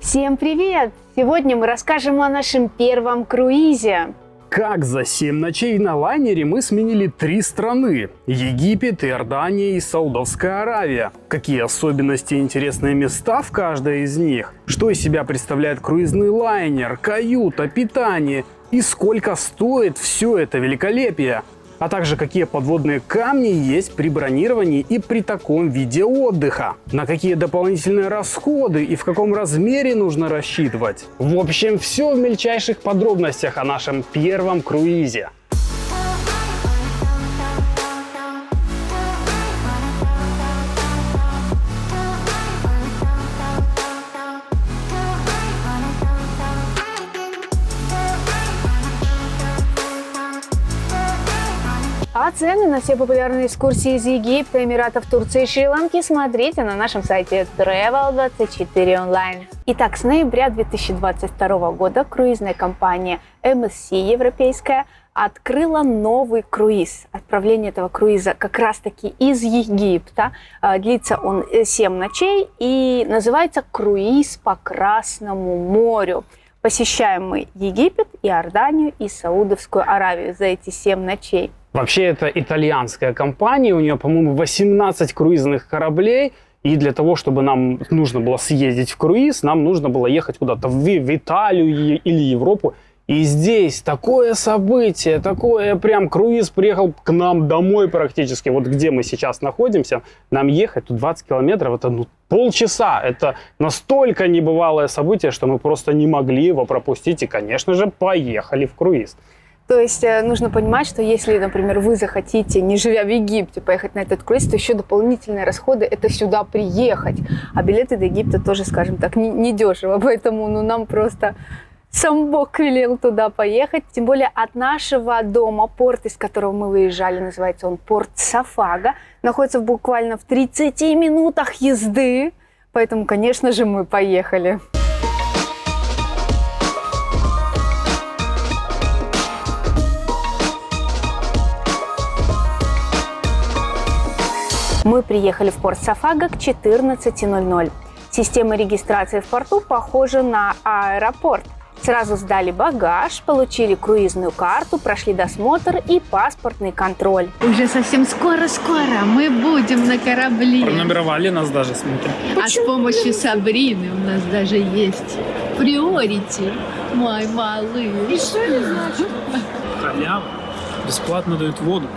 Всем привет! Сегодня мы расскажем о нашем первом круизе. Как за 7 ночей на лайнере мы сменили 3 страны – Египет, Иордания и Саудовская Аравия. Какие особенности и интересные места в каждой из них? Что из себя представляет круизный лайнер, каюта, питание и сколько стоит все это великолепие? А также какие подводные камни есть при бронировании и при таком виде отдыха. На какие дополнительные расходы и в каком размере нужно рассчитывать. В общем, все в мельчайших подробностях о нашем первом круизе. А цены на все популярные экскурсии из Египта, Эмиратов, Турции и Шри-Ланки смотрите на нашем сайте Travel24 Online. Итак, с ноября 2022 года круизная компания MSC европейская открыла новый круиз. Отправление этого круиза как раз-таки из Египта. Длится он 7 ночей и называется «Круиз по Красному морю». Посещаем мы Египет, Иорданию и Саудовскую Аравию за эти 7 ночей. Вообще, это итальянская компания, у нее, по-моему, 18 круизных кораблей. И для того, чтобы нам нужно было съездить в круиз, нам нужно было ехать куда-то в Италию или Европу. И здесь такое событие, такое прям круиз приехал к нам домой практически. Вот где мы сейчас находимся, нам ехать тут 20 километров, это полчаса. Это настолько небывалое событие, что мы просто не могли его пропустить. И, конечно же, поехали в круиз. То есть нужно понимать, что если, например, вы захотите, не живя в Египте, поехать на этот круиз, то еще дополнительные расходы – это сюда приехать. А билеты до Египта тоже, скажем так, не дешево. Поэтому нам просто сам Бог велел туда поехать. Тем более от нашего дома, порт, из которого мы выезжали, называется он порт Сафага, находится буквально в 30 минутах езды. Поэтому, конечно же, мы поехали. Мы приехали в порт Сафага к 14:00. Система регистрации в порту похожа на аэропорт. Сразу сдали багаж, получили круизную карту, прошли досмотр и паспортный контроль. Уже совсем скоро-скоро мы будем на корабле. Пронумеровали нас даже, смотри. А с помощью Сабрины у нас даже есть приорити, мой малыш. И что это значит? Халява. Бесплатно дают воду.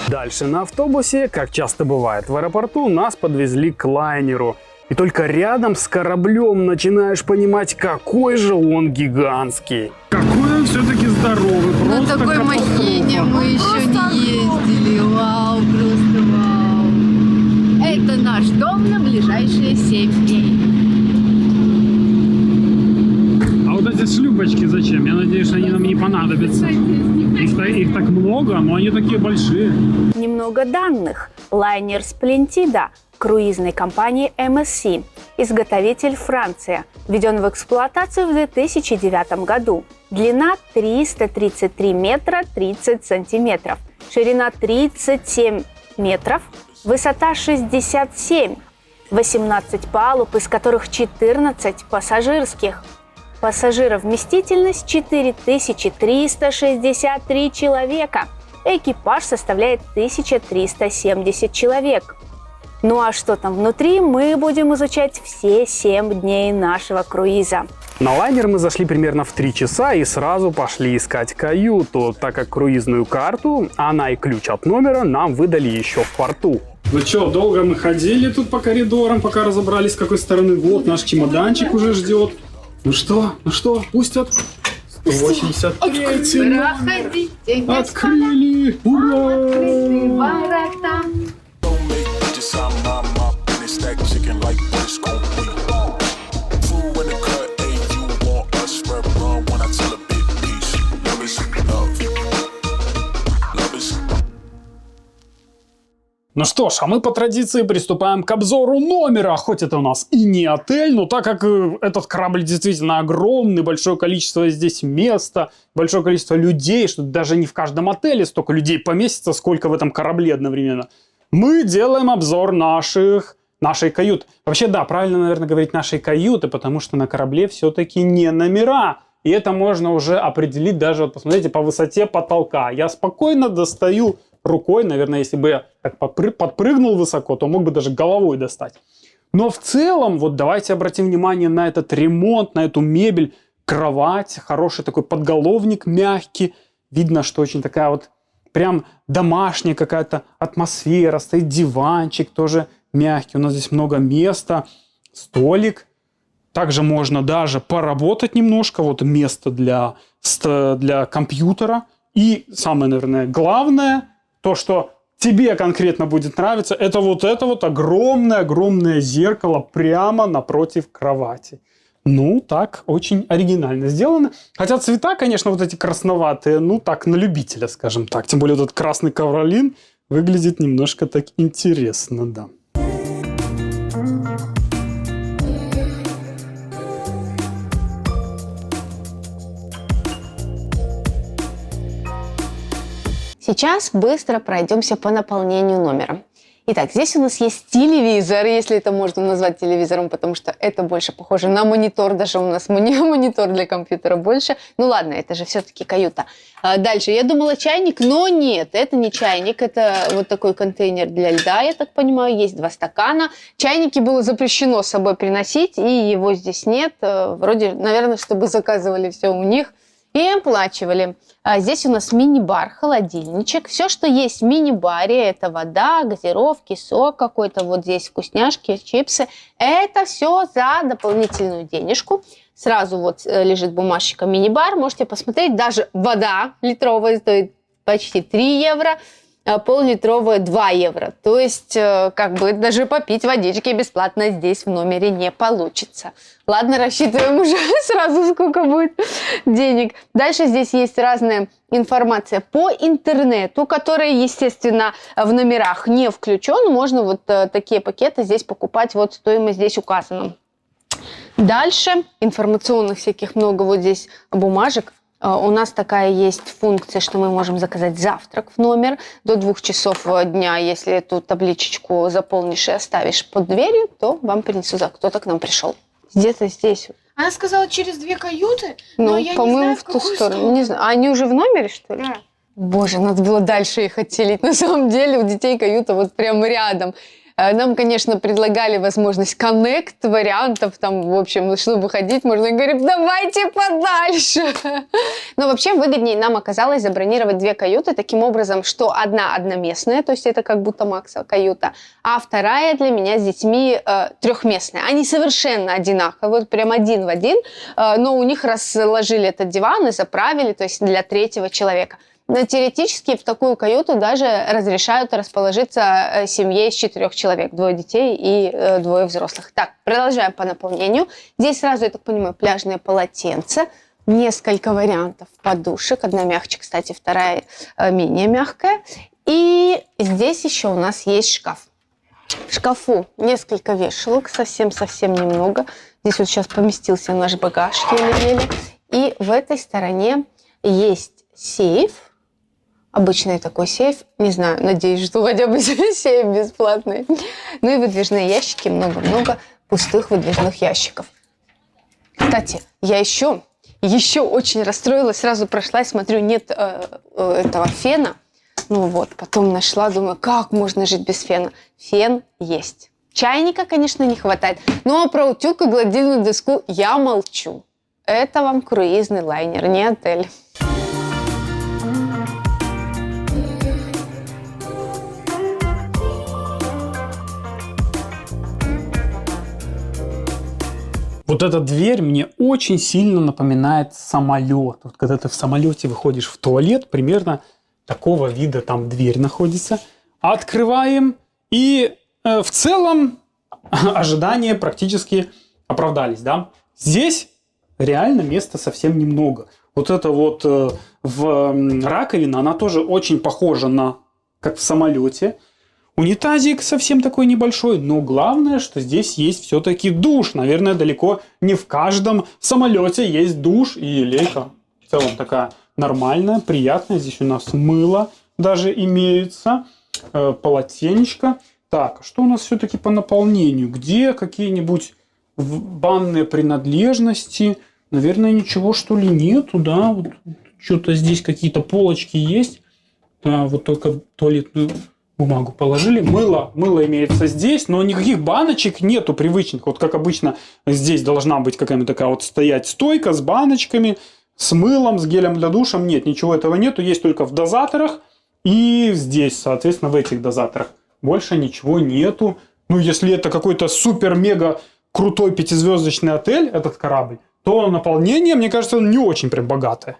Дальше на автобусе, как часто бывает в аэропорту, нас подвезли к лайнеру. И только рядом с кораблем начинаешь понимать, какой же он гигантский. Какой он все-таки здоровый. На такой махине мы еще не ездили. Вау, просто вау. Это наш дом на ближайшие 7 дней. А вот эти шлюпочки зачем? Я надеюсь, что они нам не понадобятся. Их так много, но они такие большие. Немного данных. Лайнер Splendida круизной компании MSC. Изготовитель Франция. Введен в эксплуатацию в 2009 году. Длина 333 метра 30 сантиметров. Ширина 37 метров. Высота 67. 18 палуб, из которых 14 пассажирских. Пассажировместительность 4363 человека. Экипаж составляет 1370 человек. Ну а что там внутри, мы будем изучать все 7 дней нашего круиза. На лайнер мы зашли примерно в 3 часа и сразу пошли искать каюту, так как круизную карту, она и ключ от номера нам выдали еще в порту. Ну что, долго мы ходили тут по коридорам, пока разобрались, с какой стороны. Вот наш чемоданчик уже ждет. Ну что, пустят? 183-й. Проходите, Открыли! Ура! ворота. Ну что ж, а мы по традиции приступаем к обзору номера. Хоть это у нас и не отель, но так как этот корабль действительно огромный, большое количество здесь места, большое количество людей, что даже не в каждом отеле столько людей поместится, сколько в этом корабле одновременно. Мы делаем обзор наших нашей каюты. Вообще, да, правильно, наверное, говорить нашей каюты, потому что на корабле все-таки не номера. И это можно уже определить даже, вот посмотрите, по высоте потолка. Я спокойно достаю рукой, наверное, если бы я так подпрыгнул высоко, то мог бы даже головой достать. Но в целом, вот давайте обратим внимание на этот ремонт, на эту мебель, кровать, хороший такой подголовник мягкий. Видно, что очень такая вот прям домашняя какая-то атмосфера. Стоит диванчик тоже мягкий. У нас здесь много места. Столик. Также можно даже поработать немножко. Вот место для компьютера. И самое, наверное, главное, то, что тебе конкретно будет нравиться, это вот огромное зеркало прямо напротив кровати. Ну, так, очень оригинально сделано. Хотя цвета, конечно, вот эти красноватые, ну, так, на любителя, скажем так. Тем более, этот красный ковролин выглядит немножко так интересно, да. Сейчас быстро пройдемся по наполнению номера. Итак, здесь у нас есть телевизор, если это можно назвать телевизором, потому что это больше похоже на монитор, даже у нас монитор для компьютера больше. Ну ладно, это же все-таки каюта. Дальше, я думала чайник, но нет, это не чайник, это вот такой контейнер для льда, я так понимаю, есть 2 стакана. Чайники было запрещено с собой приносить, и его здесь нет, вроде, наверное, чтобы заказывали все у них и оплачивали. Здесь у нас мини-бар, холодильничек. Все, что есть в мини-баре, это вода, газировки, сок какой-то. Вот здесь вкусняшки, чипсы. Это все за дополнительную денежку. Сразу вот лежит бумажечка мини-бар. Можете посмотреть. Даже вода литровая стоит почти 3 евро. Пол-литровая 2 евро. То есть, как бы, даже попить водички бесплатно здесь в номере не получится. Ладно, рассчитываем уже сразу, сколько будет денег. Дальше здесь есть разная информация по интернету, которая, естественно, в номерах не включен. Можно вот такие пакеты здесь покупать, вот стоимость здесь указана. Дальше информационных всяких много вот здесь бумажек. У нас такая есть функция, что мы можем заказать завтрак в номер до 2 часов дня. Если эту табличечку заполнишь и оставишь под дверью, то вам принесут завтрак. Кто-то к нам пришел. Где-то здесь. Она сказала через 2 каюты, Ну, но я по-моему, не знаю, в ту какую сторону. Не знаю. А они уже в номере, что ли? Да. Боже, надо было дальше их отселить. На самом деле у детей каюта вот прямо рядом. Нам, конечно, предлагали возможность коннект вариантов, там, в общем, чтобы ходить, можно говорить, давайте подальше. Но вообще выгоднее нам оказалось забронировать 2 каюты таким образом, что одна одноместная, то есть это как будто Макса каюта, а вторая для меня с детьми трехместная. Они совершенно одинаковые, вот прям один в один, но у них разложили этот диван и заправили, то есть для 3-го человека. Но теоретически в такую каюту даже разрешают расположиться семье из 4 человек. 2 детей и 2 взрослых. Так, продолжаем по наполнению. Здесь сразу, я так понимаю, пляжные полотенца. Несколько вариантов подушек. Одна мягче, кстати, вторая менее мягкая. И здесь еще у нас есть шкаф. В шкафу несколько вешалок, совсем-совсем немного. Здесь вот сейчас поместился наш багаж еле-еле. И в этой стороне есть сейф. Обычный такой сейф. Не знаю, надеюсь, что хотя бы сейф бесплатный. Ну и выдвижные ящики. Много-много пустых выдвижных ящиков. Кстати, я еще очень расстроилась. Сразу прошла и смотрю, нет этого фена. Ну вот, потом нашла, думаю, как можно жить без фена? Фен есть. Чайника, конечно, не хватает. Но про утюг и гладильную доску я молчу. Это вам круизный лайнер, не отель. Вот эта дверь мне очень сильно напоминает самолет. Вот когда ты в самолете выходишь в туалет, примерно такого вида там дверь находится. Открываем, и в целом ожидания практически оправдались, да? Здесь реально места совсем немного. Вот это вот раковина, она тоже очень похожа на, как в самолете. Унитазик совсем такой небольшой, но главное, что здесь есть все-таки душ. Наверное, далеко не в каждом самолете есть душ, и лейка в целом такая нормальная, приятная. Здесь у нас мыло даже имеется, полотенечко. Так, что у нас все-таки по наполнению? Где какие-нибудь банные принадлежности? Наверное, ничего что ли нету, да? Вот что-то здесь какие-то полочки есть. Да, вот только туалетную бумагу положили. Мыло имеется здесь, но никаких баночек нету привычных. Вот как обычно здесь должна быть какая-нибудь такая вот стоять стойка с баночками, с мылом, с гелем для душа. Нет, ничего этого нету. Есть только в дозаторах и здесь, соответственно, в этих дозаторах. Больше ничего нету. Ну, если это какой-то супер-мега крутой 5-звездочный отель, этот корабль, то наполнение, мне кажется, не очень прям богатое.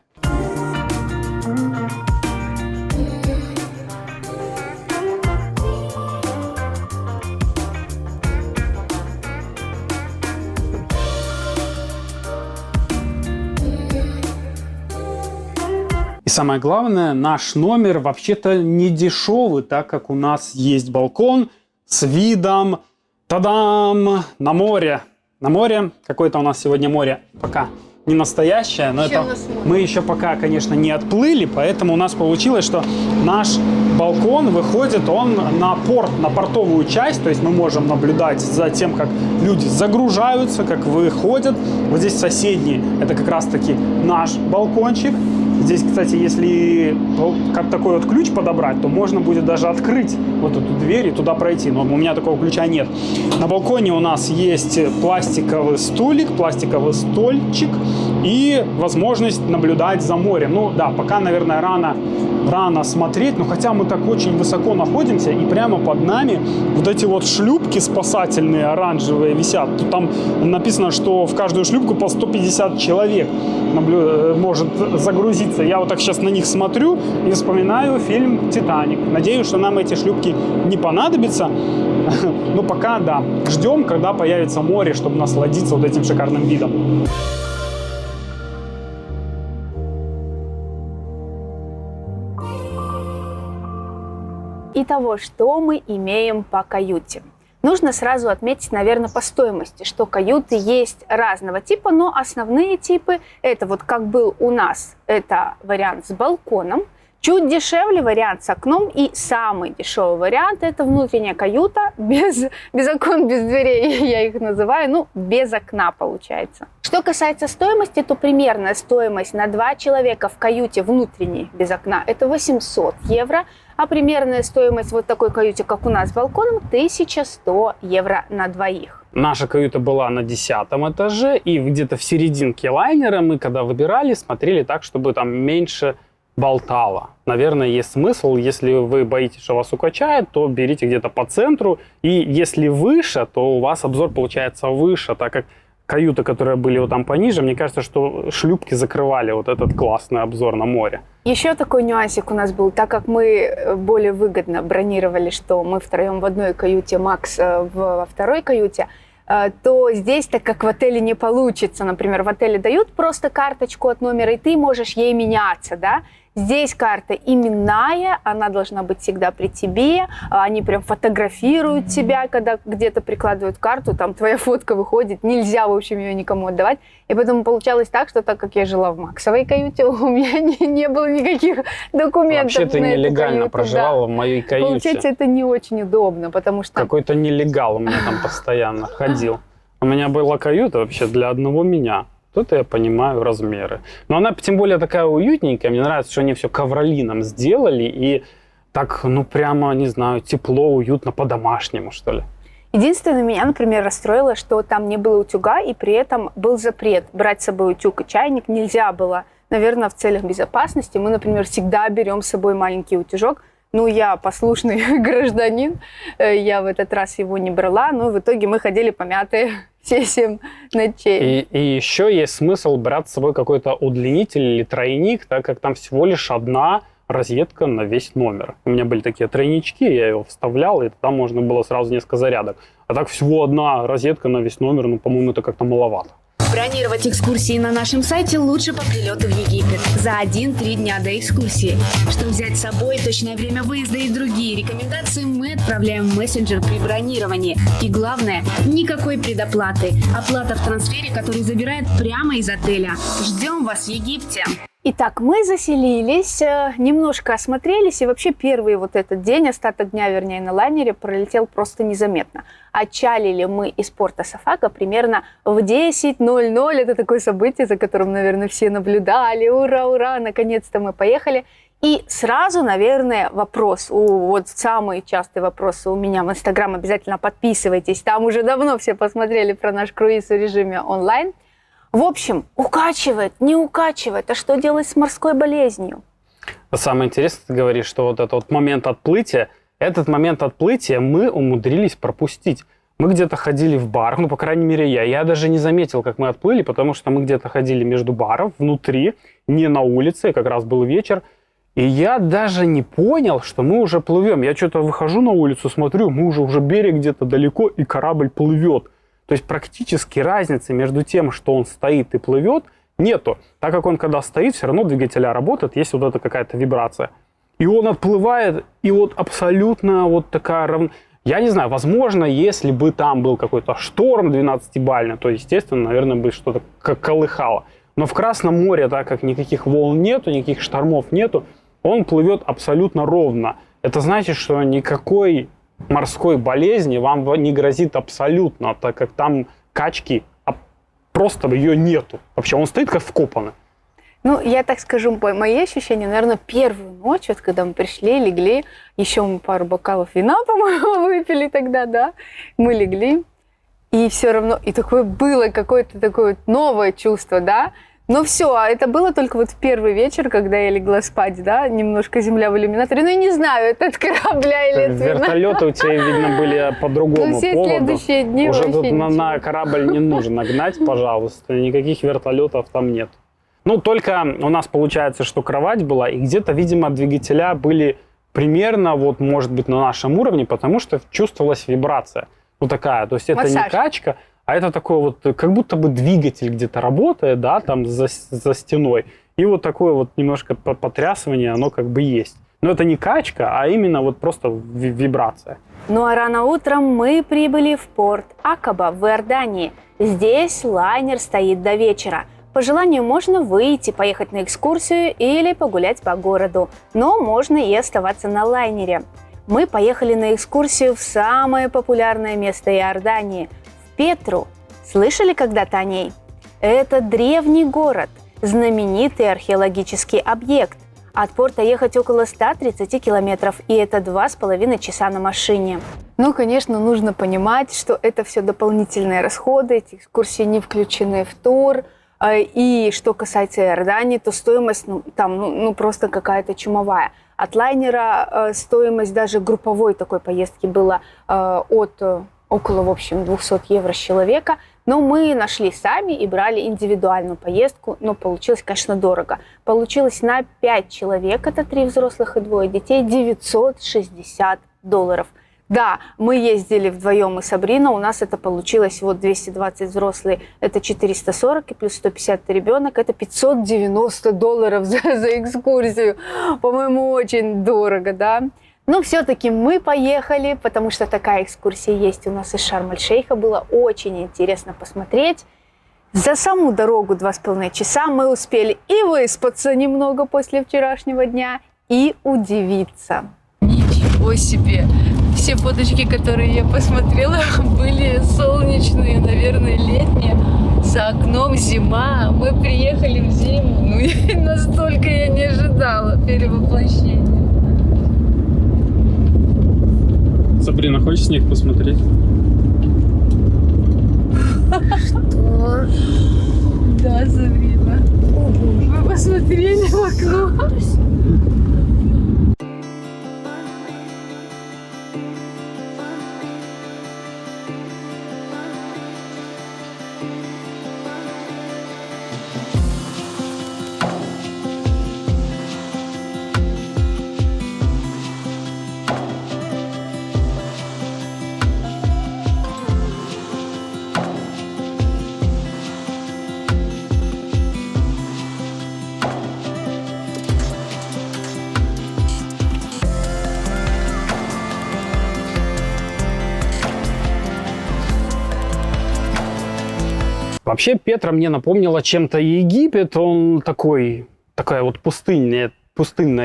И самое главное, наш номер вообще-то не дешевый, так как у нас есть балкон с видом, тадам, на море. На море, какое-то у нас сегодня море пока не настоящее, но это мы еще пока, конечно, не отплыли, поэтому у нас получилось, что наш балкон выходит, он на порт, на портовую часть, то есть мы можем наблюдать за тем, как люди загружаются, как выходят. Вот здесь соседний, это как раз-таки наш балкончик. Здесь, кстати, если как такой вот ключ подобрать, то можно будет даже открыть вот эту дверь и туда пройти. Но у меня такого ключа нет. На балконе у нас есть пластиковый столик, пластиковый стольчик и возможность наблюдать за морем. Ну да, пока, наверное, рано смотреть, но хотя мы так очень высоко находимся, и прямо под нами вот эти вот шлюпки спасательные оранжевые висят. Тут там написано, что в каждую шлюпку по 150 человек может загрузиться. Я вот так сейчас на них смотрю и вспоминаю фильм «Титаник». Надеюсь, что нам эти шлюпки не понадобятся. Но пока, да, ждем, когда появится море, чтобы насладиться вот этим шикарным видом. Итого, что мы имеем по каюте? Нужно сразу отметить, наверное, по стоимости, что каюты есть разного типа, но основные типы, это вот как был у нас, это вариант с балконом, чуть дешевле вариант с окном, и самый дешевый вариант – это внутренняя каюта, без окон, без дверей, я их называю, ну, без окна получается. Что касается стоимости, то примерная стоимость на 2 человека в каюте внутренней, без окна, это 800 евро, а примерная стоимость вот такой каюте, как у нас с балконом, 1100 евро на двоих. Наша каюта была на 10-м этаже, и где-то в серединке лайнера мы, когда выбирали, смотрели так, чтобы там меньше болтало. Наверное, есть смысл, если вы боитесь, что вас укачает, то берите где-то по центру, и если выше, то у вас обзор получается выше, так как каюты, которые были вот там пониже, мне кажется, что шлюпки закрывали вот этот классный обзор на море. Еще такой нюансик у нас был, так как мы более выгодно бронировали, что мы втроем в одной каюте, Макс во второй каюте, то здесь, так как в отеле не получится, например, в отеле дают просто карточку от номера, и ты можешь ей меняться, да? Здесь карта именная, она должна быть всегда при тебе, они прям фотографируют тебя, когда где-то прикладывают карту, там твоя фотка выходит, нельзя, в общем, ее никому отдавать. И поэтому получалось так, что так как я жила в Максовой каюте, у меня не было никаких документов. Вообще ты на нелегально эту каюту, проживала да. в моей каюте. Получается, это не очень удобно, потому что... Какой-то нелегал у меня там постоянно ходил. У меня была каюта вообще для одного меня. Тут я понимаю размеры. Но она тем более такая уютненькая. Мне нравится, что они все ковролином сделали. И так, ну прямо, не знаю, тепло, уютно, по-домашнему, что ли. Единственное, меня, например, расстроило, что там не было утюга, и при этом был запрет брать с собой утюг и чайник. Нельзя было, наверное, в целях безопасности. Мы, например, всегда берем с собой маленький утюжок. Ну, я послушный гражданин, я в этот раз его не брала, но в итоге мы ходили помятые все 7 ночей. И еще есть смысл брать с собой какой-то удлинитель или тройник, так как там всего лишь одна розетка на весь номер. У меня были такие тройнички, я его вставлял, и там можно было сразу несколько зарядок. А так всего одна розетка на весь номер, ну, по-моему, это как-то маловато. Бронировать экскурсии на нашем сайте лучше по прилету в Египет за 1-3 дня до экскурсии. Что взять с собой, точное время выезда и другие рекомендации мы отправляем в мессенджер при бронировании. И главное, никакой предоплаты. Оплата в трансфере, который забирает прямо из отеля. Ждем вас в Египте! Итак, мы заселились, немножко осмотрелись, и вообще первый вот этот день, остаток дня, вернее, на лайнере пролетел просто незаметно. Отчалили мы из порта Сафака примерно в 10:00. Это такое событие, за которым, наверное, все наблюдали. Ура, ура, наконец-то мы поехали. И сразу, наверное, вопрос, вот самый частый вопрос у меня в Инстаграм, обязательно подписывайтесь, там уже давно все посмотрели про наш круиз в режиме онлайн. В общем, укачивает, не укачивает, а что делать с морской болезнью? Самое интересное, ты говоришь, что вот этот вот момент отплытия, этот момент отплытия мы умудрились пропустить. Мы где-то ходили в бар, ну, по крайней мере, я даже не заметил, как мы отплыли, потому что мы где-то ходили между баров, внутри, не на улице, как раз был вечер, и я даже не понял, что мы уже плывем. Я что-то выхожу на улицу, смотрю, мы уже берег где-то далеко, и корабль плывет. То есть практически разницы между тем, что он стоит и плывет, нету. Так как он, когда стоит, все равно двигателя работает, есть вот эта какая-то вибрация. И он отплывает, и вот абсолютно вот такая Я не знаю, возможно, если бы там был какой-то шторм 12-бальный, то, естественно, наверное, бы что-то колыхало. Но в Красном море, так как никаких волн нету, никаких штормов нету, он плывет абсолютно ровно. Это значит, что никакой морской болезни вам не грозит абсолютно, так как там качки, просто ее нету. Вообще, он стоит как вкопанный. Ну, я так скажу, мои ощущения, наверное, первую ночь, вот когда мы пришли, легли, еще мы пару бокалов вина, по-моему, выпили тогда, да, мы легли, и все равно, и такое было какое-то такое новое чувство, да, но все, это было только вот в первый вечер, когда я легла спать, да, немножко земля в иллюминаторе, ну, я не знаю, это от корабля или от вина. Вертолеты у тебя, видно, были по другому ну, все поводу. Следующие дни уже вообще тут на корабль не нужно гнать, пожалуйста, никаких вертолетов там нет. Ну, только у нас получается, что кровать была, и где-то, видимо, двигателя были примерно, вот, может быть, на нашем уровне, потому что чувствовалась вибрация. Ну, такая, то есть это массаж. Не качка, а это такой вот, как будто бы двигатель где-то работает, да, там за стеной. И вот такое вот немножко потрясывание, оно как бы есть. Но это не качка, а именно вот просто вибрация. Ну а рано утром мы прибыли в порт Акаба в Иордании. Здесь лайнер стоит до вечера. По желанию можно выйти, поехать на экскурсию или погулять по городу, но можно и оставаться на лайнере. Мы поехали на экскурсию в самое популярное место Иордании – в Петру. Слышали когда-то о ней? Это древний город, знаменитый археологический объект. От порта ехать около 130 километров, и это 2,5 часа на машине. Ну, конечно, нужно понимать, что это все дополнительные расходы, эти экскурсии не включены в тур. И что касается Иордании, то стоимость там просто какая-то чумовая. От лайнера стоимость даже групповой такой поездки была от около, в общем, 200 евро с человека. Но мы нашли сами и брали индивидуальную поездку, но получилось, конечно, дорого. Получилось на 5 человек, это 3 взрослых и 2 детей, $960. Да, мы ездили вдвоем и Сабрина, у нас это получилось вот 220 взрослые, это 440, и плюс 150 ребенок, это $590 за экскурсию. По-моему, очень дорого, да. Но все-таки мы поехали, потому что такая экскурсия есть у нас из Шарм-эль-Шейха, было очень интересно посмотреть. За саму дорогу 2,5 часа мы успели и выспаться немного после вчерашнего дня, и удивиться. Ничего себе! Все фоточки, которые я посмотрела, были солнечные, наверное, летние. За окном зима. Мы приехали в зиму. Ну, настолько я не ожидала перевоплощения. Сабрина, хочешь снег посмотреть? Что? Да, Сабрина. Вы посмотрели в окно? Вообще Петра мне напомнила чем-то Египет, он такой такая вот пустынная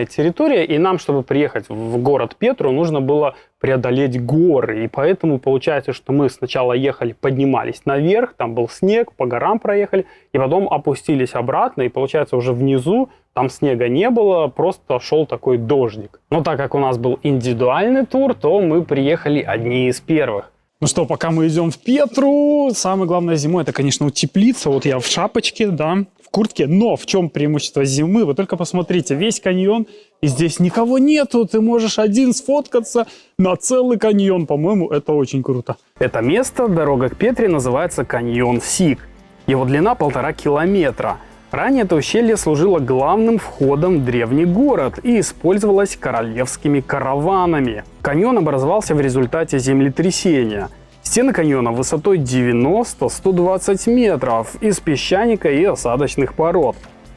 территория, и нам, чтобы приехать в город Петру, нужно было преодолеть горы. И поэтому получается, что мы сначала ехали, поднимались наверх, там был снег, по горам проехали, и потом опустились обратно, и получается уже внизу там снега не было, просто шел такой дождик. Но так как у нас был индивидуальный тур, то мы приехали одни из первых. Ну что, пока мы идем в Петру, самое главное зимой это, конечно, утеплиться. Вот я в шапочке, да, в куртке. Но в чем преимущество зимы? Вы только посмотрите, весь каньон, и здесь никого нету. Ты можешь один сфоткаться на целый каньон. По-моему, это очень круто. Это место, дорога к Петре, называется каньон Сик. Его длина 1,5 километра. Ранее это ущелье служило главным входом в древний город и использовалось королевскими караванами. Каньон образовался в результате землетрясения. Стены каньона высотой 90-120 метров из песчаника и осадочных пород.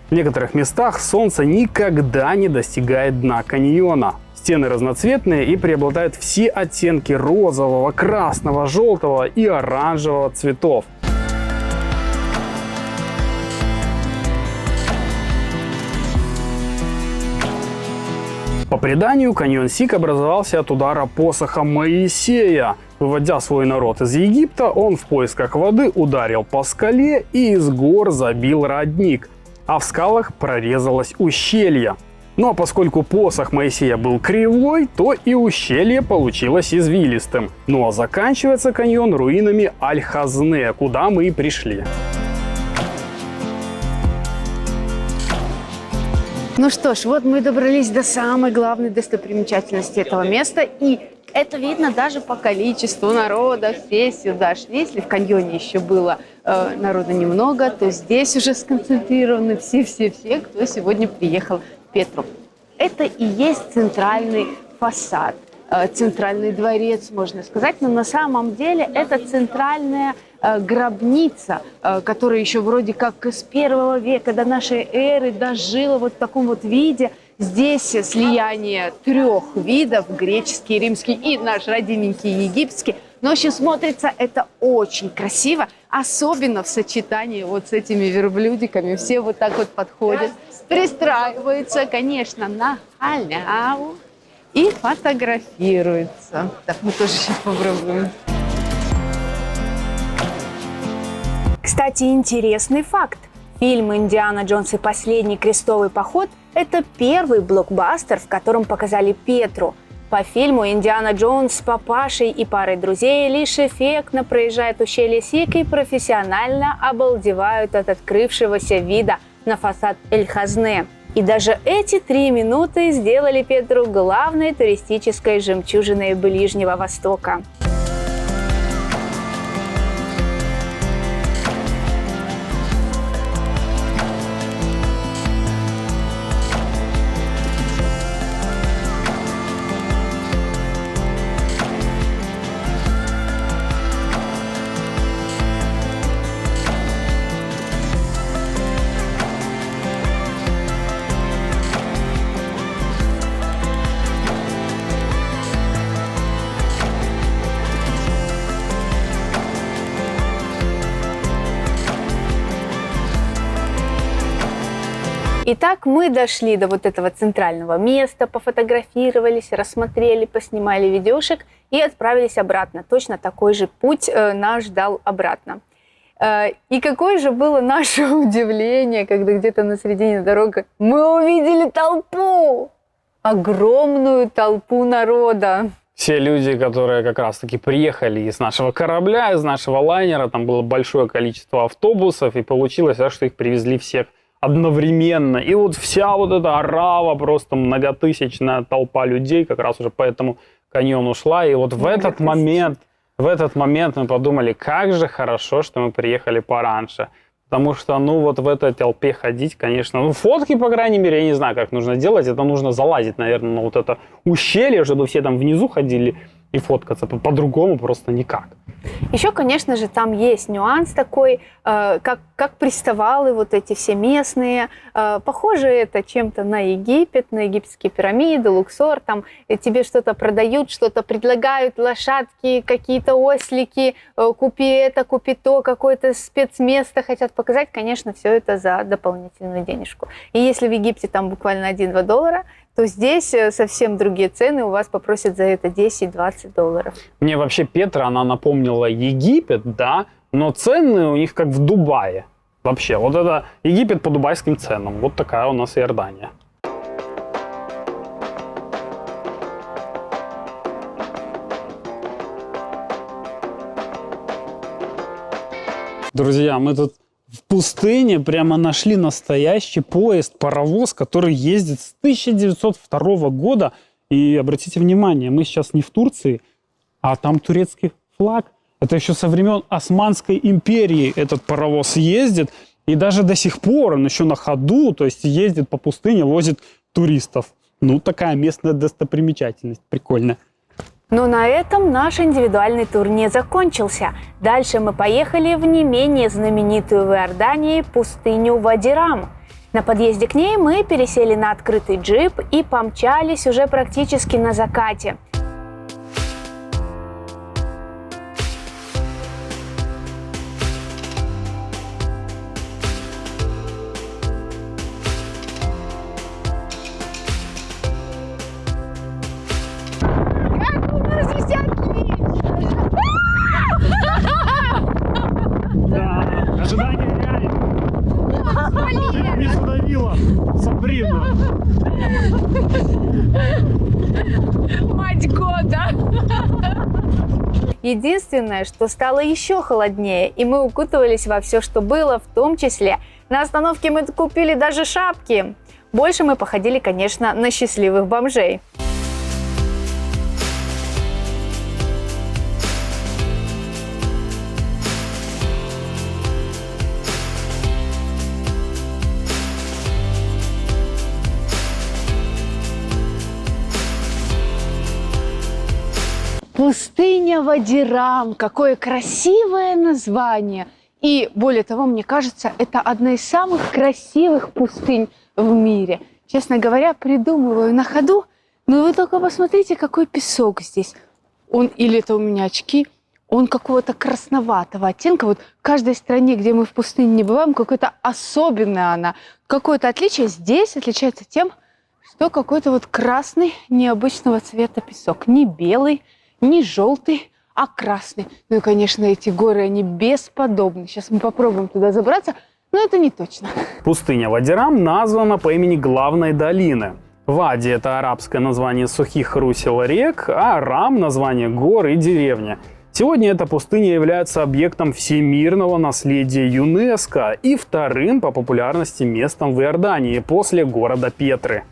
В некоторых местах солнце никогда не достигает дна каньона. Стены разноцветные и преобладают все оттенки розового, красного, желтого и оранжевого цветов. По преданию, каньон Сик образовался от удара посоха Моисея. Выводя свой народ из Египта, он в поисках воды ударил по скале и из гор забил родник, а в скалах прорезалось ущелье. Ну а поскольку посох Моисея был кривой, то и ущелье получилось извилистым. Ну а заканчивается каньон руинами Аль-Хазне, куда мы и пришли. Ну что ж, вот мы добрались до самой главной достопримечательности этого места, и это видно даже по количеству народа. Все сюда шли. Если в каньоне еще было народа немного, то здесь уже сконцентрированы все, кто сегодня приехал в Петру. Это и есть центральный фасад, центральный дворец, можно сказать, но на самом деле это центральная гробница, которая еще вроде как с 1 века до нашей эры дожила вот в таком вот виде. Здесь слияние 3 видов, греческий, римский и наш родименький египетский. Но еще смотрится это очень красиво, особенно в сочетании вот с этими верблюдиками. Все вот так вот подходят, пристраиваются, конечно, на халяву и фотографируются. Так, мы тоже сейчас попробуем. Кстати, интересный факт. Фильм «Индиана Джонс и последний крестовый поход» – это первый блокбастер, в котором показали Петру. По фильму Индиана Джонс с папашей и парой друзей лишь эффектно проезжает ущелье Сик и профессионально обалдевают от открывшегося вида на фасад Эль-Хазне. И даже эти 3 минуты сделали Петру главной туристической жемчужиной Ближнего Востока. Итак, мы дошли до вот этого центрального места, пофотографировались, рассмотрели, поснимали видюшек и отправились обратно. Точно такой же путь нас ждал обратно. И какое же было наше удивление, когда где-то на середине дороги мы увидели толпу! Огромную толпу народа. Все люди, которые как раз-таки приехали из нашего корабля, из нашего лайнера, там было большое количество автобусов, и получилось, что их привезли всех одновременно. И вот вся вот эта орава, просто многотысячная толпа людей как раз уже по этому каньону шла. И вот в этот момент мы подумали, как же хорошо, что мы приехали пораньше. Потому что, вот в этой толпе ходить, конечно, фотки, по крайней мере, я не знаю, как нужно делать. Это нужно залазить, наверное, на вот это ущелье, чтобы все там внизу ходили. и фоткаться. По-другому просто никак. Еще, конечно же, там есть нюанс такой, как приставалы вот эти все местные. Похоже это чем-то на Египет, на египетские пирамиды, Луксор. Там тебе что-то продают, что-то предлагают, лошадки, какие-то ослики, купи это, купи то, какое-то спецместо хотят показать. Конечно, все это за дополнительную денежку. И если в Египте там буквально $1-2, то здесь совсем другие цены, у вас попросят за это $10-20. Мне вообще Петра, она напомнила Египет, да, но цены у них как в Дубае. Вообще, вот это Египет по дубайским ценам. Вот такая у нас Иордания. Друзья, мы тут в пустыне прямо нашли настоящий поезд-паровоз, который ездит с 1902 года. И обратите внимание, мы сейчас не в Турции, а там турецкий флаг. Это еще со времен Османской империи этот паровоз ездит. И даже до сих пор он еще на ходу, то есть ездит по пустыне, возит туристов. Ну, такая местная достопримечательность. Прикольно. Но на этом наш индивидуальный тур не закончился. Дальше мы поехали в не менее знаменитую в Иордании пустыню Вади-Рам. На подъезде к ней мы пересели на открытый джип и помчались уже практически на закате. Да, ожидание реально. Меня задавило. Сабрина. Мать года! Единственное, что стало еще холоднее, и мы укутывались во все, что было, в том числе на остановке мы купили даже шапки. Больше мы походили, конечно, на счастливых бомжей. Пустыня Вади-Рам. Какое красивое название. И более того, мне кажется, это одна из самых красивых пустынь в мире. Честно говоря, придумываю на ходу. Но вы только посмотрите, какой песок здесь. Он, или это у меня очки, он какого-то красноватого оттенка. Вот в каждой стране, где мы в пустыне не бываем, какая-то особенная она. Какое-то отличие здесь отличается тем, что какой-то вот красный, необычного цвета песок. Не белый, не желтый, а красный. Ну и, конечно, эти горы, они бесподобны. Сейчас мы попробуем туда забраться, но это не точно. Пустыня Вади-Рам названа по имени главной долины. Вади – это арабское название сухих русел рек, а Рам – название гор и деревни. Сегодня эта пустыня является объектом всемирного наследия ЮНЕСКО и вторым по популярности местом в Иордании после города Петры.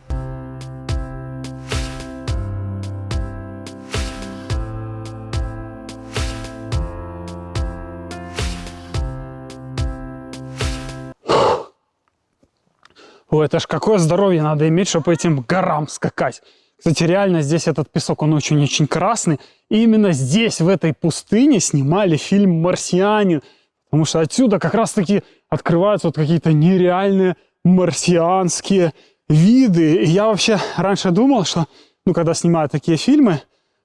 Ой, это ж какое здоровье надо иметь, чтобы по этим горам скакать. Кстати, реально здесь этот песок, он очень-очень красный. И именно здесь, в этой пустыне, снимали фильм «Марсианин». Потому что отсюда как раз-таки открываются вот какие-то нереальные марсианские виды. И я вообще раньше думал, что, ну, когда снимают такие фильмы,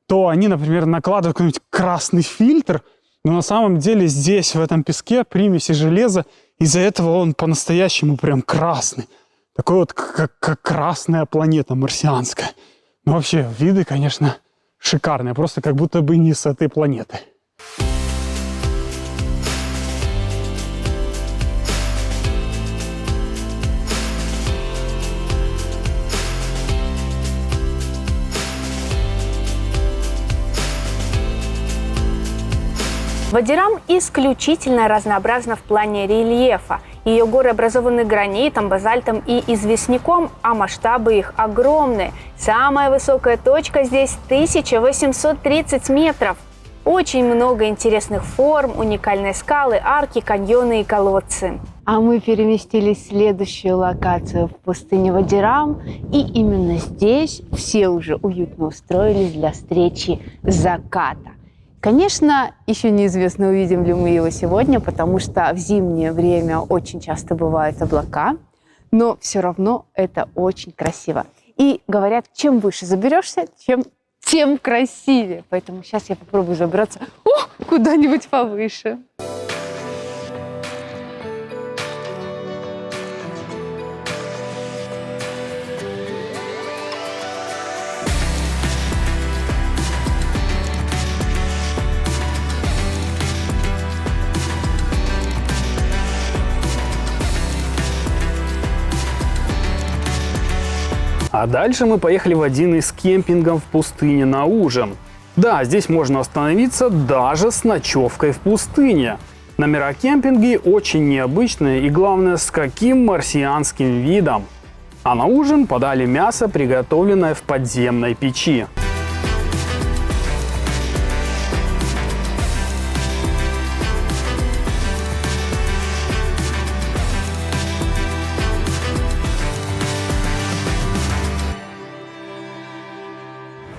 то они, например, накладывают какой-нибудь красный фильтр. Но на самом деле здесь, в этом песке, примеси железа, из-за этого он по-настоящему прям красный. Такой вот как красная планета марсианская. Ну вообще, виды, конечно, шикарные. Просто как будто бы не с этой планеты. Вади-Рам исключительно разнообразна в плане рельефа. Ее горы образованы гранитом, базальтом и известняком, а масштабы их огромны. Самая высокая точка здесь 1830 метров. Очень много интересных форм, уникальные скалы, арки, каньоны и колодцы. А мы переместились в следующую локацию, в пустыню Вади-Рам. И именно здесь все уже уютно устроились для встречи заката. Конечно, еще неизвестно, увидим ли мы его сегодня, потому что в зимнее время очень часто бывают облака. Но все равно это очень красиво. И говорят, чем выше заберешься, тем красивее. Поэтому сейчас я попробую забраться куда-нибудь повыше. А дальше мы поехали в один из кемпингов в пустыне на ужин. Да, здесь можно остановиться даже с ночевкой в пустыне. Номера кемпинги очень необычные и, главное, с каким марсианским видом. А на ужин подали мясо, приготовленное в подземной печи.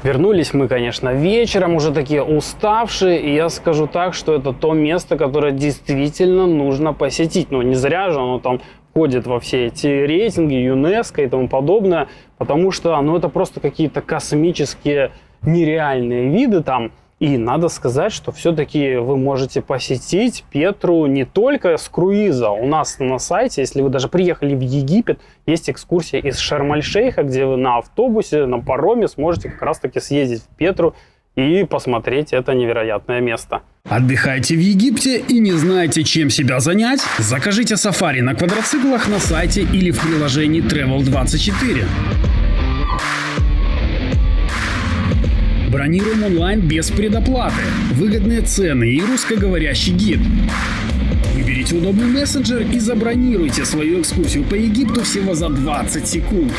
Вернулись мы, конечно, вечером, уже такие уставшие, и я скажу так, что это то место, которое действительно нужно посетить. Ну, не зря же оно там входит во все эти рейтинги ЮНЕСКО и тому подобное, потому что, это просто какие-то космические нереальные виды там. И надо сказать, что все-таки вы можете посетить Петру не только с круиза. У нас на сайте, если вы даже приехали в Египет, есть экскурсия из Шарм-эль-Шейха, где вы на автобусе, на пароме сможете как раз-таки съездить в Петру и посмотреть это невероятное место. Отдыхаете в Египте и не знаете, чем себя занять? Закажите сафари на квадроциклах на сайте или в приложении Travel24. Бронируем онлайн без предоплаты. Выгодные цены и русскоговорящий гид. Выберите удобный мессенджер и забронируйте свою экскурсию по Египту всего за 20 секунд.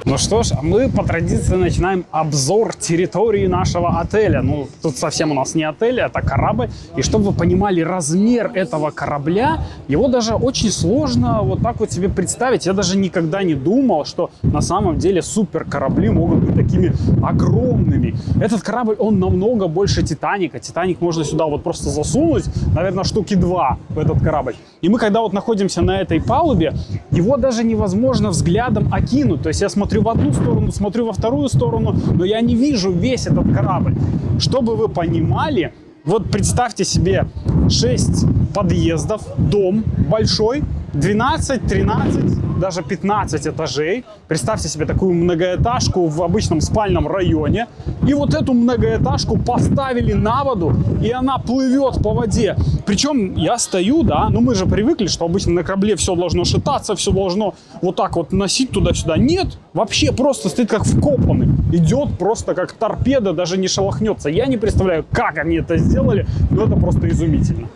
Ну что ж, а мы по традиции начинаем обзор территории нашего отеля. Ну, тут совсем у нас не отель, это корабль. И чтобы вы понимали размер этого корабля, его даже очень сложно вот так вот себе представить. Я даже никогда не думал, что на самом деле суперкорабли могут быть такими огромными. Этот корабль, он намного больше Титаника. Титаник можно сюда вот просто засунуть, наверное, штуки 2 в этот корабль. И мы, когда вот находимся на этой палубе, его даже невозможно взглядом окинуть. То есть я смотрю в одну сторону, смотрю во вторую сторону, но я не вижу весь этот корабль. Чтобы вы понимали, вот представьте себе 6 подъездов, дом большой, 12, 13, даже 15 этажей. Представьте себе такую многоэтажку в обычном спальном районе. И вот эту многоэтажку поставили на воду, и она плывет по воде. Причем я стою, да, мы же привыкли, что обычно на корабле все должно шататься, все должно вот так вот носить туда-сюда. Нет, вообще просто стоит как вкопанный. Идет просто как торпеда, даже не шелохнется. Я не представляю, как они это сделали, но это просто изумительно.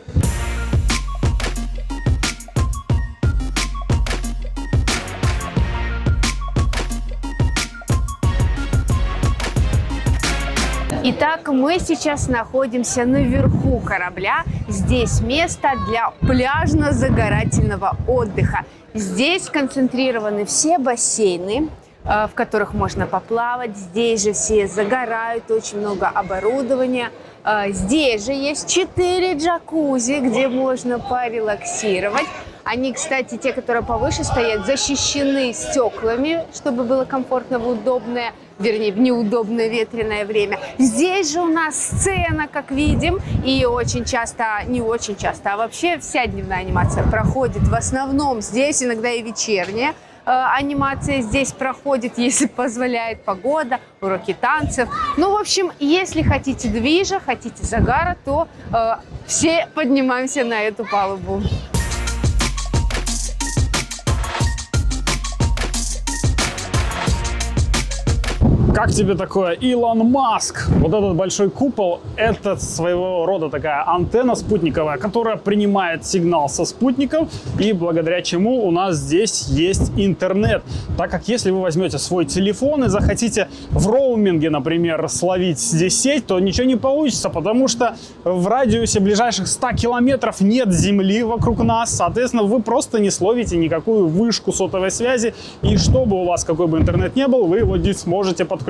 Итак, мы сейчас находимся наверху корабля. Здесь место для пляжно-загорательного отдыха. Здесь сконцентрированы все бассейны, в которых можно поплавать. Здесь же все загорают, очень много оборудования. Здесь же есть 4 джакузи, где можно порелаксировать. Они, кстати, те, которые повыше стоят, защищены стеклами, чтобы было комфортно в удобное, вернее, в неудобное ветреное время. Здесь же у нас сцена, как видим, и очень часто, не очень часто, а вообще вся дневная анимация проходит в основном здесь, иногда и вечерняя. Анимация здесь проходит, если позволяет погода, уроки танцев. Ну, в общем, если хотите движа, хотите загара, то все поднимаемся на эту палубу. Как тебе такое, Илон Маск? Вот этот большой купол – это своего рода такая антенна спутниковая, которая принимает сигнал со спутников, и благодаря чему у нас здесь есть интернет. Так как если вы возьмете свой телефон и захотите в роуминге, например, словить здесь сеть, то ничего не получится, потому что в радиусе ближайших 100 километров нет земли вокруг нас, соответственно, вы просто не словите никакую вышку сотовой связи, и чтобы у вас какой бы интернет не был, вы его не сможете подключить,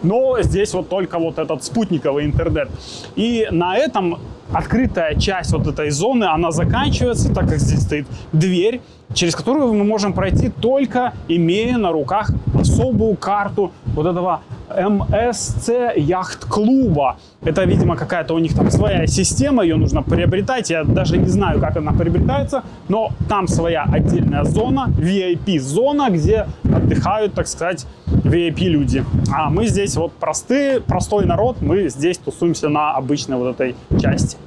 но здесь вот только вот этот спутниковый интернет. И на этом открытая часть вот этой зоны, она заканчивается, так как здесь стоит дверь, через которую мы можем пройти только имея на руках особую карту вот этого МСЦ яхт-клуба. Это, видимо, какая-то у них там своя система, ее нужно приобретать. Я даже не знаю, как она приобретается, но там своя отдельная зона, VIP-зона, где отдыхают, так сказать, VIP-люди. А мы здесь вот простой народ, мы здесь тусуемся на обычной вот этой части.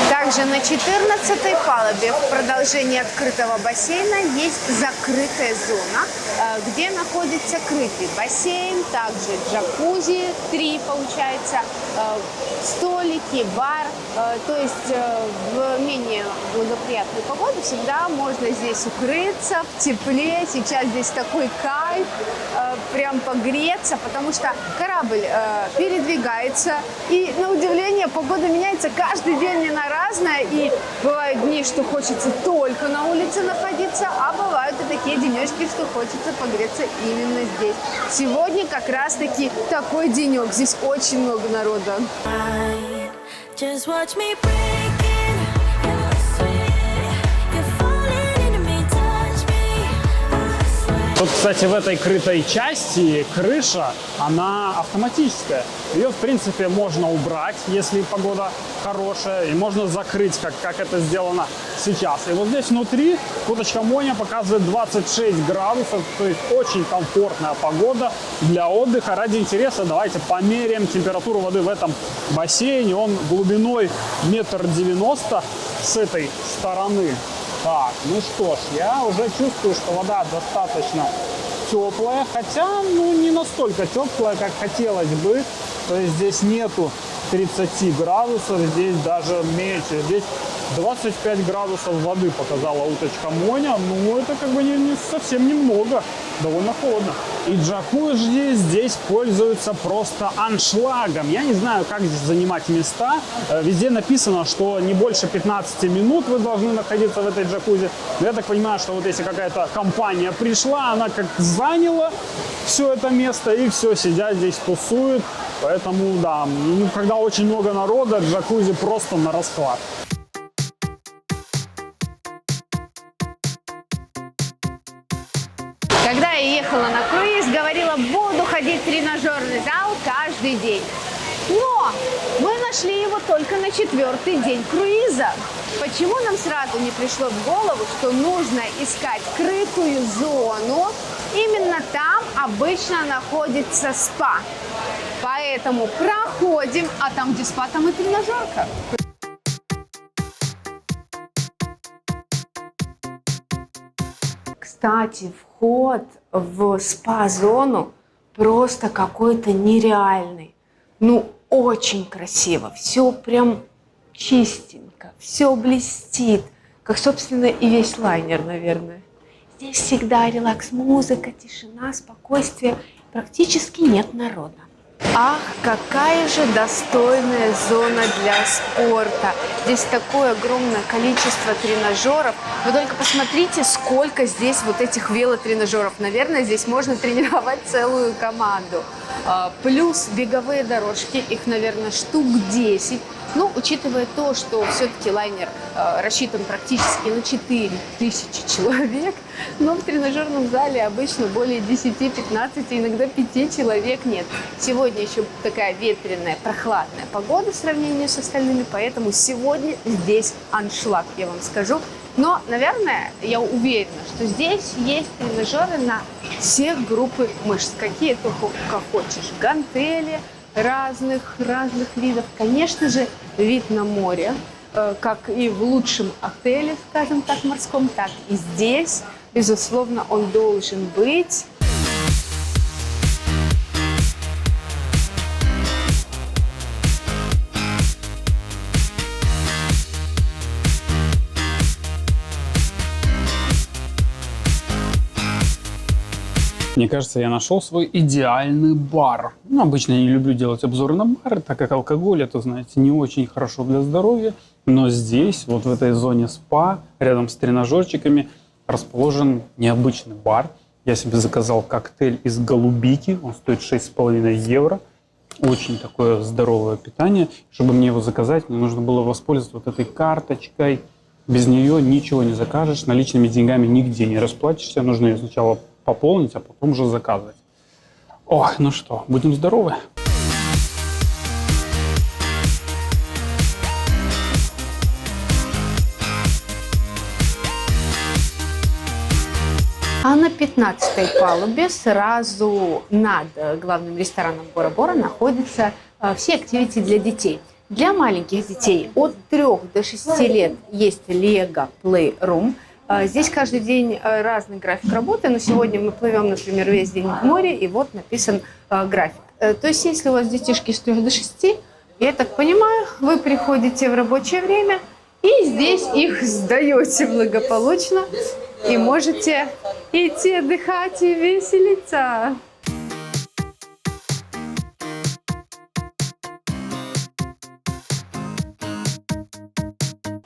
Также на 14-й палубе в продолжении открытого бассейна есть закрытая зона, где находится крытый бассейн, также джакузи, 3 получается, столики, бар. То есть в менее благоприятную погоду всегда можно здесь укрыться в тепле. Сейчас здесь такой кайф, прям погреться, потому что корабль передвигается. И на удивление погода меняется каждый день, она разная. И бывают дни, что хочется только на улице находиться, а бывают и такие денечки, что хочется погреться именно здесь. Сегодня как раз-таки такой денек. Здесь очень много народа. Just watch me breaking, you're sweet, you're falling into me, touch me, I swear. Тут, кстати, в этой крытой части крыша, она автоматическая. Ее, в принципе, можно убрать, если погода хорошая, и можно закрыть, как это сделано сейчас. И вот здесь внутри удочка Моня показывает 26 градусов, то есть очень комфортная погода для отдыха. Ради интереса давайте померяем температуру воды в этом бассейне. Он глубиной 1,90 м с этой стороны. Так, ну что ж, я уже чувствую, что вода достаточно теплая, хотя, ну, не настолько теплая, как хотелось бы. То есть здесь нету 30 градусов, здесь даже меньше. Здесь 25 градусов воды показала уточка Моня. Ну, это как бы не совсем немного, довольно холодно. И джакузи здесь пользуются просто аншлагом. Я не знаю, как здесь занимать места. Везде написано, что не больше 15 минут вы должны находиться в этой джакузи. Но я так понимаю, что вот если какая-то компания пришла, она как заняла все это место и все, сидят здесь, тусуют. Поэтому, да, ну, когда очень много народа, джакузи просто на расхват. Когда я ехала на круиз, говорила, буду ходить в тренажерный зал каждый день. Но мы нашли его только на 4-й день круиза. Почему нам сразу не пришло в голову, что нужно искать крытую зону? Именно там обычно находится спа. Поэтому проходим, а там, где спа, там и тренажерка. Кстати, вход в спа-зону просто какой-то нереальный. Ну, очень красиво. Все прям чистенько, все блестит. Как, собственно, и весь лайнер, наверное. Здесь всегда релакс-музыка, тишина, спокойствие. Практически нет народа. Ах, какая же достойная зона для спорта. Здесь такое огромное количество тренажеров. Вы только посмотрите, сколько здесь вот этих велотренажеров. Наверное, здесь можно тренировать целую команду. Плюс беговые дорожки, их, наверное, штук 10. Ну, учитывая то, что все-таки лайнер рассчитан практически на 4000 человек, но в тренажерном зале обычно более 10-15, иногда 5 человек нет. Сегодня еще такая ветреная, прохладная погода в сравнении с остальными, поэтому сегодня здесь аншлаг, я вам скажу. Но, наверное, я уверена, что здесь есть тренажеры на все группы мышц, какие только хочешь. Гантели разных видов. Конечно же, вид на море, как и в лучшем отеле, скажем так, морском, так и здесь. Безусловно, он должен быть. Мне кажется, я нашел свой идеальный бар. Ну, обычно я не люблю делать обзоры на бары, так как алкоголь, это, знаете, не очень хорошо для здоровья. Но здесь, вот в этой зоне спа, рядом с тренажерчиками, расположен необычный бар. Я себе заказал коктейль из голубики, он стоит 6,5 евро. Очень такое здоровое питание. Чтобы мне его заказать, мне нужно было воспользоваться вот этой карточкой. Без нее ничего не закажешь, наличными деньгами нигде не расплатишься. Нужно ее сначала пополнить, а потом уже заказывать. Ох, ну что, будем здоровы. А на 15-й палубе сразу над главным рестораном Бора-Бора находятся все активити для детей. Для маленьких детей от 3 до 6 лет есть Lego Playroom. Здесь каждый день разный график работы, но сегодня мы плывем, например, весь день в море, и вот написан график. То есть, если у вас детишки с 3 до 6, я так понимаю, вы приходите в рабочее время и здесь их сдаете благополучно, и можете идти отдыхать и веселиться.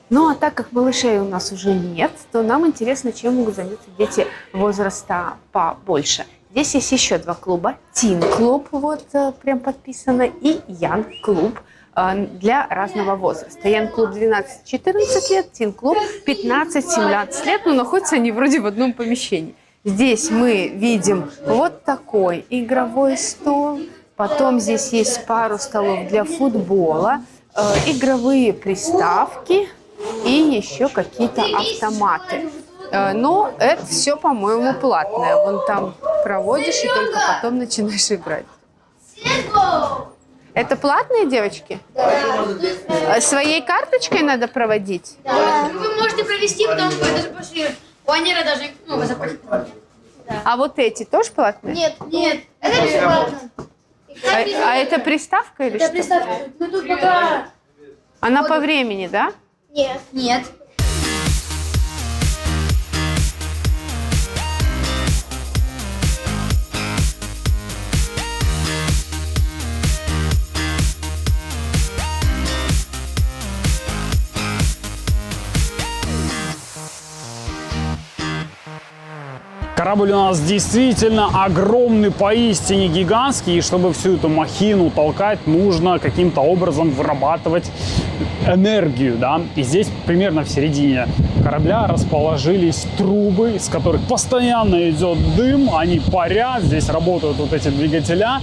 Ну, а так как малышей у нас уже нет, то нам интересно, чем могут заняться дети возраста побольше. Здесь есть еще 2 клуба. Teen клуб, вот прям подписано, и Young клуб для разного возраста. Young клуб 12-14 лет, Teen клуб 15-17 лет, но находятся они вроде в одном помещении. Здесь мы видим вот такой игровой стол, потом здесь есть пару столов для футбола, игровые приставки, и еще какие-то автоматы. Но это все, по-моему, платное. Вон там проводишь и только потом начинаешь играть. Это платные, девочки? Своей карточкой надо проводить? Да. Вы можете провести, потом даже после планера даже вы заплатите. А вот эти тоже платные? Нет, это бесплатно. А это приставка или Это что? приставка. Ну тут пока... Она по времени, да? Нет. Корабль у нас действительно огромный, поистине гигантский, и чтобы всю эту махину толкать, нужно каким-то образом вырабатывать энергию, да. И здесь примерно в середине корабля расположились трубы, из которых постоянно идет дым, они парят, здесь работают вот эти двигателя.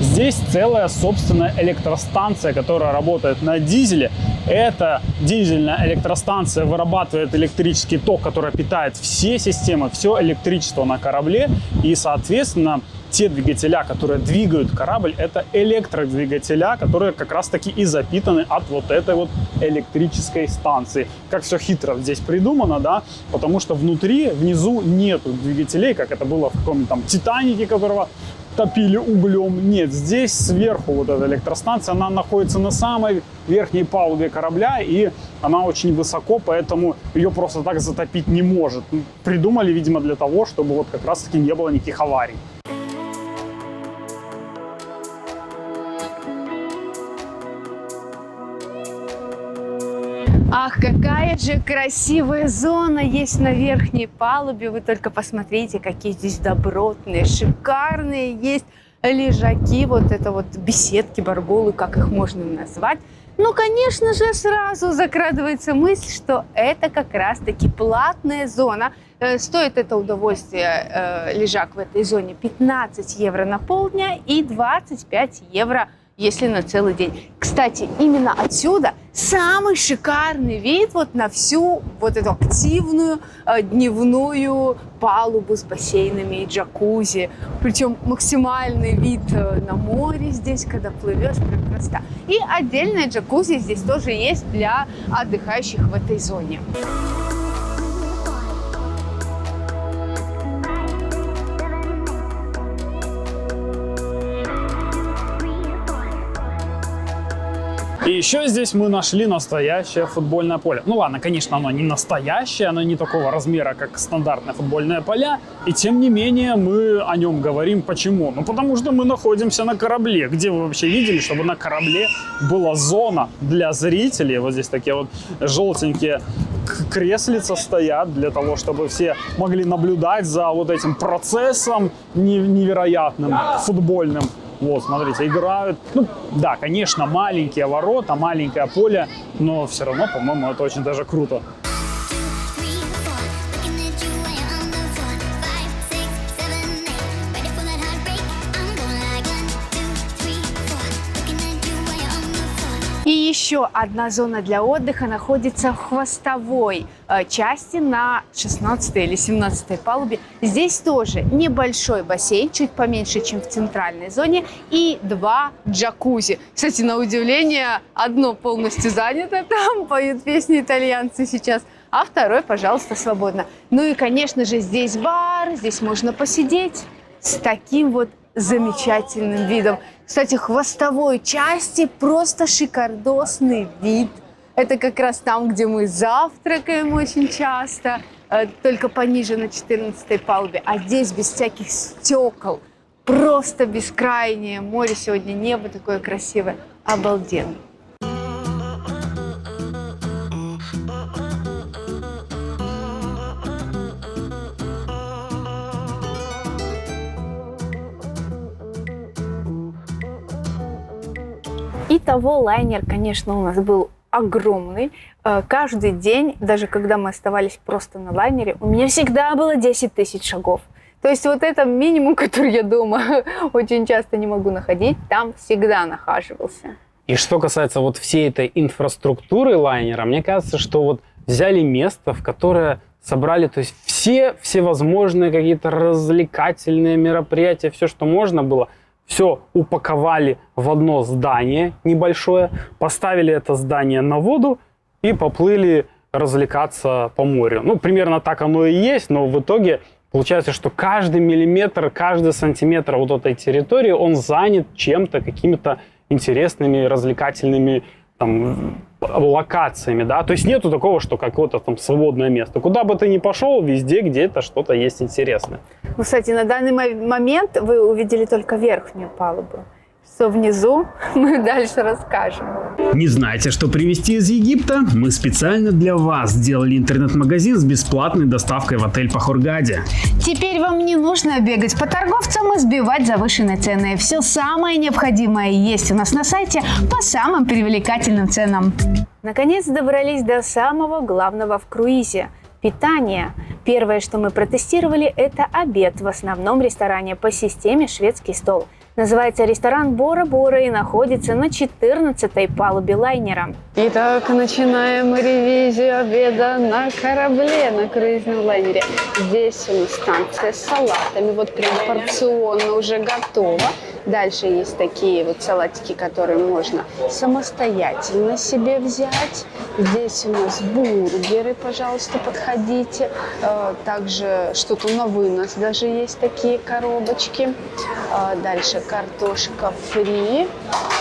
Здесь целая собственная электростанция, которая работает на дизеле. Эта дизельная электростанция вырабатывает электрический ток, который питает все системы, все электричество на корабле. И, соответственно, те двигателя, которые двигают корабль, это электродвигателя, которые как раз-таки и запитаны от вот этой вот электрической станции. Как все хитро здесь придумано, да, потому что внизу нету двигателей, как это было в каком-нибудь там Титанике, которого топили углем. Нет, здесь сверху вот эта электростанция, она находится на самой верхней палубе корабля, и она очень высоко, поэтому ее просто так затопить не может. Придумали, видимо, для того, чтобы вот как раз-таки не было никаких аварий. Ах, какая же красивая зона есть на верхней палубе. Вы только посмотрите, какие здесь добротные, шикарные есть лежаки. Вот это вот беседки, барголы, как их можно назвать. Ну, конечно же, сразу закрадывается мысль, что это как раз-таки платная зона. Стоит это удовольствие, лежак в этой зоне, 15 евро на полдня и 25 евро, если на целый день. Кстати, именно отсюда самый шикарный вид вот на всю вот эту активную дневную палубу с бассейнами и джакузи. Причем максимальный вид на море здесь, когда плывешь, прям красота. И отдельная джакузи здесь тоже есть для отдыхающих в этой зоне. И еще здесь мы нашли настоящее футбольное поле. Ну ладно, конечно, оно не настоящее, оно не такого размера, как стандартные футбольные поля. И тем не менее мы о нем говорим. Почему? Ну потому что мы находимся на корабле. Где вы вообще видели, чтобы на корабле была зона для зрителей? Вот здесь такие вот желтенькие креслица стоят для того, чтобы все могли наблюдать за вот этим процессом невероятным футбольным. Вот, смотрите, играют. Ну, да, конечно, маленькие ворота, маленькое поле, но все равно, по-моему, это очень даже круто. И еще одна зона для отдыха находится в хвостовой части на 16 или 17 палубе. Здесь тоже небольшой бассейн, чуть поменьше, чем в центральной зоне, и 2 джакузи. Кстати, на удивление, одно полностью занято, там поют песни итальянцы сейчас, а второй, пожалуйста, свободно. Ну и, конечно же, здесь бар, здесь можно посидеть с таким вот замечательным видом. Кстати, хвостовой части просто шикардосный вид. Это как раз там, где мы завтракаем очень часто, только пониже на 14 палубе. А здесь без всяких стекол. Просто бескрайнее море сегодня, небо такое красивое. Обалденно. Итого лайнер, конечно, у нас был огромный. Каждый день, даже когда мы оставались просто на лайнере, у меня всегда было 10 тысяч шагов. То есть вот это минимум, который я дома очень часто не могу находить, там всегда нахаживался. И что касается вот всей этой инфраструктуры лайнера, мне кажется, что вот взяли место, в которое собрали, то есть все возможные какие-то развлекательные мероприятия, все, что можно было, все упаковали в одно здание небольшое, поставили это здание на воду и поплыли развлекаться по морю. Ну, примерно так оно и есть, но в итоге получается, что каждый миллиметр, каждый сантиметр вот этой территории, он занят чем-то, какими-то интересными, развлекательными там локациями, да, то есть нету такого, что какое-то там свободное место. Куда бы ты ни пошел, везде где-то что-то есть интересное. Ну, кстати, на данный момент вы увидели только верхнюю палубу. Что внизу, мы дальше расскажем. Не знаете, что привезти из Египта? Мы специально для вас сделали интернет-магазин с бесплатной доставкой в отель по Хургаде. Теперь вам не нужно бегать по торговцам и сбивать завышенные цены. Все самое необходимое есть у нас на сайте по самым привлекательным ценам. Наконец добрались до самого главного в круизе – питание. Первое, что мы протестировали, это обед в основном ресторане по системе «Шведский стол». Называется ресторан «Бора-Бора» и находится на 14-й палубе лайнера. Итак, начинаем ревизию обеда на корабле, на круизном лайнере. Здесь у нас станция с салатами, вот прям порционно уже готово. Дальше есть такие вот салатики, которые можно самостоятельно себе взять. Здесь у нас бургеры, пожалуйста, подходите. Также что-то на вынос даже есть такие коробочки. Дальше картошка фри.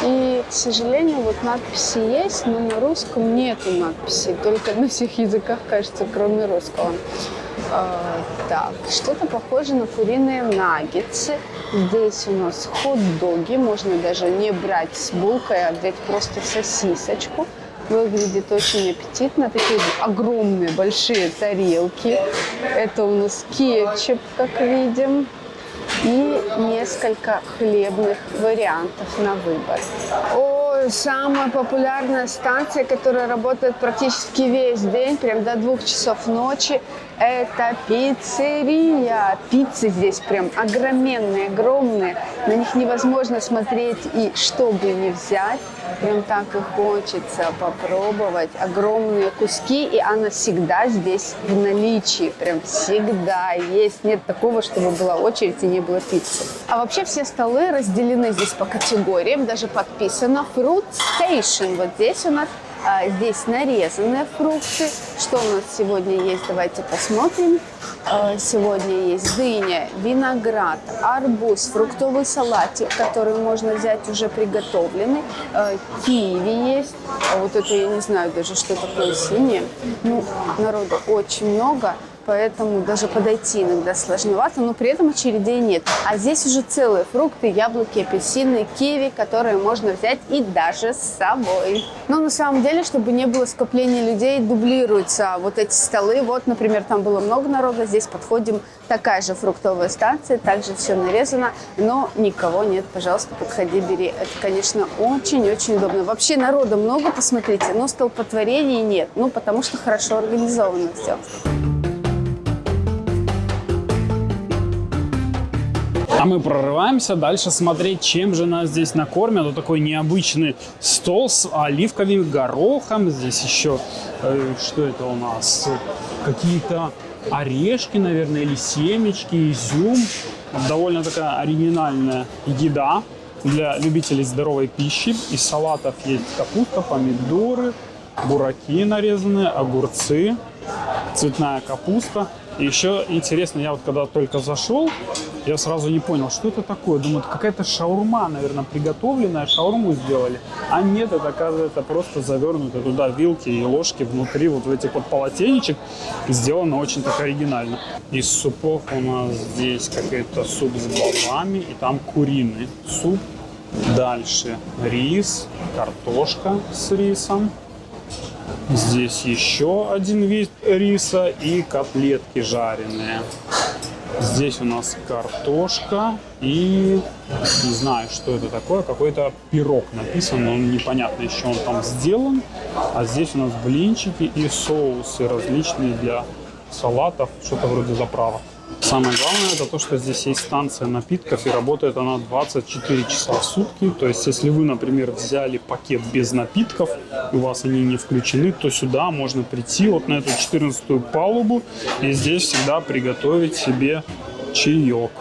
И, к сожалению, вот надписи есть, но на русском нету надписей. Только на всех языках, кажется, кроме русского. Так, что-то похоже на куриные наггетсы. Здесь у нас хот-доги. Можно даже не брать с булкой, а взять просто сосисочку. Выглядит очень аппетитно. Такие огромные, большие тарелки. Это у нас кетчуп, как видим. И несколько хлебных вариантов на выбор. Ой, самая популярная станция, которая работает практически весь день, прям до 2 часов ночи, это пиццерия. Пиццы здесь прям огроменные, огромные. На них невозможно смотреть, и что бы ни взять, прям так и хочется попробовать. Огромные куски, и она всегда здесь в наличии, прям всегда есть. Нет такого, чтобы была очередь и не было пиццы. А вообще все столы разделены здесь по категориям, даже подписано Fruit Station. Вот здесь у нас здесь нарезанные фрукты. Что у нас сегодня есть? Давайте посмотрим. Сегодня есть дыня, виноград, арбуз, фруктовый салатик, который можно взять уже приготовленный. Киви есть. Вот это я не знаю даже, что такое синее. Ну, народу очень много. Поэтому даже подойти иногда сложновато, но при этом очередей нет. А здесь уже целые фрукты, яблоки, апельсины, киви, которые можно взять и даже с собой. Но на самом деле, чтобы не было скопления людей, дублируются вот эти столы. Вот, например, там было много народа, здесь подходим, такая же фруктовая станция, также все нарезано, но никого нет, пожалуйста, подходи, бери. Это, конечно, очень-очень удобно. Вообще народа много, посмотрите, но столпотворений нет, ну, потому что хорошо организовано все. А мы прорываемся дальше смотреть, чем же нас здесь накормят. Вот такой необычный стол с оливковым горохом. Здесь еще, что это у нас? Какие-то орешки, наверное, или семечки, изюм. Довольно такая оригинальная еда для любителей здоровой пищи. Из салатов есть капуста, помидоры, бураки нарезанные, огурцы, цветная капуста. И еще интересно, я вот когда только зашел, я сразу не понял, что это такое. Думаю, это какая-то шаурма, наверное, приготовленная, шаурму сделали. А нет, это, оказывается, просто завернуты туда вилки и ложки внутри вот в этих вот полотенечек. Сделано очень так оригинально. Из супов у нас здесь какой-то суп с бобами, и там куриный суп. Дальше рис, картошка с рисом. Здесь еще один вид риса и котлетки жареные. Здесь у нас картошка и не знаю, что это такое. Какой-то пирог написан, но непонятно, из чего он там сделан. А здесь у нас блинчики и соусы различные для салатов, что-то вроде заправок. Самое главное это то, что здесь есть станция напитков и работает она 24 часа в сутки. То есть, если вы, например, взяли пакет без напитков, у вас они не включены, то сюда можно прийти вот на эту 14-ю палубу и здесь всегда приготовить себе чаек.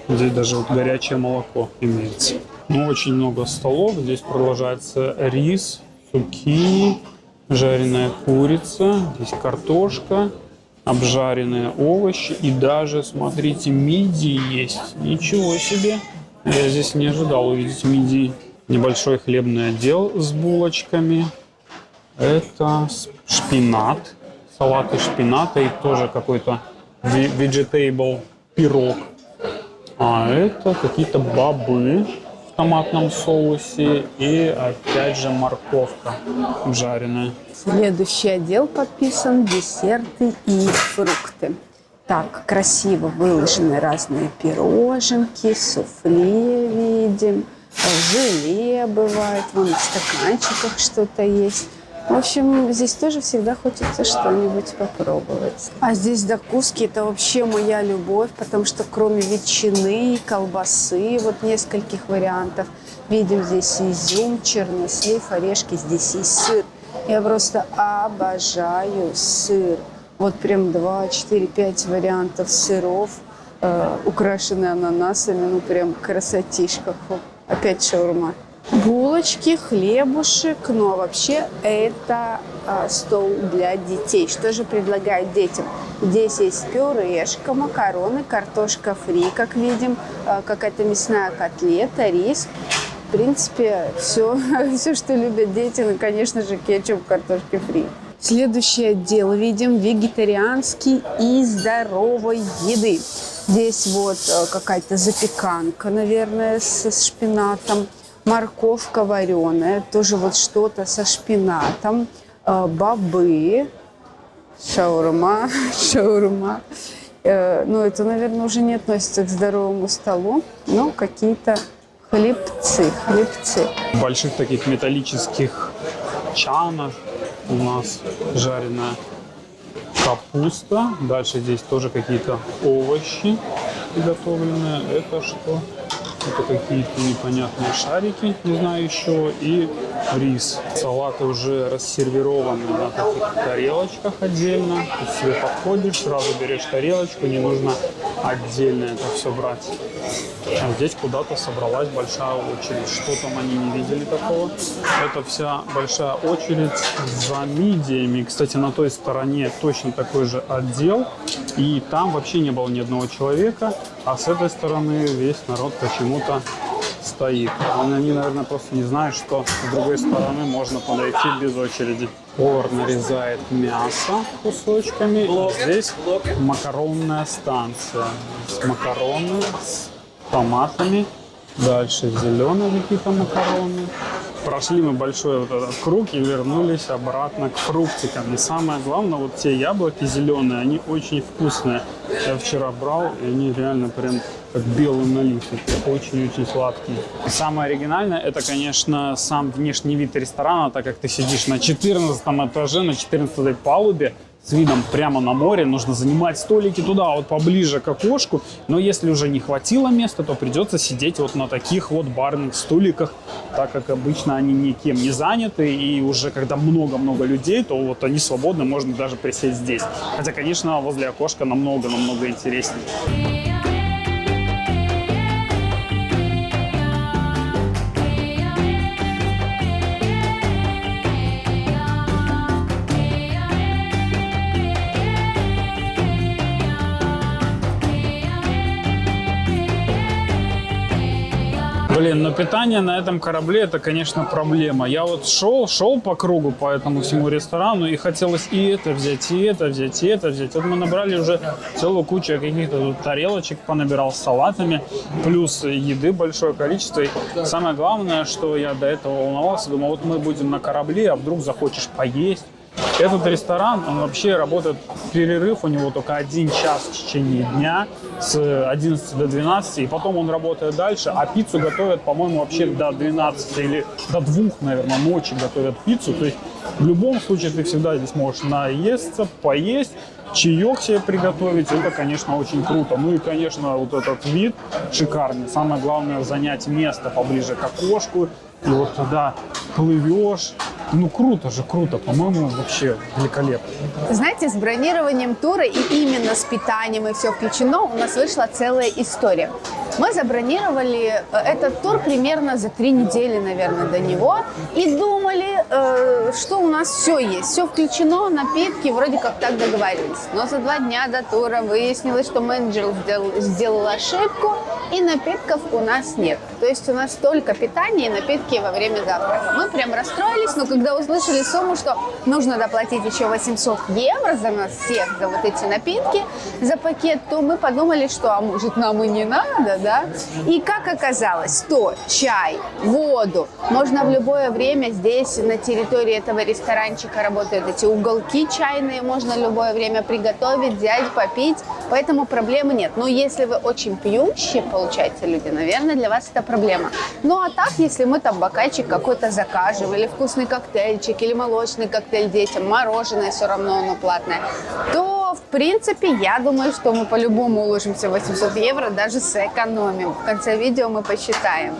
Здесь даже вот горячее молоко имеется. Ну, очень много столов. Здесь продолжается рис, цукини, жареная курица, здесь картошка, обжаренные овощи и даже, смотрите, мидии есть. Ничего себе! Я здесь не ожидал увидеть мидии. Небольшой хлебный отдел с булочками. Это шпинат, салат из шпината и тоже какой-то vegetable пирог. А это какие-то бобы в томатном соусе и опять же морковка жареная. Следующий отдел подписан десерты и фрукты. Так, красиво выложены разные пироженки, суфле видим, желе бывает, вон в стаканчиках что-то есть. В общем, здесь тоже всегда хочется что-нибудь попробовать. А здесь закуски – это вообще моя любовь, потому что кроме ветчины, колбасы, вот нескольких вариантов, видим здесь изюм, чернослив, орешки, здесь есть сыр. Я просто обожаю сыр. Вот прям 2, 4, 5 вариантов сыров, украшенные ананасами, ну прям красотишка. Опять шаурма. Булочки, хлебушек, ну а вообще это стол для детей. Что же предлагают детям? Здесь есть пюрешка, макароны, картошка фри, как видим, какая-то мясная котлета, рис. В принципе, все, что любят дети, ну, конечно же, кетчуп, картошки фри. Следующий отдел видим вегетарианский и здоровой еды. Здесь вот какая-то запеканка, наверное, со шпинатом. Морковка вареная, тоже вот что-то со шпинатом, бобы, шаурма. Ну, это, наверное, уже не относится к здоровому столу, но какие-то хлебцы. В больших таких металлических чанах у нас жареная капуста. Дальше здесь тоже какие-то овощи приготовленные. Это что? это какие-то непонятные шарики, не знаю еще, и рис. Салаты уже рассервированы на таких тарелочках отдельно. Ты себе подходишь, сразу берешь тарелочку, не нужно отдельно это все брать. А здесь куда-то собралась большая очередь. Что там они не видели такого? Это вся большая очередь за мидиями. Кстати, на той стороне точно такой же отдел. И там вообще не было ни одного человека. А с этой стороны весь народ почему-то стоит. Они, наверное, просто не знают, что с другой стороны можно подойти без очереди. Повар нарезает мясо кусочками. Здесь макаронная станция. С макароны, с томатами. Дальше зеленые какие-то макароны. Прошли мы большой вот этот круг и вернулись обратно к фруктикам. И самое главное, вот те яблоки зеленые, они очень вкусные. Я вчера брал, и они реально прям как белый налив. Очень-очень сладкие. И самое оригинальное, это, конечно, сам внешний вид ресторана, так как ты сидишь на 14 этаже, на 14-й палубе, с видом прямо на море, нужно занимать столики туда, вот поближе к окошку. Но если уже не хватило места, то придется сидеть вот на таких вот барных столиках, так как обычно они никем не заняты. И уже когда много-много людей, то вот они свободны, можно даже присесть здесь. Хотя, конечно, возле окошка намного-намного интереснее. Блин, но питание на этом корабле это, конечно, проблема. Я вот шел по кругу по этому всему ресторану, и хотелось и это взять, и это взять, и это взять. Вот мы набрали уже целую кучу каких-то тут тарелочек, понабирал с салатами, плюс еды большое количество. И самое главное, что я до этого волновался, думал, вот мы будем на корабле, а вдруг захочешь поесть. Этот ресторан, он вообще работает, перерыв у него только 1 час в течение дня с 11 до 12, и потом он работает дальше, а пиццу готовят, по-моему, вообще до 12 или до 2, наверное, ночи готовят пиццу. То есть в любом случае ты всегда здесь можешь наесться, поесть, чаек себе приготовить. Это, конечно, очень круто. Ну и, конечно, вот этот вид шикарный. Самое главное занять место поближе к окошку. И вот туда плывешь. Ну круто же, круто. По-моему, вообще великолепно. Знаете, с бронированием тура и именно с питанием и все включено у нас вышла целая история. Мы забронировали этот тур примерно за 3 недели, наверное, до него. И думали, что у нас все есть. Все включено, напитки, вроде как так договорились. Но за 2 дня до тура выяснилось, что менеджер сделал ошибку, и напитков у нас нет. То есть у нас только питание и напитки во время завтрака. Мы прям расстроились, но когда услышали сумму, что нужно доплатить еще 800 евро за нас всех, за вот эти напитки, за пакет, то мы подумали, что, а может, нам и не надо, да? И как оказалось, то чай, воду можно в любое время здесь, на территории этого ресторанчика, работают эти уголки чайные, можно в любое время приготовить, взять, попить, поэтому проблемы нет. Но если вы очень пьющие, получается, люди, наверное, для вас это проблема. Ну а так, если мы там бокальчик какой-то закажем, или вкусный коктейльчик, или молочный коктейль детям, мороженое все равно оно платное, то, в принципе, я думаю, что мы по-любому уложимся в 800 евро, даже сэкономим. В конце видео мы посчитаем.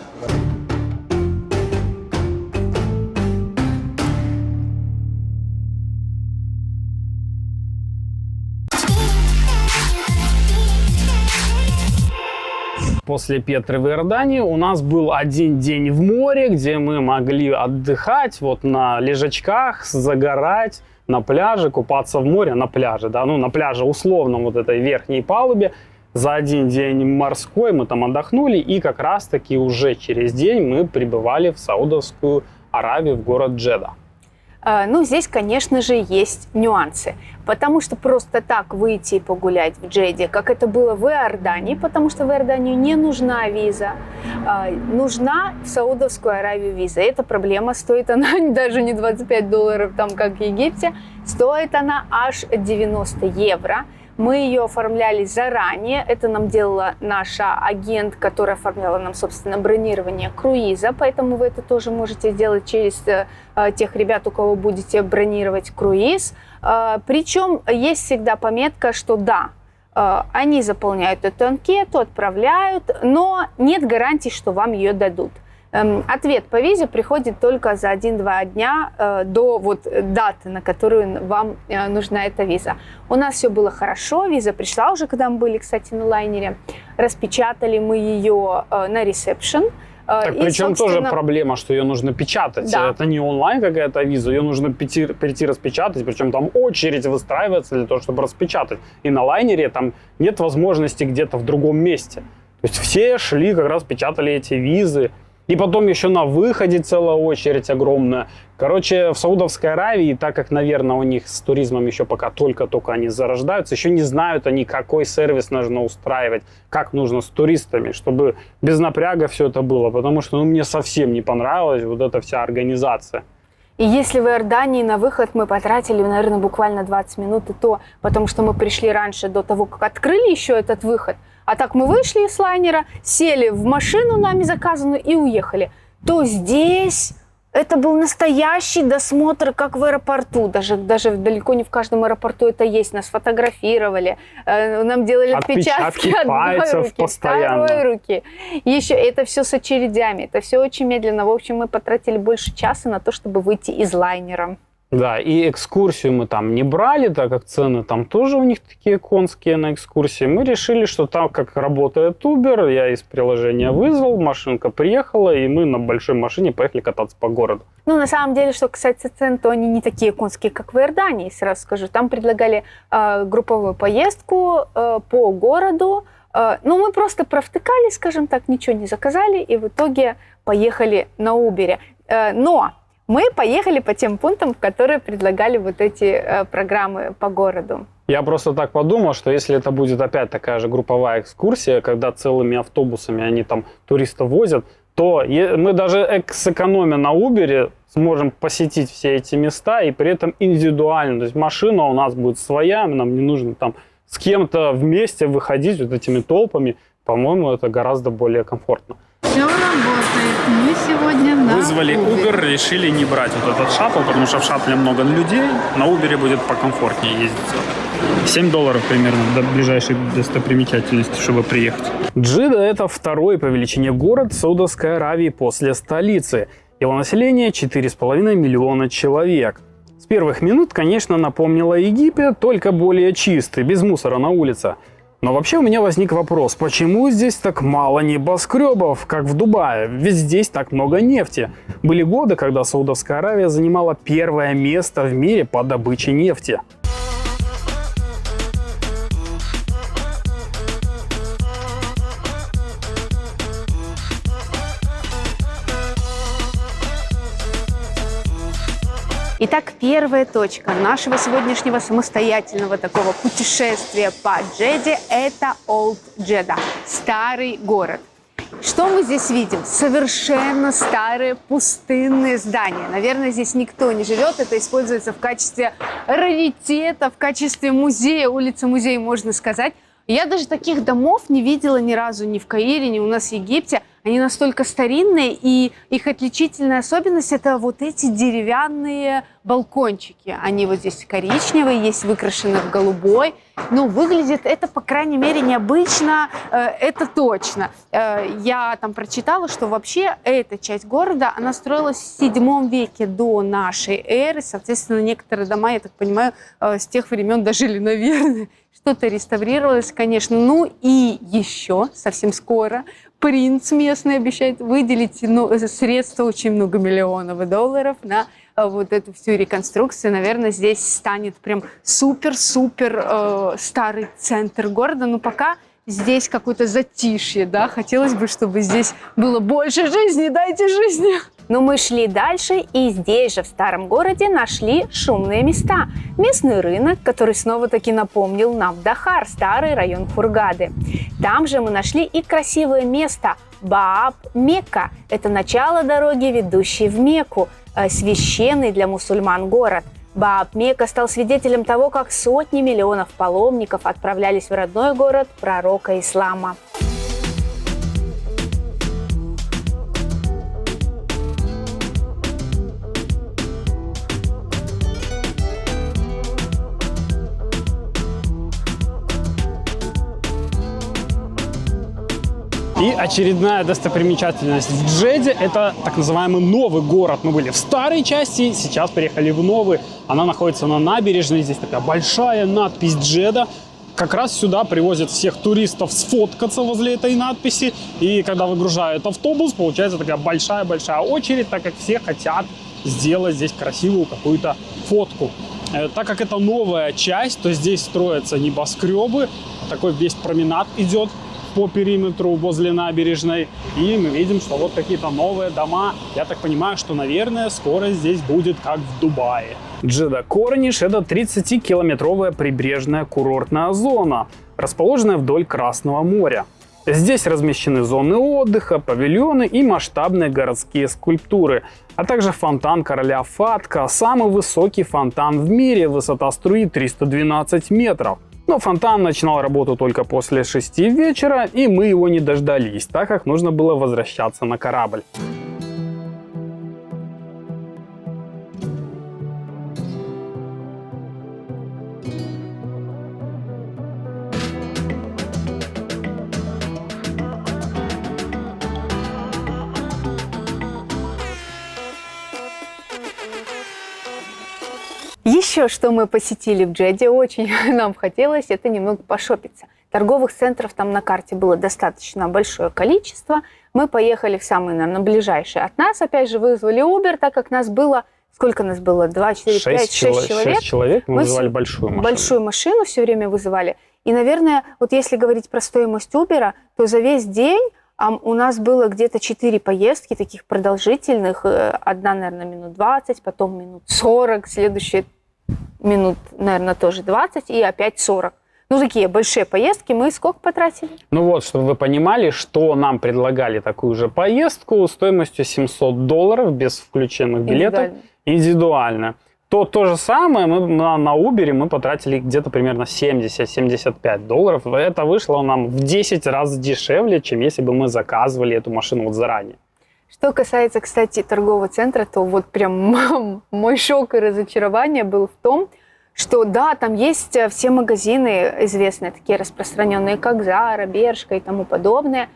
После Петры в Иордании у нас был 1 день в море, где мы могли отдыхать вот на лежачках, загорать на пляже, купаться в море на пляже, да, ну на пляже условно вот этой верхней палубе. За 1 день морской мы там отдохнули, и как раз-таки уже через день мы прибывали в Саудовскую Аравию, в город Джедда. Ну, здесь, конечно же, есть нюансы. Потому что просто так выйти и погулять в Джедде, как это было в Иордании, потому что в Иорданию не нужна виза, нужна в Саудовскую Аравию виза. Эта проблема, стоит она даже не $25, там, как в Египте, стоит она аж 90 евро. Мы ее оформляли заранее. Это нам делала наша агент, которая оформляла нам, собственно, бронирование круиза. Поэтому вы это тоже можете сделать через тех ребят, у кого будете бронировать круиз. Причем есть всегда пометка, что да, Они заполняют эту анкету, отправляют, но нет гарантии, что вам ее дадут. Ответ по визе приходит только за 1-2 дня до вот даты, на которую вам нужна эта виза. У нас все было хорошо, виза пришла уже, когда мы были, кстати, на лайнере. Распечатали мы ее на ресепшн. Так, И, причем тоже собственно, проблема, что ее нужно печатать. Да. Это не онлайн какая-то виза, ее нужно прийти распечатать, причем там очередь выстраивается для того, чтобы распечатать. И на лайнере там нет возможности где-то в другом месте. То есть все шли, как раз печатали эти визы. И потом еще на выходе целая очередь огромная. Короче, в Саудовской Аравии, так как, наверное, у них с туризмом еще пока только-только они зарождаются, еще не знают они, какой сервис нужно устраивать, как нужно с туристами, чтобы без напряга все это было. Потому что мне совсем не понравилась вот эта вся организация. И если в Иордании на выход мы потратили, наверное, буквально 20 минут, и то потому что мы пришли раньше, до того, как открыли еще этот выход, а так мы вышли из лайнера, сели в машину нами заказанную и уехали, то здесь это был настоящий досмотр, как в аэропорту. Даже далеко не в каждом аэропорту это есть. Нас фотографировали, нам делали отпечатки одной пальцев руки, постоянно. второй руки. Еще это все с очередями, это все очень медленно. В общем, мы потратили больше часа на то, чтобы выйти из лайнера. Да, и экскурсию мы там не брали, так как цены там тоже у них такие конские на экскурсии. Мы решили, что там, как работает Uber, я из приложения вызвал, машинка приехала, и мы на большой машине поехали кататься по городу. Ну, на самом деле, что касается цен, то они не такие конские, как в Иордании, сразу скажу. Там предлагали групповую поездку по городу. Ну, мы просто провтыкали, скажем так, ничего не заказали, и в итоге поехали на Uber. Но мы поехали по тем пунктам, которые предлагали вот эти программы по городу. Я просто так подумал, что если это будет опять такая же групповая экскурсия, когда целыми автобусами они там туристов возят, то мы даже сэкономя на Uber сможем посетить все эти места и при этом индивидуально. То есть машина у нас будет своя, нам не нужно там с кем-то вместе выходить вот этими толпами. По-моему, это гораздо более комфортно. Все работает. Мы сегодня на Вызвали Uber, решили не брать вот этот шаттл, потому что в шаттле много людей. На Uber будет покомфортнее ездить. $7 примерно до ближайшей достопримечательности, чтобы приехать. Джидда – это второй по величине город Саудовской Аравии после столицы. Его население 4,5 миллиона человек. С первых минут, конечно, напомнило Египет, только более чистый, без мусора на улице. Но вообще у меня возник вопрос, почему здесь так мало небоскребов, как в Дубае? Ведь здесь так много нефти. Были годы, когда Саудовская Аравия занимала первое место в мире по добыче нефти. Итак, первая точка нашего сегодняшнего самостоятельного такого путешествия по Джедде – это Олд Джедда, старый город. Что мы здесь видим? Совершенно старые пустынные здания. Наверное, здесь никто не живет. Это используется в качестве раритета, в качестве музея, улица-музей, можно сказать. Я даже таких домов не видела ни разу ни в Каире, ни у нас в Египте. Они настолько старинные, и их отличительная особенность – это вот эти деревянные балкончики. Они вот здесь коричневые, есть выкрашены в голубой. Но выглядит это, по крайней мере, необычно, это точно. Я там прочитала, что вообще эта часть города, она строилась в 7 веке до нашей эры. Соответственно, некоторые дома, я так понимаю, с тех времен дожили, наверное. Что-то реставрировалось, конечно. Ну и еще совсем скоро принц местный обещает выделить средства, очень много миллионов долларов на вот эту всю реконструкцию. Наверное, здесь станет прям супер-супер старый центр города. Но пока здесь какое-то затишье, да. Хотелось бы, чтобы здесь было больше жизни. Дайте жизни. Но мы шли дальше, и здесь же, в старом городе, нашли шумные места. Местный рынок, который снова-таки напомнил нам Дахар, старый район Хургады. Там же мы нашли и красивое место – Бааб-Мекка. Это начало дороги, ведущей в Мекку, священный для мусульман город. Бааб-Мекка стал свидетелем того, как сотни миллионов паломников отправлялись в родной город пророка ислама. И очередная достопримечательность в Джеде – это так называемый новый город. Мы были в старой части, сейчас приехали в новый. Она находится на набережной, здесь такая большая надпись «Джеда». Как раз сюда привозят всех туристов сфоткаться возле этой надписи. И когда выгружают автобус, получается такая большая-большая очередь, так как все хотят сделать здесь красивую какую-то фотку. Так как это новая часть, то здесь строятся небоскребы. Такой весь променад идет по периметру возле набережной. И мы видим, что вот какие-то новые дома. Я так понимаю, что, наверное, скоро здесь будет как в Дубае. Джеда Корниш – это 30-километровая прибрежная курортная зона, расположенная вдоль Красного моря. Здесь размещены зоны отдыха, павильоны и масштабные городские скульптуры, а также фонтан короля Фатка, самый высокий фонтан в мире, высота струи 312 метров. Но фонтан начинал работу только после 6 вечера, и мы его не дождались, так как нужно было возвращаться на корабль. Еще что мы посетили в Джеде, очень нам хотелось, это немного пошопиться. Торговых центров там на карте было достаточно большое количество. Мы поехали в самый, наверное, ближайший от нас. Опять же, вызвали Uber, так как нас было... Сколько нас было? 2, 4, 5, 6 человек. 6 человек. Мы вызывали большую машину. Большую машину все время вызывали. И, наверное, вот если говорить про стоимость Uber, то за весь день у нас было где-то 4 поездки таких продолжительных. Одна, наверное, минут 20, потом минут 40, следующая минут, наверное, тоже 20 и опять 40. Ну, такие большие поездки. Мы сколько потратили? Ну вот, чтобы вы понимали, что нам предлагали такую же поездку стоимостью $700 без включенных билетов. Индивидуально. То же самое мы на Uber мы потратили где-то примерно $70-75. Это вышло нам в 10 раз дешевле, чем если бы мы заказывали эту машину вот заранее. Что касается, кстати, торгового центра, то вот прям мой шок и разочарование был в том, что да, там есть все магазины известные, такие распространенные, как Zara, Бершка и тому подобное,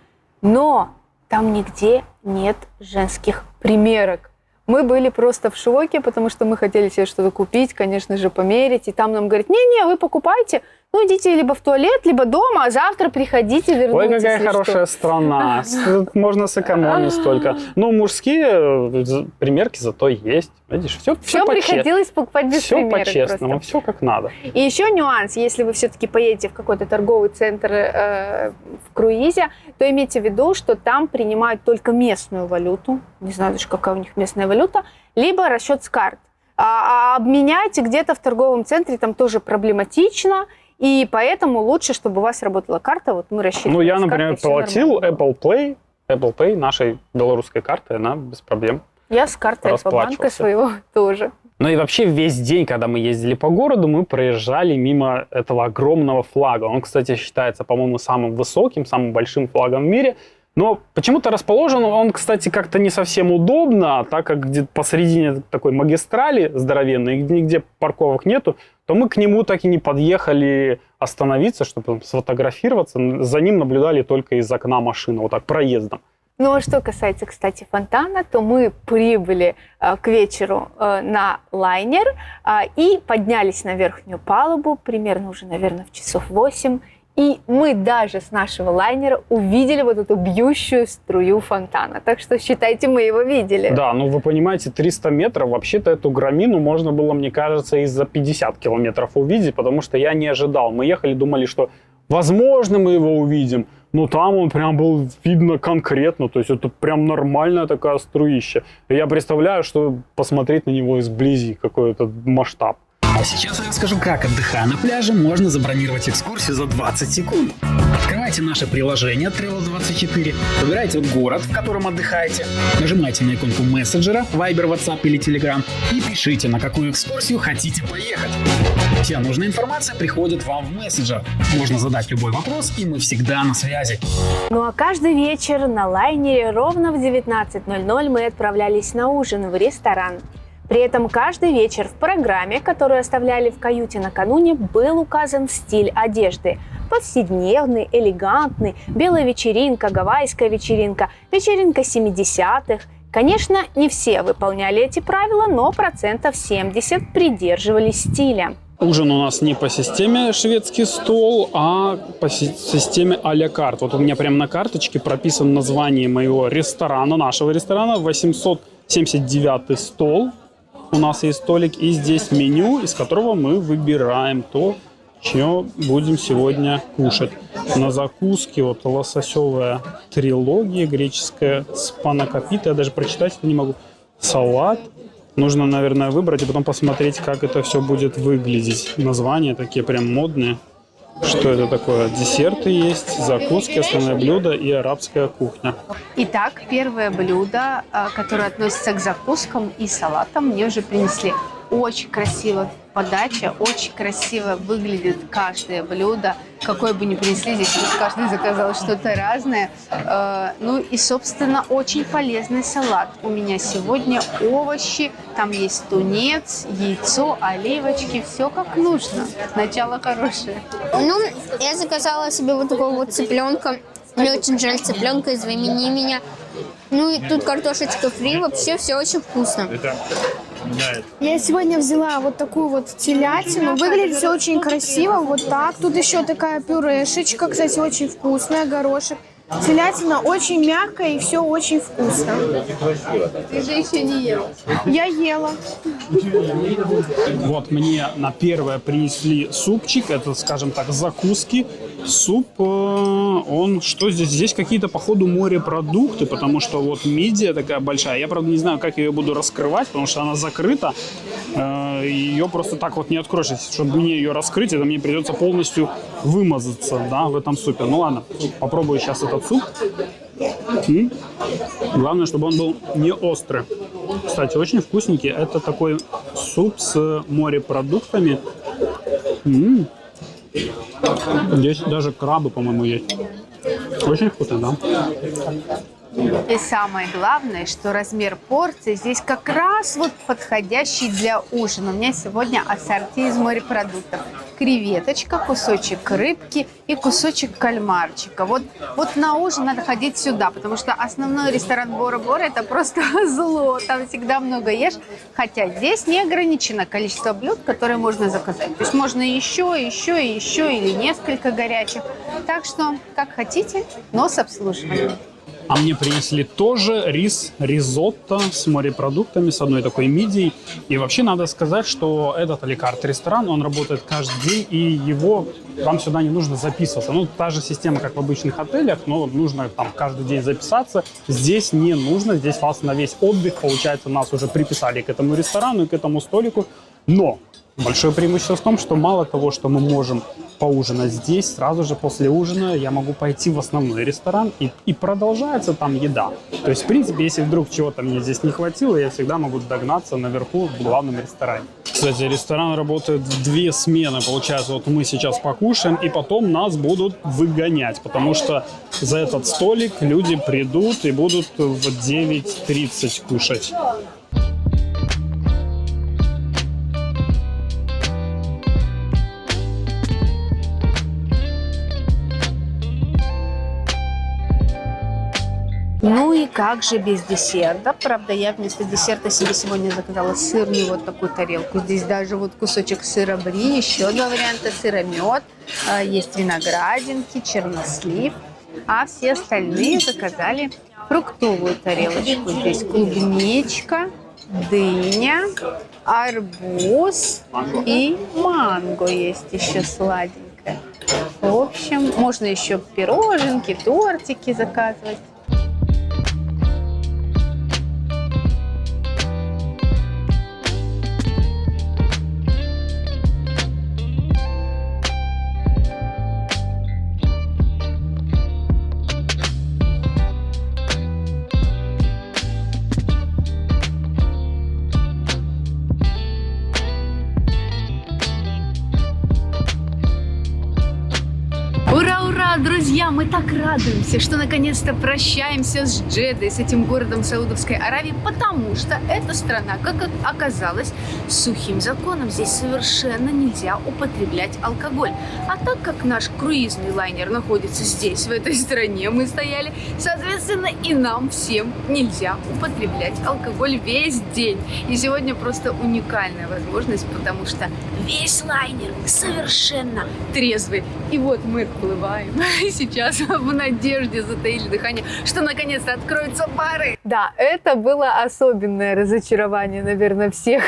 но там нигде нет женских примерок. Мы были просто в шоке, потому что мы хотели себе что-то купить, конечно же, померить. И там нам говорят, не-не, вы покупайте, ну идите либо в туалет, либо дома, а завтра приходите, вернуйтесь. Ой, какая хорошая страна, можно сэкономить столько. Ну, мужские примерки зато есть. Видишь, все приходилось покупать без примерок. Все по-честному, все как надо. И еще нюанс, если вы все-таки поедете в какой-то торговый центр в круизе, то имейте в виду, что там принимают только местную валюту, не знаю даже, какая у них местная валюта, либо расчет с карт. А обменять где-то в торговом центре там тоже проблематично, и поэтому лучше, чтобы у вас работала карта. Вот мы рассчитываем. Ну, я, например, платил Apple Pay нашей белорусской картой, она без проблем. Я с картой Альфа-банка своего тоже. Ну и вообще весь день, когда мы ездили по городу, мы проезжали мимо этого огромного флага. Он, кстати, считается, по-моему, самым высоким, самым большим флагом в мире. Но почему-то расположен он, кстати, как-то не совсем удобно, так как где-то посередине такой магистрали здоровенной, нигде парковок нету, то мы к нему так и не подъехали остановиться, чтобы сфотографироваться. За ним наблюдали только из окна машины, вот так, проездом. Ну а что касается, кстати, фонтана, то мы прибыли к вечеру на лайнер и поднялись на верхнюю палубу, примерно уже, наверное, в часов 8. И мы даже с нашего лайнера увидели вот эту бьющую струю фонтана. Так что, считайте, мы его видели. Да, ну вы понимаете, 300 метров, вообще-то эту громину можно было, мне кажется, и за 50 километров увидеть, потому что я не ожидал. Мы ехали, думали, что, возможно, мы его увидим, но там он прям был видно конкретно, то есть это прям нормальная такая струища. И я представляю, что посмотреть на него изблизи, какой это масштаб. А сейчас я расскажу, как, отдыхая на пляже, можно забронировать экскурсию за 20 секунд. Открывайте наше приложение Travel24, выбирайте город, в котором отдыхаете, нажимайте на иконку мессенджера, Viber, WhatsApp или Telegram и пишите, на какую экскурсию хотите поехать. Вся нужная информация приходит вам в мессенджер. Можно задать любой вопрос, и мы всегда на связи. Ну а каждый вечер на лайнере ровно в 19:00 мы отправлялись на ужин в ресторан. При этом каждый вечер в программе, которую оставляли в каюте накануне, был указан стиль одежды. Повседневный, элегантный, белая вечеринка, гавайская вечеринка, вечеринка 70-х. Конечно, не все выполняли эти правила, но 70% придерживались стиля. Ужин у нас не по системе шведский стол, а по системе а-ля карт. Вот у меня прямо на карточке прописано название моего ресторана, нашего ресторана, 879 стол. У нас есть столик, и здесь меню, из которого мы выбираем то, что будем сегодня кушать. На закуске вот лососевая трилогия греческая с панакопитой. Я даже прочитать это не могу. Салат. Нужно, наверное, выбрать и потом посмотреть, как это все будет выглядеть. Названия такие прям модные. Что это такое? Десерты есть, закуски, основное блюдо и арабская кухня. Итак, первое блюдо, которое относится к закускам и салатам, мне уже принесли. Очень красиво подача, очень красиво выглядит каждое блюдо. Какое бы ни принесли, здесь каждый заказал что-то разное. Ну и, собственно, очень полезный салат. У меня сегодня овощи, там есть тунец, яйцо, оливочки, все как нужно. Начало хорошее. Ну, я заказала себе вот такого вот цыпленка. Мне очень жаль цыпленка, извини меня. Ну и тут картошечка фри, вообще все очень вкусно. Я сегодня взяла вот такую вот телятину. Выглядит все очень красиво, вот так. Тут еще такая пюрешечка, кстати, очень вкусная, горошек. Телятина очень мягкая и все очень вкусно. Ты же еще не ела. Я ела. Вот мне на первое принесли супчик, это, скажем так, закуски. Суп, он что здесь? Здесь какие-то, походу, морепродукты, потому что вот мидия такая большая. Я, правда, не знаю, как я ее буду раскрывать, потому что она закрыта. Ее просто так вот не откроешь. Чтобы мне ее раскрыть, это мне придется полностью вымазаться, да, в этом супе. Ну ладно, попробую сейчас этот суп. Главное, чтобы он был не острый. Кстати, очень вкусненький. Это такой суп с морепродуктами. Здесь даже крабы, по-моему, есть. Очень вкусно, да? И самое главное, что размер порции здесь как раз вот подходящий для ужина. У меня сегодня ассорти из морепродуктов. Креветочка, кусочек рыбки и кусочек кальмарчика. Вот на ужин надо ходить сюда, потому что основной ресторан Бора-Бора – это просто зло. Там всегда много ешь. Хотя здесь не ограничено количество блюд, которые можно заказать. То есть можно еще или несколько горячих. Так что, как хотите, но с обслуживанием. А мне принесли тоже рис, ризотто с морепродуктами, с одной такой мидией. И вообще надо сказать, что этот а-ля карт ресторан, он работает каждый день, и вам сюда не нужно записываться. Ну, та же система, как в обычных отелях, но нужно там каждый день записаться. Здесь не нужно, здесь вас на весь отдых, получается, нас уже приписали к этому ресторану и к этому столику. Но большое преимущество в том, что мало того, что мы можем поужинать здесь, сразу же после ужина я могу пойти в основной ресторан, и продолжается там еда. То есть, в принципе, если вдруг чего-то мне здесь не хватило, я всегда могу догнаться наверху в главном ресторане. Кстати, ресторан работает в 2 смены. Получается, вот мы сейчас покушаем, и потом нас будут выгонять, потому что за этот столик люди придут и будут в 9:30 кушать. Ну и как же без десерта? Правда, я вместо десерта себе сегодня заказала сырную вот такую тарелку. Здесь даже вот кусочек сыра бри, еще 2 варианта сыромет, есть виноградинки, чернослив. А все остальные заказали фруктовую тарелочку. Здесь клубничка, дыня, арбуз и манго есть еще сладенькое. В общем, можно еще пироженки, тортики заказывать. Ура, ура! Ура, друзья, мы так радуемся, что наконец-то прощаемся с Джеддой, с этим городом Саудовской Аравии, потому что эта страна, как оказалось, сухим законом здесь совершенно нельзя употреблять алкоголь. А так как наш круизный лайнер находится здесь, в этой стране, мы стояли, соответственно, и нам всем нельзя употреблять алкоголь весь день. И сегодня просто уникальная возможность, потому что весь лайнер совершенно трезвый. И вот мы отплываем сейчас в надежде, затаили дыхание, что наконец-то откроются бары. Да, это было особенное разочарование, наверное, всех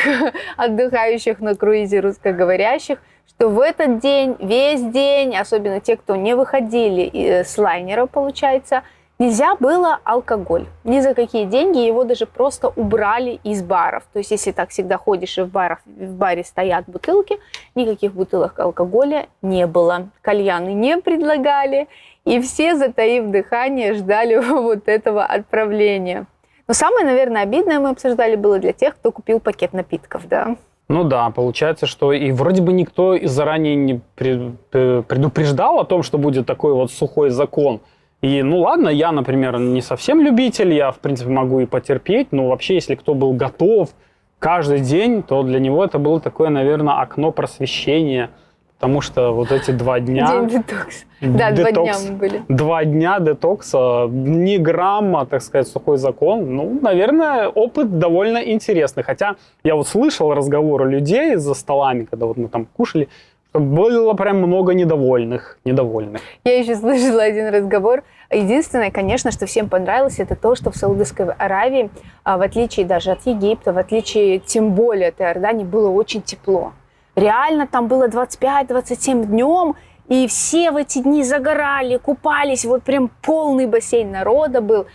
отдыхающих на круизе русскоговорящих, что в этот день, весь день, особенно те, кто не выходили с лайнера, получается, нельзя было алкоголь. Ни за какие деньги, его даже просто убрали из баров. То есть, если так всегда ходишь и в баре стоят бутылки, никаких бутылок алкоголя не было. Кальяны не предлагали, и все, затаив дыхание, ждали вот этого отправления. Но самое, наверное, обидное мы обсуждали было для тех, кто купил пакет напитков, да? Ну да, получается, что и вроде бы никто заранее не предупреждал о том, что будет такой вот сухой закон. И, ну ладно, я, например, не совсем любитель, я, в принципе, могу и потерпеть, но вообще, если кто был готов каждый день, то для него это было такое, наверное, окно просвещения, потому что вот эти 2 дня... День детокса. Да, 2 дня мы были. 2 дня детокса, ни грамма, так сказать, сухой закон. Ну, наверное, опыт довольно интересный. Хотя я вот слышал разговоры людей за столами, когда вот мы там кушали, было прям много недовольных. Я еще слышала один разговор. Единственное, конечно, что всем понравилось, это то, что в Саудовской Аравии, в отличие даже от Египта, в отличие тем более от Иордании, было очень тепло. Реально там было 25-27 днем, и все в эти дни загорали, купались, вот прям полный бассейн народа был.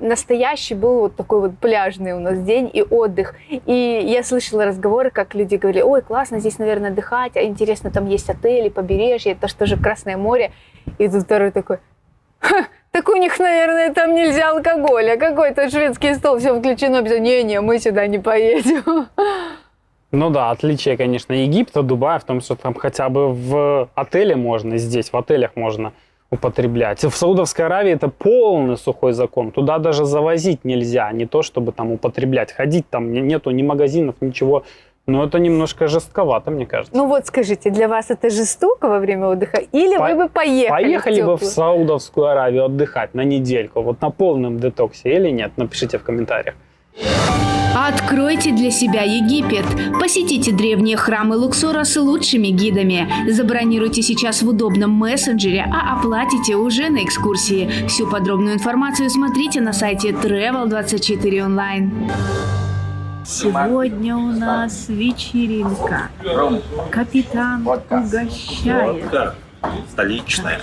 Настоящий был вот такой вот пляжный у нас день и отдых. И я слышала разговоры, как люди говорили: ой, классно здесь, наверное, отдыхать, а интересно, там есть отели, побережье, это что же Красное море. И тут второй такой: так у них, наверное, там нельзя алкоголя, какой-то шведский стол, все включено, не, мы сюда не поедем. Ну да, отличие, конечно, Египта, Дубая в том, что там хотя бы в отеле можно, здесь в отелях можно употреблять. В Саудовской Аравии это полный сухой закон. Туда даже завозить нельзя, не то чтобы там употреблять. Ходить там нету ни магазинов, ничего. Но это немножко жестковато, мне кажется. Ну вот скажите, для вас это жестоко во время отдыха? Или вы бы поехали? Поехали бы в Саудовскую Аравию отдыхать на недельку, вот на полном детоксе или нет? Напишите в комментариях. Откройте для себя Египет. Посетите древние храмы Луксора с лучшими гидами. Забронируйте сейчас в удобном мессенджере, а оплатите уже на экскурсии. Всю подробную информацию смотрите на сайте Travel24 Online. Сегодня у нас вечеринка. Капитан угощает. Столичная.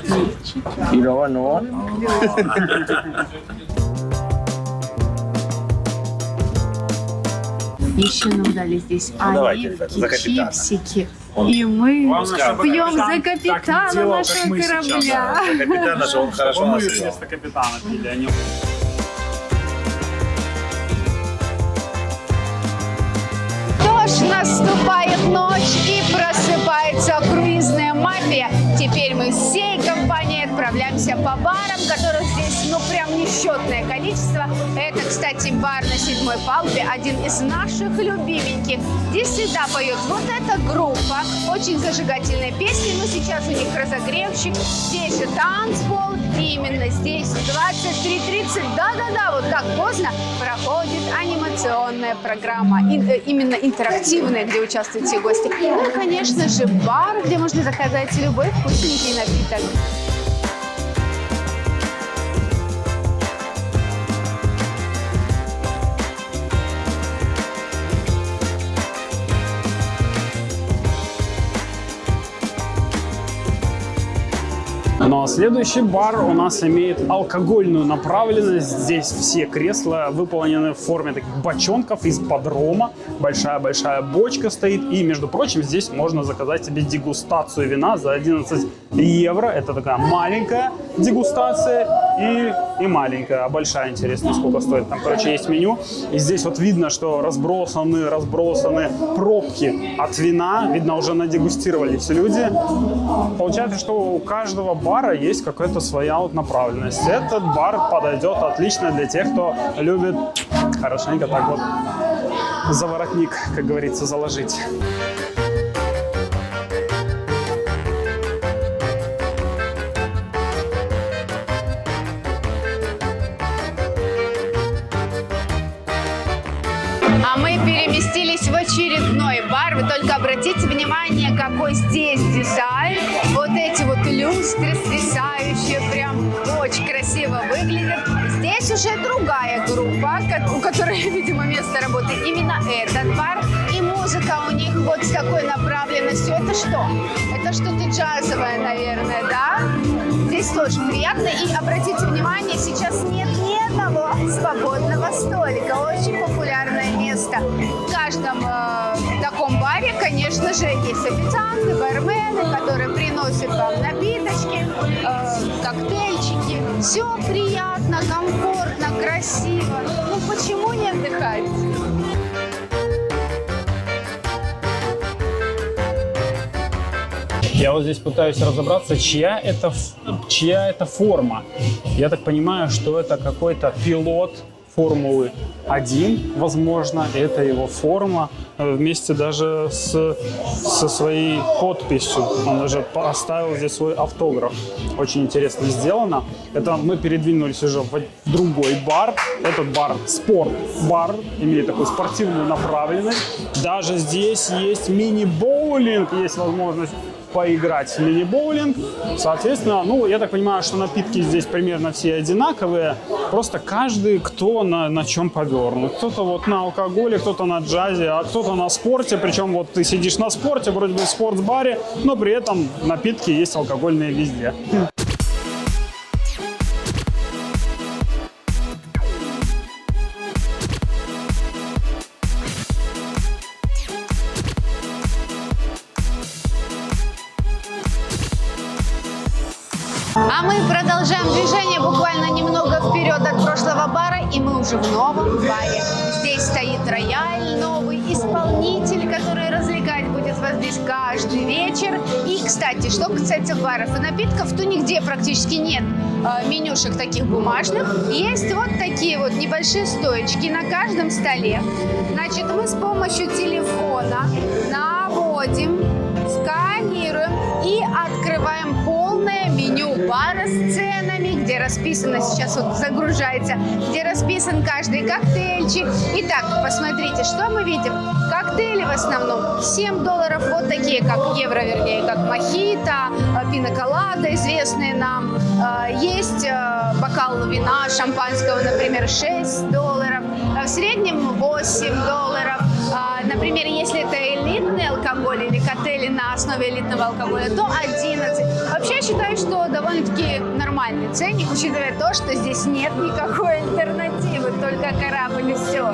Еще нам дали здесь оливки, чипсики. И мы пьем за капитана нашего корабля. За капитана же он хорошо Мы нас вместо капитана пили, они... Дождь, наступает ночь и просыпается круизная мафия. Теперь мы всей компанией отправляемся по барам, которых здесь, ну, прям несчетное количество. Это, кстати, бар на 7-й палубе, один из наших любименьких. Здесь всегда поет вот эта группа, очень зажигательные песни, но сейчас у них разогревщик. Здесь же танцпол, и именно здесь в 23:30, да-да-да, вот так поздно проходит анимационная программа, именно интерактивная, где участвуют все гости. Ну и, конечно же, бар, где можно заказать любой вкусненький напиток. Ну а следующий бар у нас имеет алкогольную направленность. Здесь все кресла выполнены в форме таких бочонков из-под рома. Большая-большая бочка стоит. И, между прочим, здесь можно заказать себе дегустацию вина за 11 евро. Это такая маленькая дегустация. и маленькая. А большая, интересно, сколько стоит. Там, короче, есть меню. И здесь вот видно, что разбросаны пробки от вина. Видно, уже надегустировались люди. Получается, что у каждого бара есть какая-то своя вот направленность. Этот бар подойдет отлично для тех, кто любит хорошенько так вот за воротник, как говорится, заложить. А мы переместились в очередной бар. Вы только обратите внимание, какой здесь дизайн. Вот эти вот люстры свисающие, прям очень красиво выглядят. Здесь уже другая группа, у которой, видимо, место работы именно этот бар. И музыка у них вот с такой направленностью. Это что? Это что-то джазовое, наверное, да? Здесь тоже приятно. И обратите внимание, сейчас нет ни одного свободного столика. Очень популярное место. В каждом таком баре, конечно же, есть официанты, бармены, которые приносят вам напиточки, коктейльчики. Все приятно, комфортно, красиво. Ну почему не отдыхать? Я вот здесь пытаюсь разобраться, чья это форма. Я так понимаю, что это какой-то пилот Формулы-1, возможно, это его форма, вместе даже со своей подписью. Он даже оставил здесь свой автограф. Очень интересно сделано. Это мы передвинулись уже в другой бар. Этот бар спорт-бар, имеет такую спортивную направленность. Даже здесь есть мини-боулинг, есть возможность поиграть в мини-боулинг. Соответственно, ну, я так понимаю, что напитки здесь примерно все одинаковые. Просто каждый, кто на чем повернут. Кто-то вот на алкоголе, кто-то на джазе, а кто-то на спорте. Причем вот ты сидишь на спорте, вроде бы в спортбаре, но при этом напитки есть алкогольные везде. А мы продолжаем движение буквально немного вперед от прошлого бара, и мы уже в новом баре. Здесь стоит рояль, новый исполнитель, который развлекать будет вас здесь каждый вечер. И, кстати, что касается баров и напитков, то нигде практически нет менюшек таких бумажных. Есть вот такие вот небольшие стоечки на каждом столе. Значит, мы с помощью телефона наводим, сканируем и открываем полное меню бара с ценами, где расписано, сейчас вот загружается, где расписан каждый коктейльчик. Итак, посмотрите, что мы видим. Коктейли в основном $7, вот такие, как евро, вернее, как мохито, пина-колада, известные нам. Есть бокал вина, шампанского, например, $6, в среднем $8. Например, если это элитный алкоголь или коктейли на основе элитного алкоголя, то 11. Вообще, я считаю, что довольно-таки нормальный ценник, учитывая то, что здесь нет никакой альтернативы, только корабль и все.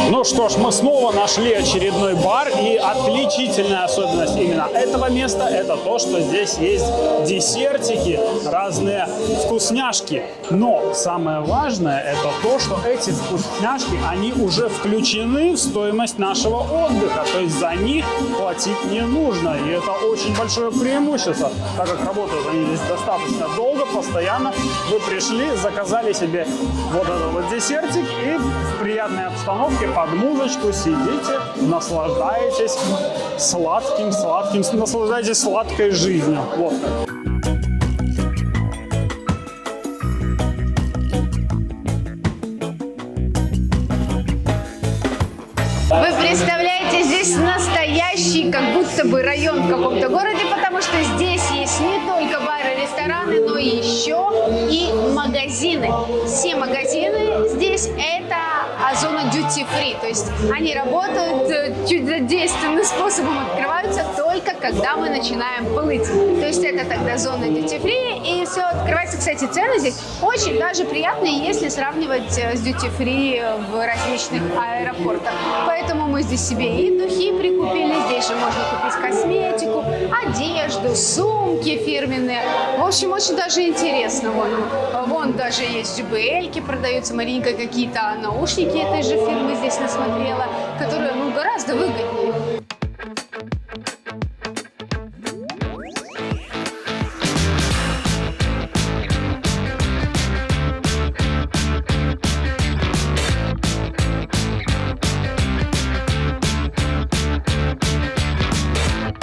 Ну что ж, мы снова нашли очередной бар, и отличительная особенность именно этого места – это то, что здесь есть десертики, разные вкусняшки. Но самое важное – это то, что эти вкусняшки, они уже включены в стоимость нашего отдыха, то есть за них платить не нужно, и это очень большое преимущество, так как работают они здесь достаточно долго, постоянно. Вы пришли, заказали себе вот этот вот десертик, и в приятной обстановке под музычку сидите, наслаждаетесь сладким, наслаждаетесь сладкой жизнью. Вот. Вы представляете, здесь настоящий, как будто бы район в каком-то городе, потому что здесь есть не только бары, рестораны, но еще и магазины. Все магазины здесь это зона duty duty free, то есть они работают чудодейственным способом, открываются только когда мы начинаем плыть. То есть это тогда зона duty free, и все открывается. Кстати, цены здесь очень даже приятные, если сравнивать с duty free в различных аэропортах. Поэтому мы здесь себе и духи прикупили, здесь же можно купить косметику, одежду, сумки фирменные. В общем, очень даже интересно. Вон даже есть JBL-ки продаются, Маринка какие-то наушники этой же фирмы здесь насмотрела, которые гораздо выгоднее.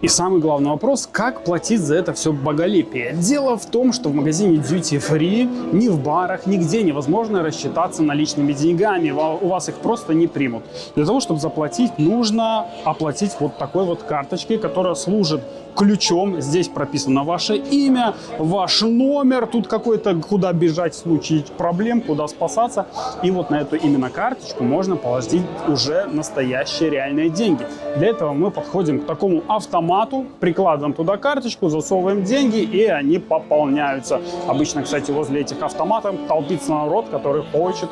И самый главный вопрос, как платить за это все боголепие? Дело в том, что в магазине Duty Free ни в барах, нигде невозможно рассчитаться наличными деньгами. У вас их просто не примут. Для того, чтобы заплатить, нужно оплатить вот такой вот карточкой, которая служит ключом. Здесь прописано ваше имя, ваш номер, тут какой-то, куда бежать в случае проблем, куда спасаться. И вот на эту именно карточку можно положить уже настоящие реальные деньги. Для этого мы подходим к такому автомату, прикладываем туда карточку, засовываем деньги, и они пополняются. Обычно, кстати, возле этих автоматов толпится народ, который хочет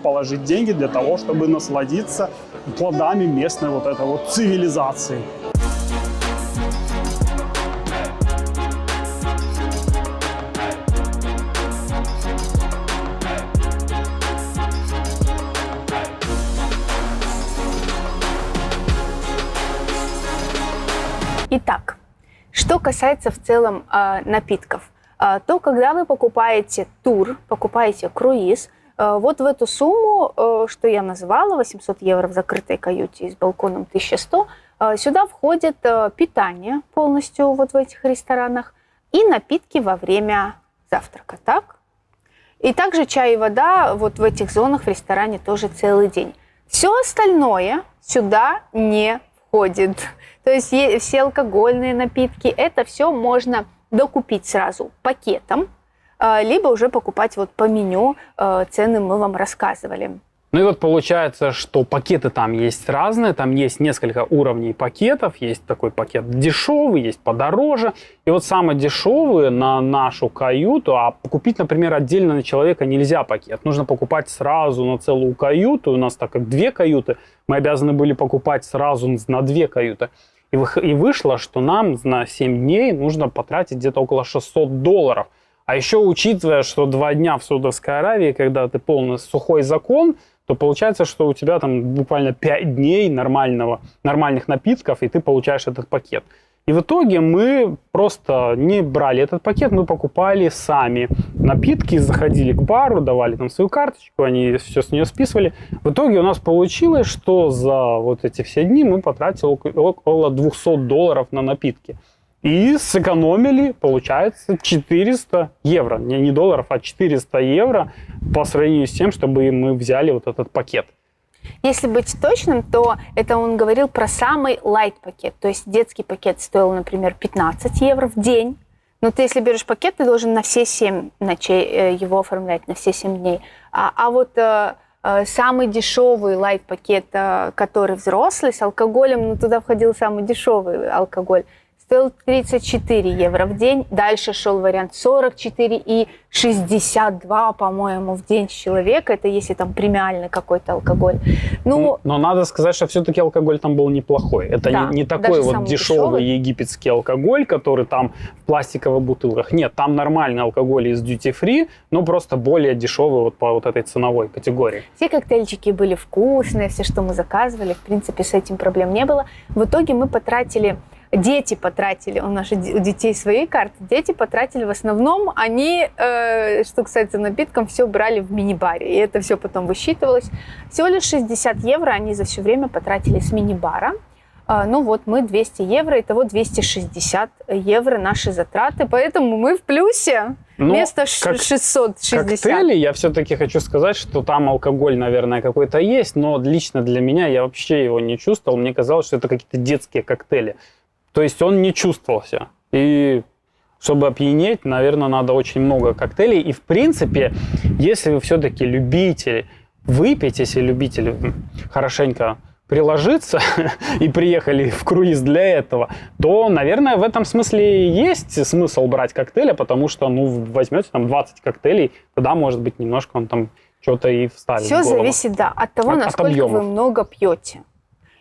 положить деньги для того, чтобы насладиться плодами местной вот этой вот цивилизации. Итак, что касается в целом напитков, то когда вы покупаете тур, покупаете круиз, вот в эту сумму, что я называла, 800 евро в закрытой каюте и с балконом 1100, сюда входит питание полностью вот в этих ресторанах и напитки во время завтрака, так? И также чай и вода вот в этих зонах в ресторане тоже целый день. Все остальное сюда не входит. То есть все алкогольные напитки, это все можно докупить сразу пакетом, либо уже покупать вот по меню, цены мы вам рассказывали. Ну и вот получается, что пакеты там есть разные, там есть несколько уровней пакетов, есть такой пакет дешевый, есть подороже. И вот самый дешевый на нашу каюту, а купить, например, отдельно на человека нельзя пакет. Нужно покупать сразу на целую каюту. У нас так как 2 каюты, мы обязаны были покупать сразу на 2 каюты. И вышло, что нам на 7 дней нужно потратить где-то около $600. А еще учитывая, что 2 дня в Саудовской Аравии, когда ты полный сухой закон, то получается, что у тебя там буквально 5 дней нормальных напитков, и ты получаешь этот пакет. И в итоге мы просто не брали этот пакет, мы покупали сами напитки, заходили к бару, давали там свою карточку, они все с нее списывали. В итоге у нас получилось, что за вот эти все дни мы потратили около $200 на напитки. И сэкономили, получается, 400 евро. Не долларов, а 400 евро по сравнению с тем, чтобы мы взяли вот этот пакет. Если быть точным, то это он говорил про самый light пакет. То есть детский пакет стоил, например, 15 евро в день. Но ты, если берешь пакет, ты должен на все 7 ночей его оформлять, на все 7 дней. А вот самый дешевый light пакет, который взрослый, с алкоголем, ну туда входил самый дешевый алкоголь, стоил 34 евро в день. Дальше шел вариант 44 и 62, по-моему, в день с человека. Это если там премиальный какой-то алкоголь. Но надо сказать, что все-таки алкоголь там был неплохой. Это да, не такой вот дешевый египетский алкоголь, который там в пластиковых бутылках. Нет, там нормальный алкоголь из duty free, но просто более дешевый вот по вот этой ценовой категории. Все коктейльчики были вкусные, все, что мы заказывали, в принципе, с этим проблем не было. В итоге мы дети потратили, у наших детей свои карты, дети потратили в основном, они, что касается напитков, все брали в мини-баре, и это все потом высчитывалось. Всего лишь 60 евро они за все время потратили с мини-бара. Ну вот мы 200 евро, итого 260 евро наши затраты, поэтому мы в плюсе. Вместо 660. Коктейли, я все-таки хочу сказать, что там алкоголь, наверное, какой-то есть, но лично для меня я вообще его не чувствовал. Мне казалось, что это какие-то детские коктейли. То есть он не чувствовался. И чтобы опьянеть, наверное, надо очень много коктейлей. И, в принципе, если вы все-таки любитель выпить, если любители хорошенько приложиться и приехали в круиз для этого, то, наверное, в этом смысле есть смысл брать коктейли, потому что, возьмете там 20 коктейлей, тогда, может быть, немножко он там что-то и вставит. Все зависит, да, от того, насколько вы много пьете.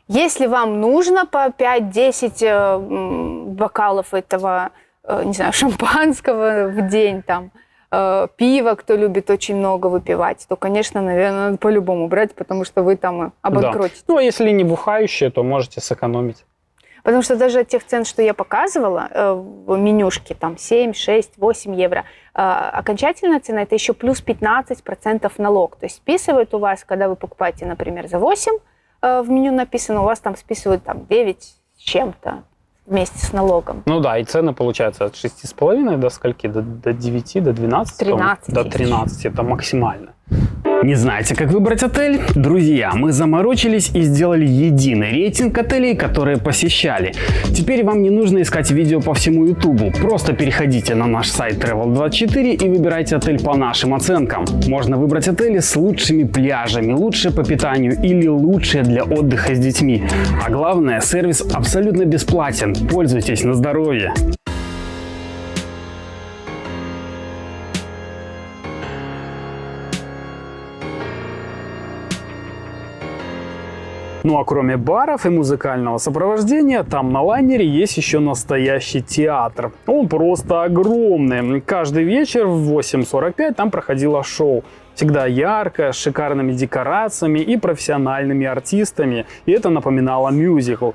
Если вам нужно по 5-10 бокалов этого, не знаю, шампанского в день, там, пиво, кто любит очень много выпивать, то, конечно, наверное, надо по-любому брать, потому что вы там обанкротите. Да. Ну, а если не бухающие, то можете сэкономить. Потому что даже от тех цен, что я показывала, в менюшке, там 7, 6, 8 евро, окончательная цена – это еще плюс 15% налог. То есть списывают у вас, когда вы покупаете, например, за 8, в меню написано, у вас там списывают там 9 с чем-то вместе с налогом. Ну да, и цены получаются от 6,5 до скольки? До 9, до 12? 13 До 13, это максимально. Не знаете, как выбрать отель? Друзья, мы заморочились и сделали единый рейтинг отелей, которые посещали. Теперь вам не нужно искать видео по всему Ютубу. Просто переходите на наш сайт Travel24 и выбирайте отель по нашим оценкам. Можно выбрать отели с лучшими пляжами, лучшие по питанию или лучшие для отдыха с детьми. А главное, сервис абсолютно бесплатен. Пользуйтесь на здоровье. Ну а кроме баров и музыкального сопровождения, там на лайнере есть еще настоящий театр. Он просто огромный. Каждый вечер в 8:45 там проходило шоу. Всегда яркое, с шикарными декорациями и профессиональными артистами. И это напоминало мюзикл.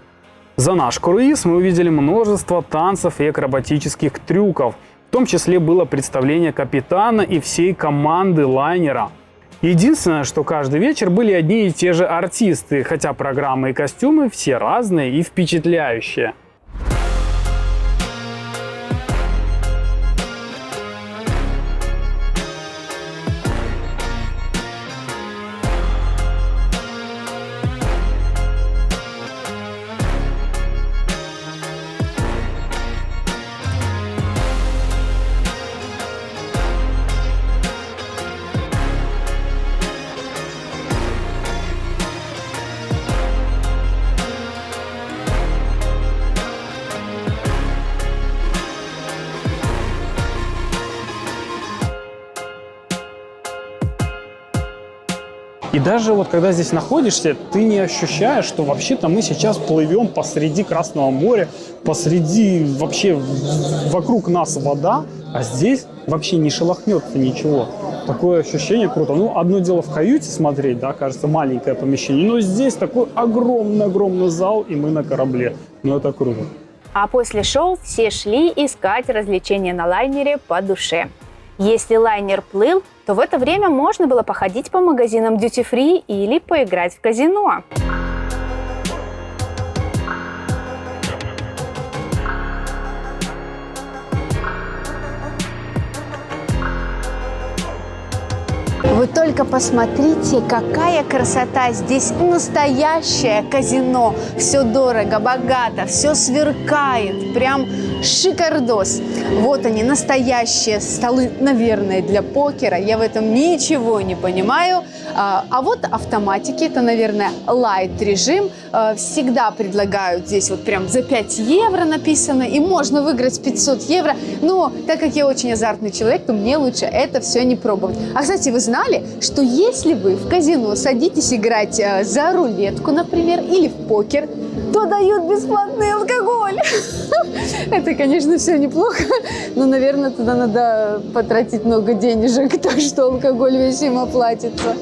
За наш круиз мы увидели множество танцев и акробатических трюков. В том числе было представление капитана и всей команды лайнера. Единственное, что каждый вечер были одни и те же артисты, хотя программы и костюмы все разные и впечатляющие. И даже вот когда здесь находишься, ты не ощущаешь, что вообще-то мы сейчас плывем посреди Красного моря, посреди вообще вокруг нас вода, а здесь вообще не шелохнется ничего. Такое ощущение круто. Ну, одно дело в каюте смотреть, да, кажется, маленькое помещение, но здесь такой огромный-огромный зал, и мы на корабле. Ну, это круто. А после шоу все шли искать развлечения на лайнере по душе. Если лайнер плыл, то в это время можно было походить по магазинам duty-free или поиграть в казино. Вы только посмотрите, какая красота! Здесь настоящее казино. Все дорого, богато, все сверкает. Прям шикардос. Вот они, настоящие столы, наверное, для покера. Я в этом ничего не понимаю. А вот автоматики, это, наверное, light режим. Всегда предлагают здесь вот прям за 5 евро написано. И можно выиграть 500 евро. Но так как я очень азартный человек, то мне лучше это все не пробовать. А, кстати, вы знали, что если вы в казино садитесь играть за рулетку, например, или в покер, то дают бесплатный алкоголь. Это, конечно, все неплохо, но, наверное, туда надо потратить много денежек, так что алкоголь весь им оплатится.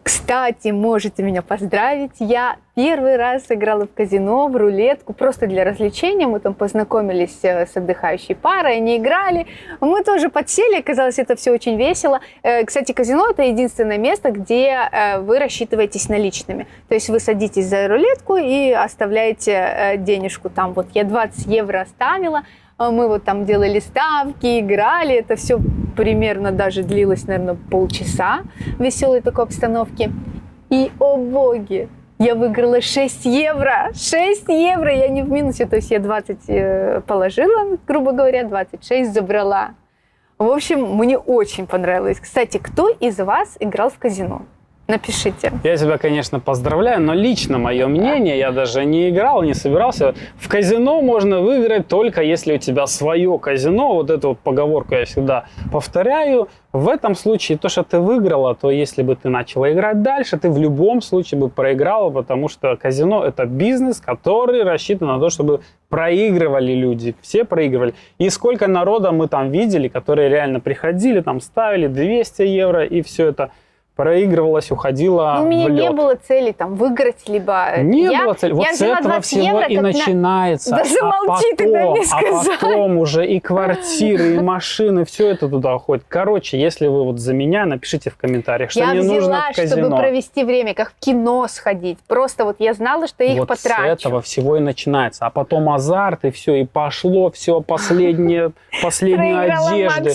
Кстати, можете меня поздравить. Я первый раз играла в казино, в рулетку, просто для развлечения. Мы там познакомились с отдыхающей парой, они играли. Мы тоже подсели, оказалось, это все очень весело. Кстати, казино – это единственное место, где вы рассчитываетесь наличными. То есть вы садитесь за рулетку и оставляете денежку там. Вот я 20 евро оставила, Мы вот там делали ставки, играли. Это все примерно даже длилось, наверное, полчаса веселой такой обстановки. И, о боги, я выиграла 6 евро. 6 евро, я не в минусе. То есть я 20 положила, грубо говоря, 26 забрала. В общем, мне очень понравилось. Кстати, кто из вас играл в казино? Напишите. Я тебя, конечно, поздравляю, но лично мое мнение, я даже не играл, не собирался. В казино можно выиграть только если у тебя свое казино. Вот эту вот поговорку я всегда повторяю. В этом случае то, что ты выиграла, то если бы ты начала играть дальше, ты в любом случае бы проиграла, потому что казино – это бизнес, который рассчитан на то, чтобы проигрывали люди. Все проигрывали. И сколько народа мы там видели, которые реально приходили, там ставили 200 евро, и все это проигрывалось, уходило У меня в лед. не было цели там выиграть, либо... Не было цели. Вот с этого всего и начинается. Да замолчи, ты дай мне сказать. А потом уже и квартиры, и машины, все это туда уходит. Короче, если вы вот за меня, напишите в комментариях, что я не нужно в казино. чтобы провести время, как в кино сходить. Просто вот я знала, что я их вот потрачу. с этого всего и начинается. А потом азарт, и все, и пошло все, последнюю одежды,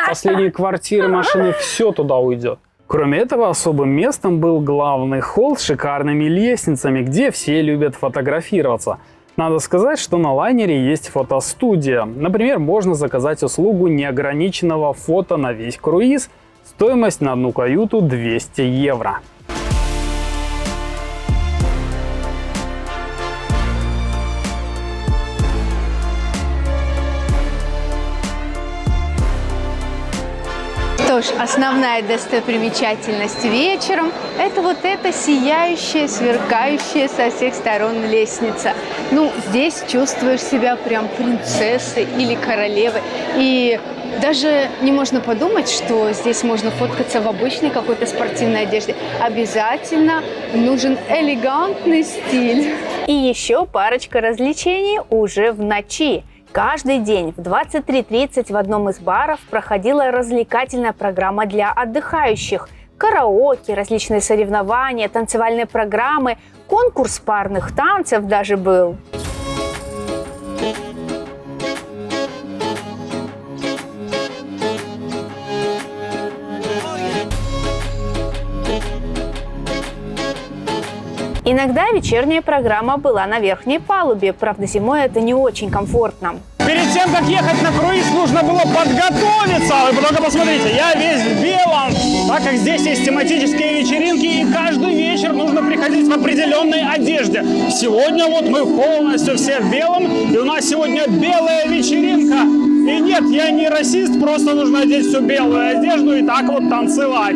последние квартиры, машины, все туда уйдет. Кроме этого, особым местом был главный холл с шикарными лестницами, где все любят фотографироваться. Надо сказать, что на лайнере есть фотостудия. Например, можно заказать услугу неограниченного фото на весь круиз. Стоимость на одну каюту 200 евро. Что ж, основная достопримечательность вечером – это вот эта сияющая, сверкающая со всех сторон лестница. Ну, здесь чувствуешь себя прям принцессой или королевой. И даже не можно подумать, что здесь можно фоткаться в обычной какой-то спортивной одежде. Обязательно нужен элегантный стиль. И еще парочка развлечений уже в ночи. Каждый день в 23:30 в одном из баров проходила развлекательная программа для отдыхающих. Караоке, различные соревнования, танцевальные программы, конкурс парных танцев даже был. Иногда вечерняя программа была на верхней палубе, правда зимой это не очень комфортно. Перед тем, как ехать на круиз, нужно было подготовиться. Вы только посмотрите, я весь в белом, так как здесь есть тематические вечеринки, и каждый вечер нужно приходить в определенной одежде. Сегодня вот мы полностью все в белом, и у нас сегодня белая вечеринка. И нет, я не расист, просто нужно одеть всю белую одежду и так вот танцевать.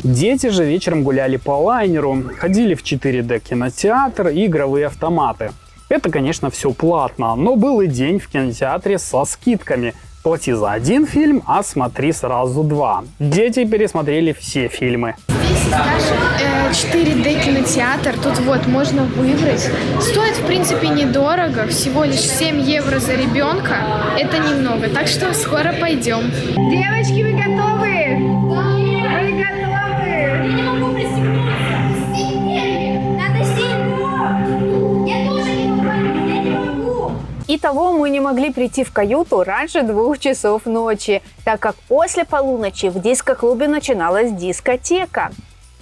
Дети же вечером гуляли по лайнеру, ходили в 4D кинотеатр и игровые автоматы. Это, конечно, все платно, но был и день в кинотеатре со скидками. Плати за один фильм, а смотри сразу два. Дети пересмотрели все фильмы. Здесь наш 4D кинотеатр, тут вот можно выбрать. Стоит, в принципе, недорого, всего лишь 7 евро за ребенка. Это немного, так что скоро пойдем. Девочки, вы готовы? Да. Вы готовы? Я не могу пристегнуться. Сильнее. Надо сильнее. Я тоже не могу. Я не могу. Итого мы не могли прийти в каюту раньше 2 часов ночи, так как после полуночи в диско-клубе начиналась дискотека.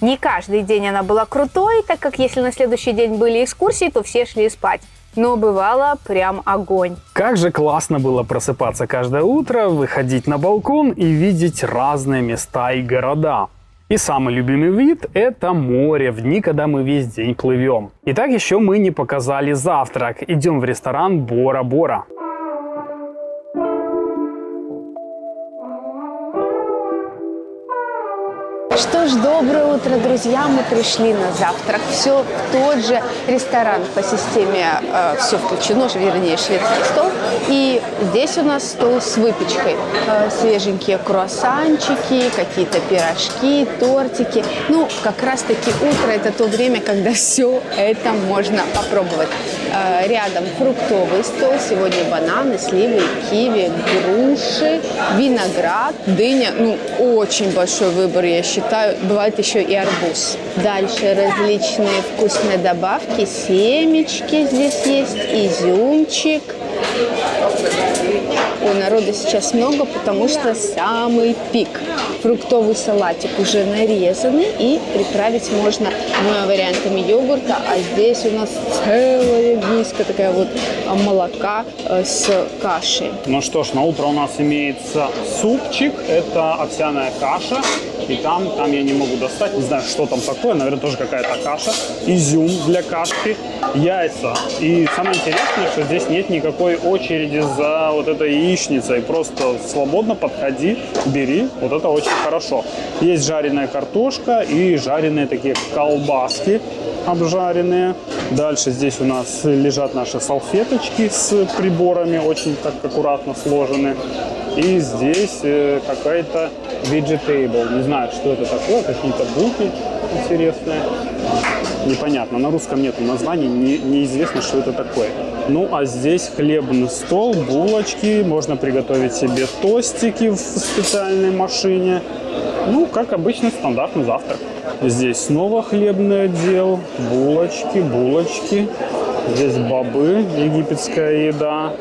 Не каждый день она была крутой, так как если на следующий день были экскурсии, то все шли спать. Но бывало прям огонь. Как же классно было просыпаться каждое утро, выходить на балкон и видеть разные места и города. И самый любимый вид – это море, в дни, когда мы весь день плывем. Итак, еще мы не показали завтрак. Идем в ресторан Бора-Бора. Что что ж, доброе утро, друзья. Мы пришли на завтрак. Все в тот же ресторан по системе «все включено», вернее, шведский стол. И здесь у нас стол с выпечкой. Свеженькие круассанчики, какие-то пирожки, тортики. Ну, как раз-таки утро – это то время, когда все это можно попробовать. Рядом фруктовый стол. Сегодня бананы, сливы, киви, груши, виноград, дыня. Ну, очень большой выбор, я считаю. Бывает еще и арбуз. Дальше различные вкусные добавки. Семечки здесь есть, изюмчик. Ой, народа сейчас много, потому что самый пик. Фруктовый салатик уже нарезанный, и приправить можно двумя вариантами йогурта. А здесь у нас целая миска такая вот молока с кашей. Ну что ж, на утро у нас имеется супчик, это овсяная каша. И там я не могу достать, не знаю, что там такое, наверное, тоже какая-то каша. Изюм для кашки, яйца. И самое интересное, что здесь нет никакой очереди за вот этой яичницей. Просто свободно подходи, бери, вот это очень хорошо. Есть жареная картошка и жареные такие колбаски обжаренные. Дальше здесь у нас лежат наши салфеточки с приборами, очень так аккуратно сложены. И здесь какая-то vegetable. Не знаю, что это такое, какие-то булки интересные. Непонятно, на русском нет названий, неизвестно, что это такое. Ну, а здесь хлебный стол, булочки, можно приготовить себе тостики в специальной машине. Ну, как обычно, стандартный завтрак. Здесь снова хлебный отдел, булочки. Здесь бобы, египетская еда,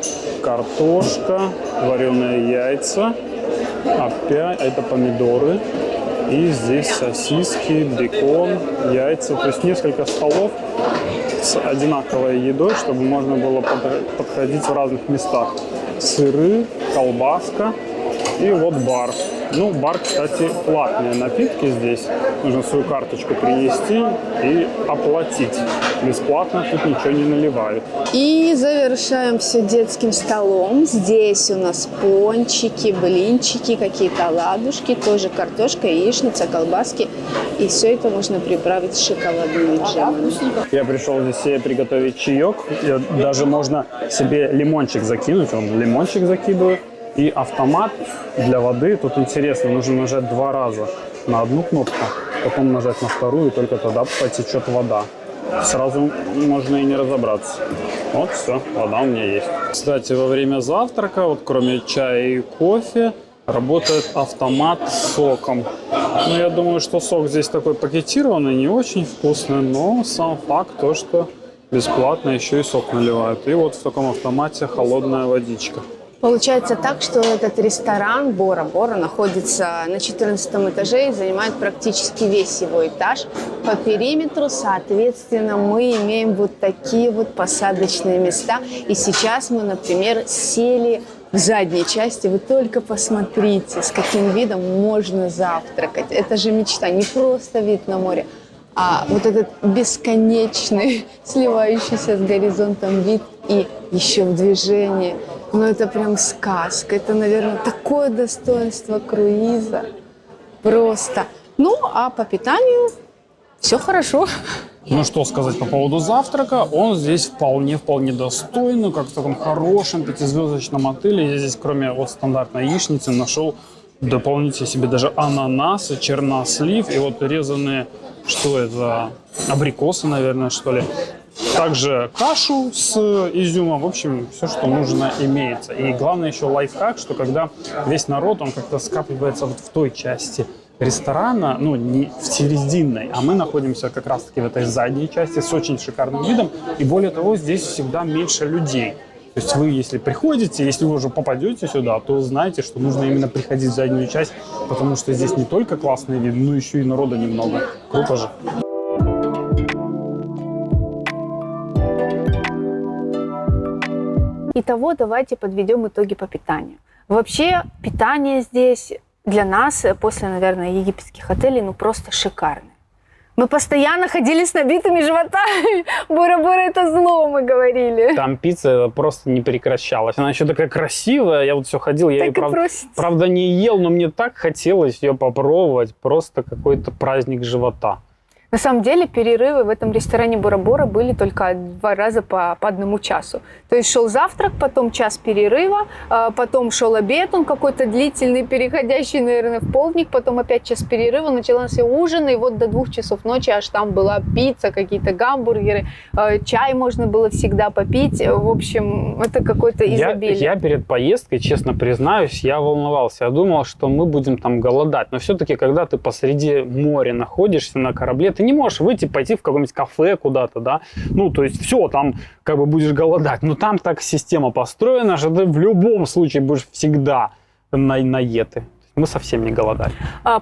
картошка, вареные яйца, опять это помидоры. И здесь сосиски, бекон, яйца. То есть несколько столов с одинаковой едой, чтобы можно было подходить в разных местах. Сыры, колбаска и вот бар. Ну, бар, кстати, платные напитки здесь. Нужно свою карточку принести и оплатить. Бесплатно тут ничего не наливают. И завершаем все детским столом. Здесь у нас пончики, блинчики, какие-то оладушки, тоже картошка, яичница, колбаски. И все это можно приправить шоколадным джемом. Я пришел здесь себе приготовить чаек. Даже можно себе лимончик закинуть. Он лимончик закидываю. И автомат для воды. Тут интересно, нужно нажать 2 раза на одну кнопку, потом нажать на вторую, и только тогда потечет вода. Сразу можно и не разобраться. Вот все, вода у меня есть. Кстати, во время завтрака, вот кроме чая и кофе, работает автомат с соком. Ну, я думаю, что сок здесь такой пакетированный, не очень вкусный, но сам факт то, что бесплатно еще и сок наливают. И вот в таком автомате холодная водичка. Получается так, что этот ресторан Бора находится на 14 этаже и занимает практически весь его этаж. По периметру, соответственно, мы имеем вот такие вот посадочные места. И сейчас мы, например, сели в задней части. Вы только посмотрите, с каким видом можно завтракать. Это же мечта, не просто вид на море, а вот этот бесконечный, сливающийся с горизонтом вид и еще в движении. Ну, это прям сказка. Это, наверное, такое достоинство круиза. Просто. Ну, а по питанию все хорошо. Ну, что сказать по поводу завтрака. Он здесь вполне достойный, как в таком хорошем 5-звездочном отеле. Я здесь, кроме вот стандартной яичницы, нашел дополнительно себе даже ананасы, чернослив и вот резанные, что это, абрикосы, наверное, что ли. Также кашу с изюмом, в общем, все, что нужно, имеется. И главное еще лайфхак, что когда весь народ, он как-то скапливается вот в той части ресторана, ну, не в серединной, а мы находимся как раз-таки в этой задней части с очень шикарным видом. И более того, здесь всегда меньше людей. То есть вы, если приходите, если вы уже попадете сюда, то знаете, что нужно именно приходить в заднюю часть, потому что здесь не только классный вид, но еще и народа немного. Круто же. Итого, давайте подведем итоги по питанию. Вообще, питание здесь для нас, после, наверное, египетских отелей, ну просто шикарное. Мы постоянно ходили с набитыми животами. Бора-бора — это зло, мы говорили. Там пицца просто не прекращалась. Она еще такая красивая. Я вот все ходил, я Так ее, и просится. правда, не ел, но мне так хотелось ее попробовать. Просто какой-то праздник живота. На самом деле перерывы в этом ресторане Бора-Бора были только 2 раза по 1 часу. То есть шел завтрак, потом час перерыва, потом шел обед, он какой-то длительный, переходящий, наверное, в полдник, потом опять час перерыва, начался ужин, и вот до 2 часов ночи аж там была пицца, какие-то гамбургеры, чай можно было всегда попить. В общем, это какое-то изобилие. Я перед поездкой, честно признаюсь, я волновался. Я думал, что мы будем там голодать. Но все-таки, когда ты посреди моря находишься на корабле, ты не можешь выйти, пойти в какое-нибудь кафе куда-то, да. Ну, то есть все, там как бы будешь голодать. Но там так система построена, что ты в любом случае будешь всегда наеты. Мы совсем не голодали.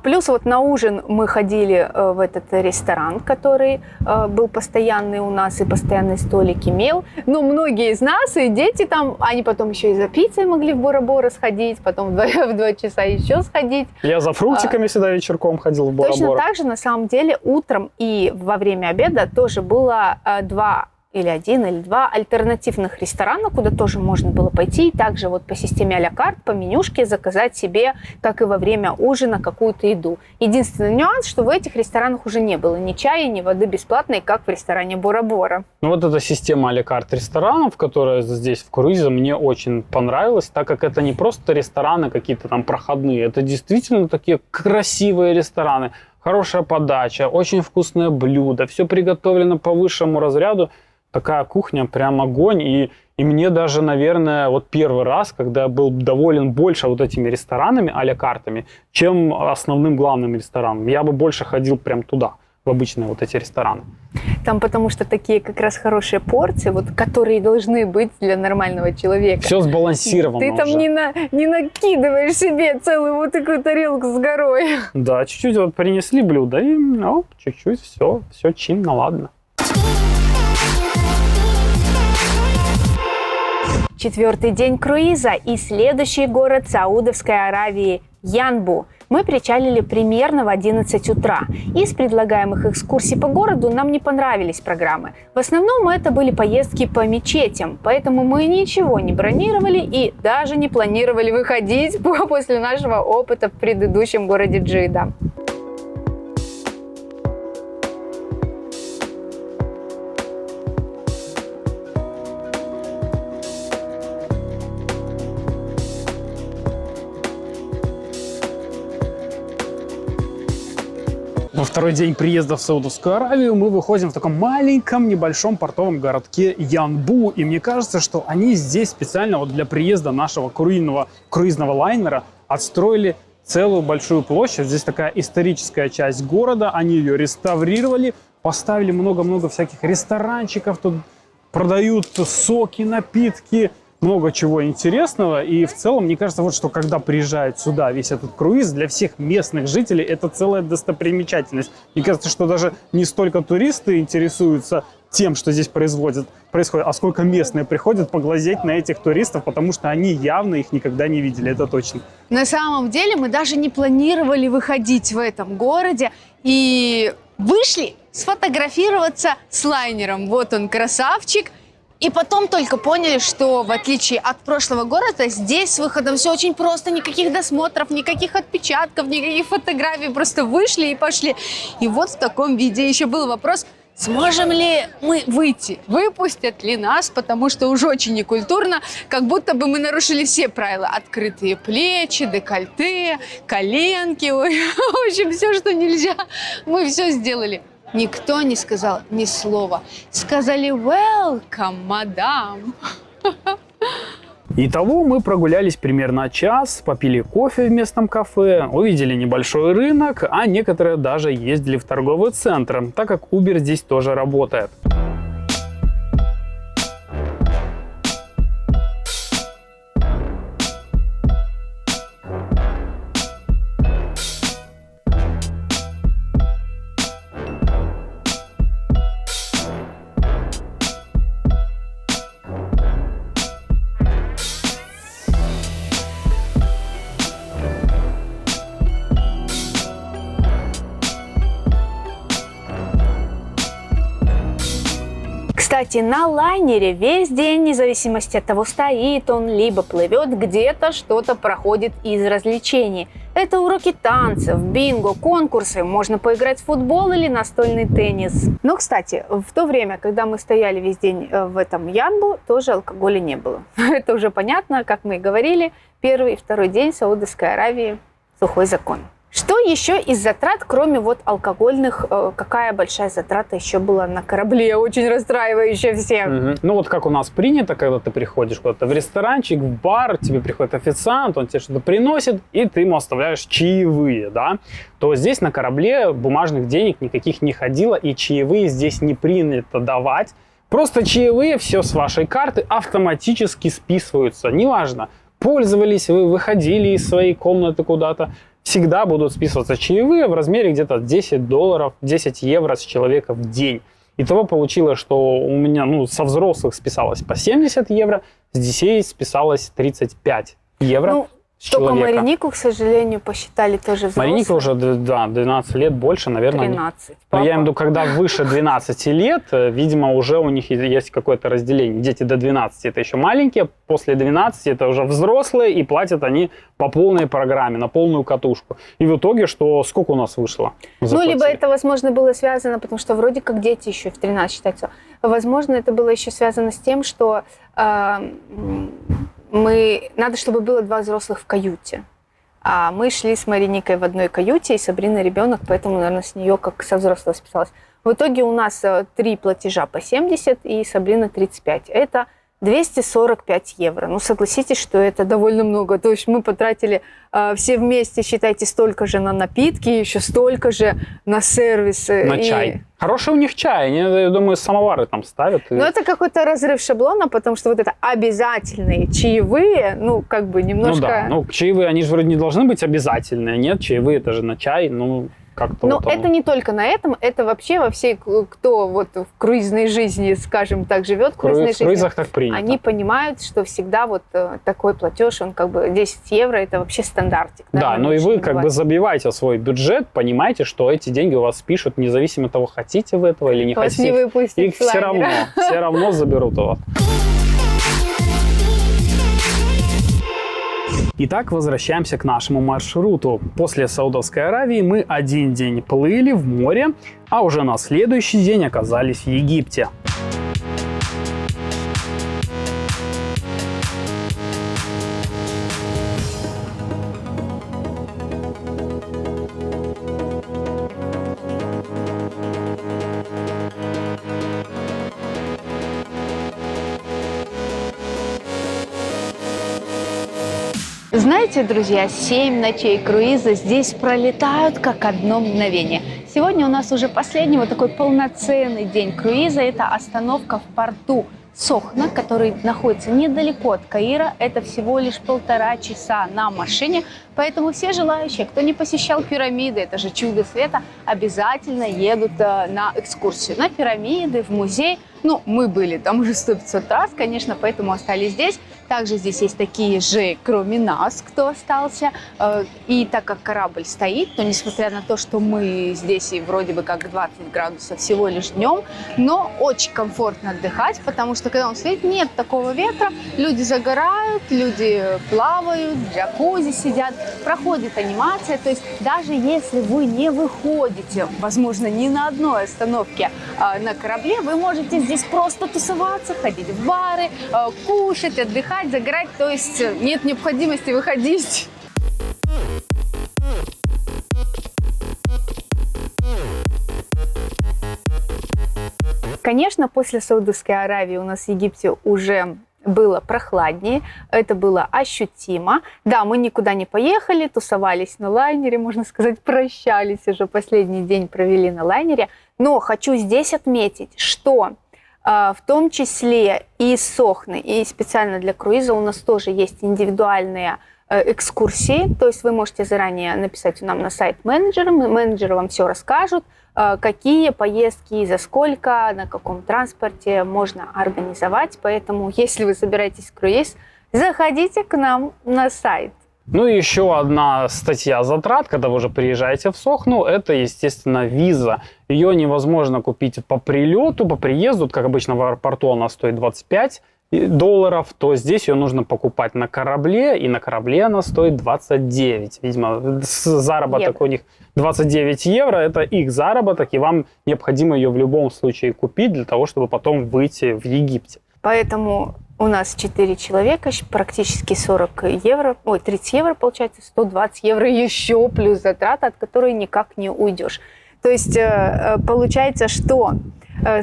Плюс вот на ужин мы ходили в этот ресторан, который был постоянный у нас, и постоянный столик имел. Но многие из нас, и дети там, они потом еще и за пиццей могли в Бора-Бора сходить, потом в 2 часа еще сходить. Я за фруктиками всегда вечерком ходил в Бора-Бора. Точно так же, на самом деле, утром и во время обеда тоже было 1 или 2 альтернативных ресторана, куда тоже можно было пойти, и также вот по системе а-ля карт, по менюшке заказать себе, как и во время ужина, какую-то еду. Единственный нюанс, что в этих ресторанах уже не было ни чая, ни воды бесплатной, как в ресторане Бора-Бора. Ну вот эта система а-ля карт ресторанов, которая здесь в круизе, мне очень понравилась, так как это не просто рестораны какие-то там проходные, это действительно такие красивые рестораны, хорошая подача, очень вкусное блюдо, все приготовлено по высшему разряду. Такая кухня, прям огонь. И мне даже, наверное, вот первый раз, когда я был доволен больше вот этими ресторанами, а-ля картами, чем основным главным рестораном. Я бы больше ходил прям туда, в обычные вот эти рестораны. Там потому что такие как раз хорошие порции, вот, которые должны быть для нормального человека. Все сбалансировано. Ты там уже. не накидываешь себе целую вот такую тарелку с горой. Да, чуть-чуть вот принесли блюдо, и чуть-чуть все чинно, ладно. 4-й день круиза и следующий город Саудовской Аравии – Янбу. Мы причалили примерно в 11 утра. Из предлагаемых экскурсий по городу нам не понравились программы. В основном это были поездки по мечетям, поэтому мы ничего не бронировали и даже не планировали выходить после нашего опыта в предыдущем городе Джидда. Во второй день приезда в Саудовскую Аравию мы выходим в таком маленьком небольшом портовом городке Янбу. И мне кажется, что они здесь специально вот для приезда нашего круизного лайнера отстроили целую большую площадь. Здесь такая историческая часть города. Они ее реставрировали, поставили много-много всяких ресторанчиков. Тут продают соки, напитки. Много чего интересного, и в целом, мне кажется, вот что когда приезжает сюда весь этот круиз, для всех местных жителей это целая достопримечательность. Мне кажется, что даже не столько туристы интересуются тем, что здесь происходит, а сколько местные приходят поглазеть на этих туристов, потому что они явно их никогда не видели, это точно. На самом деле мы даже не планировали выходить в этом городе и вышли сфотографироваться с лайнером. Вот он, красавчик. И потом только поняли, что в отличие от прошлого города, здесь с выходом все очень просто. Никаких досмотров, никаких отпечатков, никаких фотографий. Просто вышли и пошли. И вот в таком виде еще был вопрос, сможем ли мы выйти? Выпустят ли нас? Потому что уже очень некультурно, как будто бы мы нарушили все правила. Открытые плечи, декольте, коленки. Ой, в общем, все, что нельзя, мы все сделали. Никто не сказал ни слова. Сказали «Welcome, мадам». Итого мы прогулялись примерно час, попили кофе в местном кафе, увидели небольшой рынок, а некоторые даже ездили в торговый центр, так как Uber здесь тоже работает. Кстати, на лайнере весь день, вне зависимости от того, стоит он, либо плывет, где-то что-то проходит из развлечений. Это уроки танцев, бинго, конкурсы, можно поиграть в футбол или настольный теннис. Но, кстати, в то время, когда мы стояли весь день в этом Янбу, тоже алкоголя не было. Это уже понятно, как мы и говорили, первый и второй день Саудовской Аравии сухой закон. Что еще из затрат, кроме вот алкогольных, какая большая затрата еще была на корабле, очень расстраивающая всех? Ну вот как у нас принято, когда ты приходишь куда-то в ресторанчик, в бар, тебе приходит официант, он тебе что-то приносит, и ты ему оставляешь чаевые, да? То здесь на корабле бумажных денег никаких не ходило, и чаевые здесь не принято давать. Просто чаевые, все с вашей карты автоматически списываются. Неважно, пользовались вы, выходили из своей комнаты куда-то, всегда будут списываться чаевые в размере где-то $10, 10 евро с человека в день. Итого получилось, что у меня со взрослых списалось по 70 евро, с детей списалось 35 евро с только человека. Маринику, к сожалению, посчитали тоже взрослым. Мариника уже, 12 лет больше, наверное. 13. Но я имею в виду, когда выше 12 лет, видимо, уже у них есть какое-то разделение. Дети до 12 это еще маленькие, после 12 это уже взрослые, и платят они по полной программе, на полную катушку. И в итоге, сколько у нас вышло? Либо это, возможно, было связано, потому что вроде как дети еще в 13 считаются. Возможно, это было еще связано с тем, что надо, чтобы было 2 взрослых в каюте. А мы шли с Мариникой в одной каюте, и Сабрина ребенок, поэтому, наверное, с нее как со взрослого списалась. В итоге у нас 3 платежа по 70 и Сабрина 35. Это 245 евро. Ну, согласитесь, что это довольно много. То есть мы потратили все вместе, считайте, столько же на напитки, еще столько же на сервис. На чай. Хороший у них чай. Они, я думаю, самовары там ставят. Ну, это какой-то разрыв шаблона, потому что вот это обязательные чаевые, немножко... Чаевые, они же вроде не должны быть обязательные. Нет, чаевые это же на чай, как-то... Но это не только на этом, это вообще во всей, кто вот в круизной жизни, скажем так, живет в круизной жизни. В круизах так принято. Они понимают, что всегда вот такой платеж, он 10 евро, это вообще стандартик. Да, но и вы забиваете свой бюджет, понимаете, что эти деньги у вас спишут, независимо от того, хотите вы этого или не хотите. Не выпустят их все равно заберут у вас. Итак, возвращаемся к нашему маршруту. После Саудовской Аравии мы один день плыли в море, а уже на следующий день оказались в Египте. Знаете, друзья, 7 ночей круиза здесь пролетают как одно мгновение. Сегодня у нас уже последний вот такой полноценный день круиза. Это остановка в порту Сохна, который находится недалеко от Каира. Это всего лишь 1,5 часа на машине. Поэтому все желающие, кто не посещал пирамиды, это же чудо света, обязательно едут на экскурсию. На пирамиды, в музей. Мы были там уже 100-500 раз, конечно, поэтому остались здесь. Также здесь есть такие же, кроме нас, кто остался. И так как корабль стоит, то несмотря на то, что мы здесь и вроде бы как 20 градусов всего лишь днем, но очень комфортно отдыхать, потому что когда он стоит, нет такого ветра, люди загорают, люди плавают, в джакузи сидят, проходит анимация. То есть даже если вы не выходите, возможно, ни на одной остановке на корабле, вы можете здесь просто тусоваться, ходить в бары, кушать, отдыхать, загорать, то есть нет необходимости выходить. Конечно, после Саудовской Аравии у нас в Египте уже было прохладнее, это было ощутимо. Да, мы никуда не поехали, тусовались на лайнере, можно сказать, прощались уже, последний день провели на лайнере. Но хочу здесь отметить, что в том числе и с Сохны, и специально для круиза у нас тоже есть индивидуальные экскурсии. То есть вы можете заранее написать нам на сайт менеджерам, менеджеры вам все расскажут, какие поездки и за сколько, на каком транспорте можно организовать. Поэтому, если вы собираетесь в круиз, заходите к нам на сайт. Ну и еще одна статья затрат, когда вы уже приезжаете в Сохну, это, естественно, виза. ее невозможно купить по прилету, по приезду, как обычно в аэропорту она стоит $25, то здесь ее нужно покупать на корабле, и на корабле она стоит 29. Видимо, заработок у них 29 евро, это их заработок, и вам необходимо ее в любом случае купить для того, чтобы потом выйти в Египте. Поэтому у нас 4 человека, практически 40 евро, 30 евро получается, 120 евро еще плюс затраты, от которой никак не уйдешь. То есть получается, что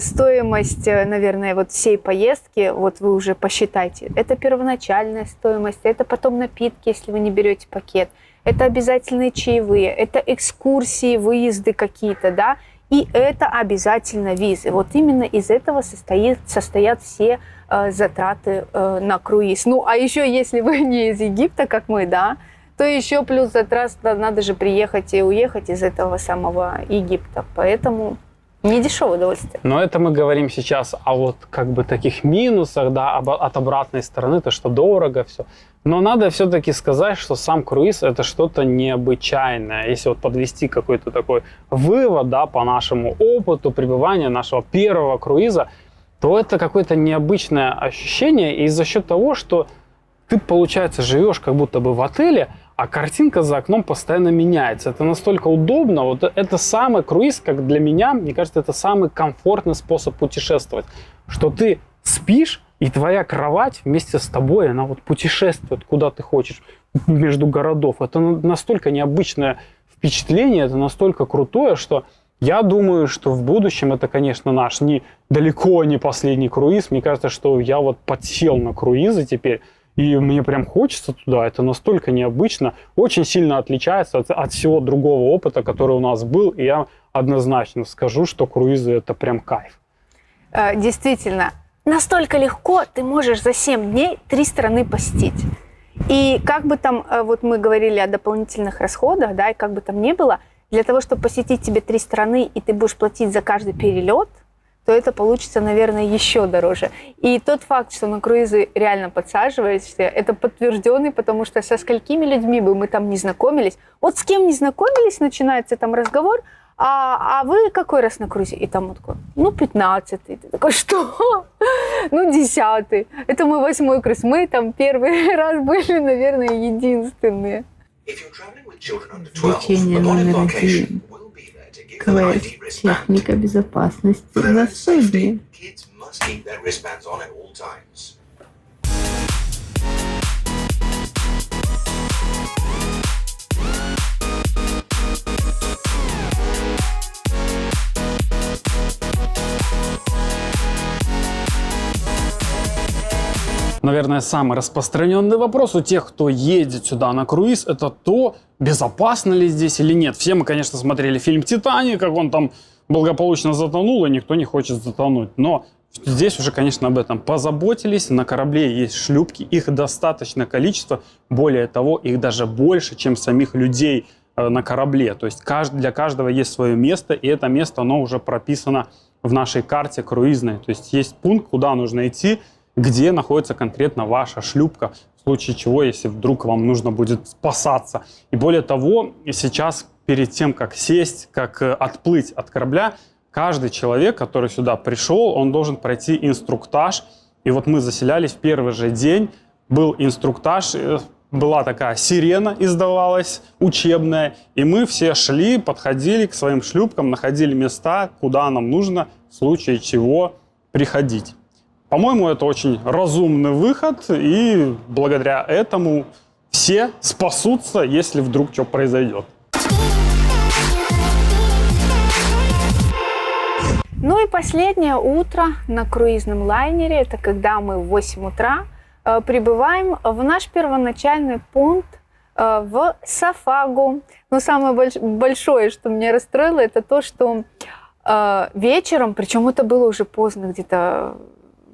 стоимость, наверное, вот всей поездки, вот вы уже посчитайте, это первоначальная стоимость, это потом напитки, если вы не берете пакет, это обязательные чаевые, это экскурсии, выезды какие-то, да, и это обязательно визы. Вот именно из этого состоят все затраты на круиз. Ну, а еще если вы не из Египта, как мы, да, то еще плюс затрат надо же приехать и уехать из этого самого Египта. Поэтому не дешевое удовольствие. Но это мы говорим сейчас о вот как бы таких минусах, да, от обратной стороны, то, что дорого все. Но надо все-таки сказать, что сам круиз это что-то необычайное. Если вот подвести какой-то такой вывод, да, по нашему опыту пребывания нашего первого круиза, то это какое-то необычное ощущение. И за счет того, что ты, получается, живешь как будто бы в отеле, а картинка за окном постоянно меняется. Это настолько удобно. Вот это самый круиз, как для меня, мне кажется, это самый комфортный способ путешествовать. Что ты спишь, и твоя кровать вместе с тобой, она вот путешествует, куда ты хочешь, между городов. Это настолько необычное впечатление, это настолько крутое, что я думаю, что в будущем это, конечно, наш далеко не последний круиз. Мне кажется, что я вот подсел на круизы теперь, и мне прям хочется туда. Это настолько необычно, очень сильно отличается от всего другого опыта, который у нас был. И я однозначно скажу, что круизы это прям кайф. Действительно, настолько легко ты можешь за 7 дней 3 страны посетить. И как бы там, вот мы говорили о дополнительных расходах, да, и как бы там ни было, для того, чтобы посетить тебе 3 страны, и ты будешь платить за каждый перелет, то это получится, наверное, еще дороже. И тот факт, что на круизы реально подсаживаешься, это подтвержденный, потому что со сколькими людьми бы мы там не знакомились. Вот с кем не знакомились, начинается там разговор, а вы какой раз на круизе? И там он такой, 15-й. Ты такой, что? 10-й. Это мой 8-й круиз. Мы там первый раз были, наверное, единственные. Изучение номер 1. Квест. Техника безопасности на судне. Наверное, самый распространенный вопрос у тех, кто едет сюда на круиз, это то, безопасно ли здесь или нет. Все мы, конечно, смотрели фильм «Титаник», как он там благополучно затонул, и никто не хочет затонуть. Но здесь уже, конечно, об этом позаботились. На корабле есть шлюпки, их достаточное количество. Более того, их даже больше, чем самих людей на корабле. То есть для каждого есть свое место, и это место, оно уже прописано в нашей карте круизной. То есть есть пункт, куда нужно идти, где находится конкретно ваша шлюпка, в случае чего, если вдруг вам нужно будет спасаться. И более того, сейчас перед тем, как сесть, как отплыть от корабля, каждый человек, который сюда пришел, он должен пройти инструктаж. И вот мы заселялись в первый же день, был инструктаж, была такая сирена издавалась, учебная, и мы все шли, подходили к своим шлюпкам, находили места, куда нам нужно в случае чего приходить. По-моему, это очень разумный выход, и благодаря этому все спасутся, если вдруг что произойдет. Ну и последнее утро на круизном лайнере, это когда мы в 8 утра прибываем в наш первоначальный пункт в Сафагу. Но самое большое, что меня расстроило, это то, что вечером, причем это было уже поздно, где-то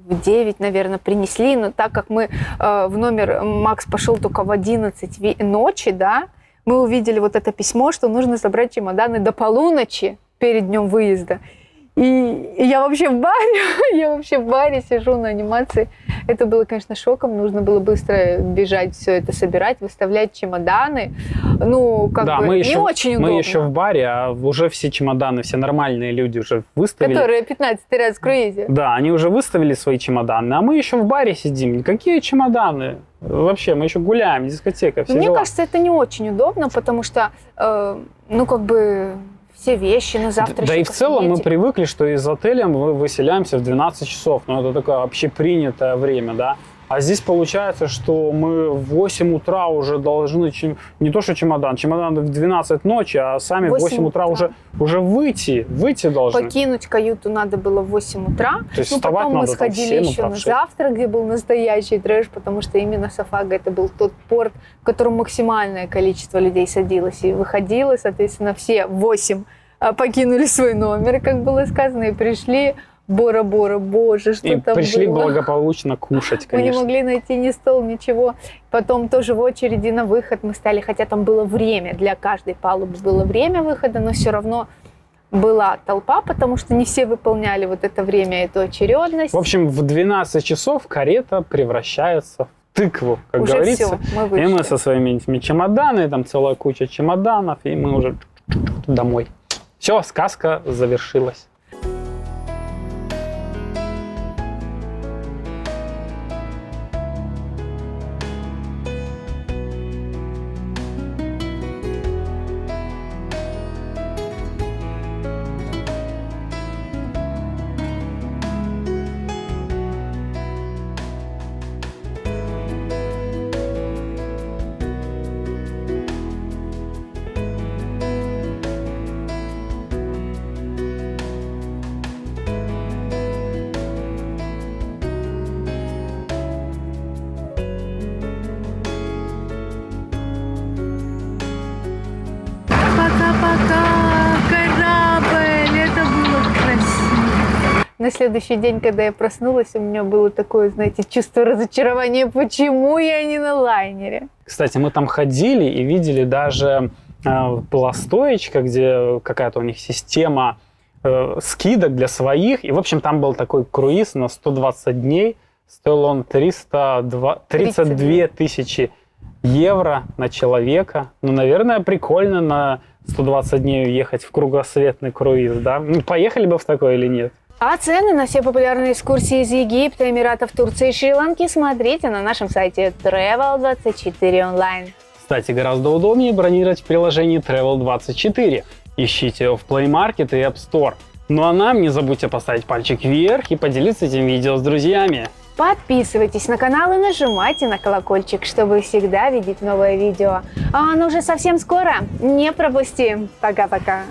в 9, наверное, принесли, но так как мы в номер, Макс пошел только в 11 ночи, да, мы увидели вот это письмо, что нужно забрать чемоданы до полуночи перед днем выезда. И я вообще в баре, я вообще в баре сижу на анимации. Это было, конечно, шоком. Нужно было быстро бежать, все это собирать, выставлять чемоданы. Ну, как Да, бы мы не еще, очень удобно. мы еще в баре, а уже все чемоданы, все нормальные люди уже выставили. Которые 15 раз в круизе. Да, они уже выставили свои чемоданы, а мы еще в баре сидим. Какие чемоданы? Вообще, мы еще гуляем, дискотека, все Мне дела. кажется, это не очень удобно, потому что, ну, как бы, все вещи на завтра. Да еще и в целом мы косметика. привыкли, что из отеля мы выселяемся в 12 часов. Ну, это такое общепринятое время, да. А здесь получается, что мы в 8 утра уже должны, не то что чемодан в 12 ночи, а сами в 8 утра уже выйти должны. Покинуть каюту надо было в 8 утра. То есть ну, вставать потом мы надо там в сходили 7 еще утра, на в 6. завтрак, где был настоящий трэш, потому что именно Сафага это был тот порт, в котором максимальное количество людей садилось и выходило. Соответственно, все 8 покинули свой номер, как было сказано, и пришли. Бора-бора, боже, что И там пришли было. благополучно кушать, Мы не конечно. могли найти ни стол, ничего. Потом тоже в очереди на выход мы стали, хотя там было время, для каждой палубы было время выхода, но все равно была толпа, потому что не все выполняли вот это время, эту очередность. В общем, в 12 часов карета превращается в тыкву, как уже говорится. все, мы И вышли. мы со своими этими чемоданами, там целая куча чемоданов, и мы уже домой. Все, сказка завершилась. Пока-пока, корабль, это было красиво. На следующий день, когда я проснулась, у меня было такое, знаете, чувство разочарования, почему я не на лайнере. Кстати, мы там ходили и видели даже была стоечка, где какая-то у них система скидок для своих. И, в общем, там был такой круиз на 120 дней. Стоил он 32 тысячи евро на человека. Ну, наверное, прикольно на 120 дней уехать в кругосветный круиз, да? Ну, поехали бы в такой или нет? А цены на все популярные экскурсии из Египта, Эмиратов, Турции и Шри-Ланки смотрите на нашем сайте Travel24 Online. Кстати, гораздо удобнее бронировать в приложении Travel24. Ищите его в Play Market и App Store. Ну а нам не забудьте поставить пальчик вверх и поделиться этим видео с друзьями. Подписывайтесь на канал и нажимайте на колокольчик, чтобы всегда видеть новое видео. А оно уже совсем скоро. Не пропусти. Пока-пока.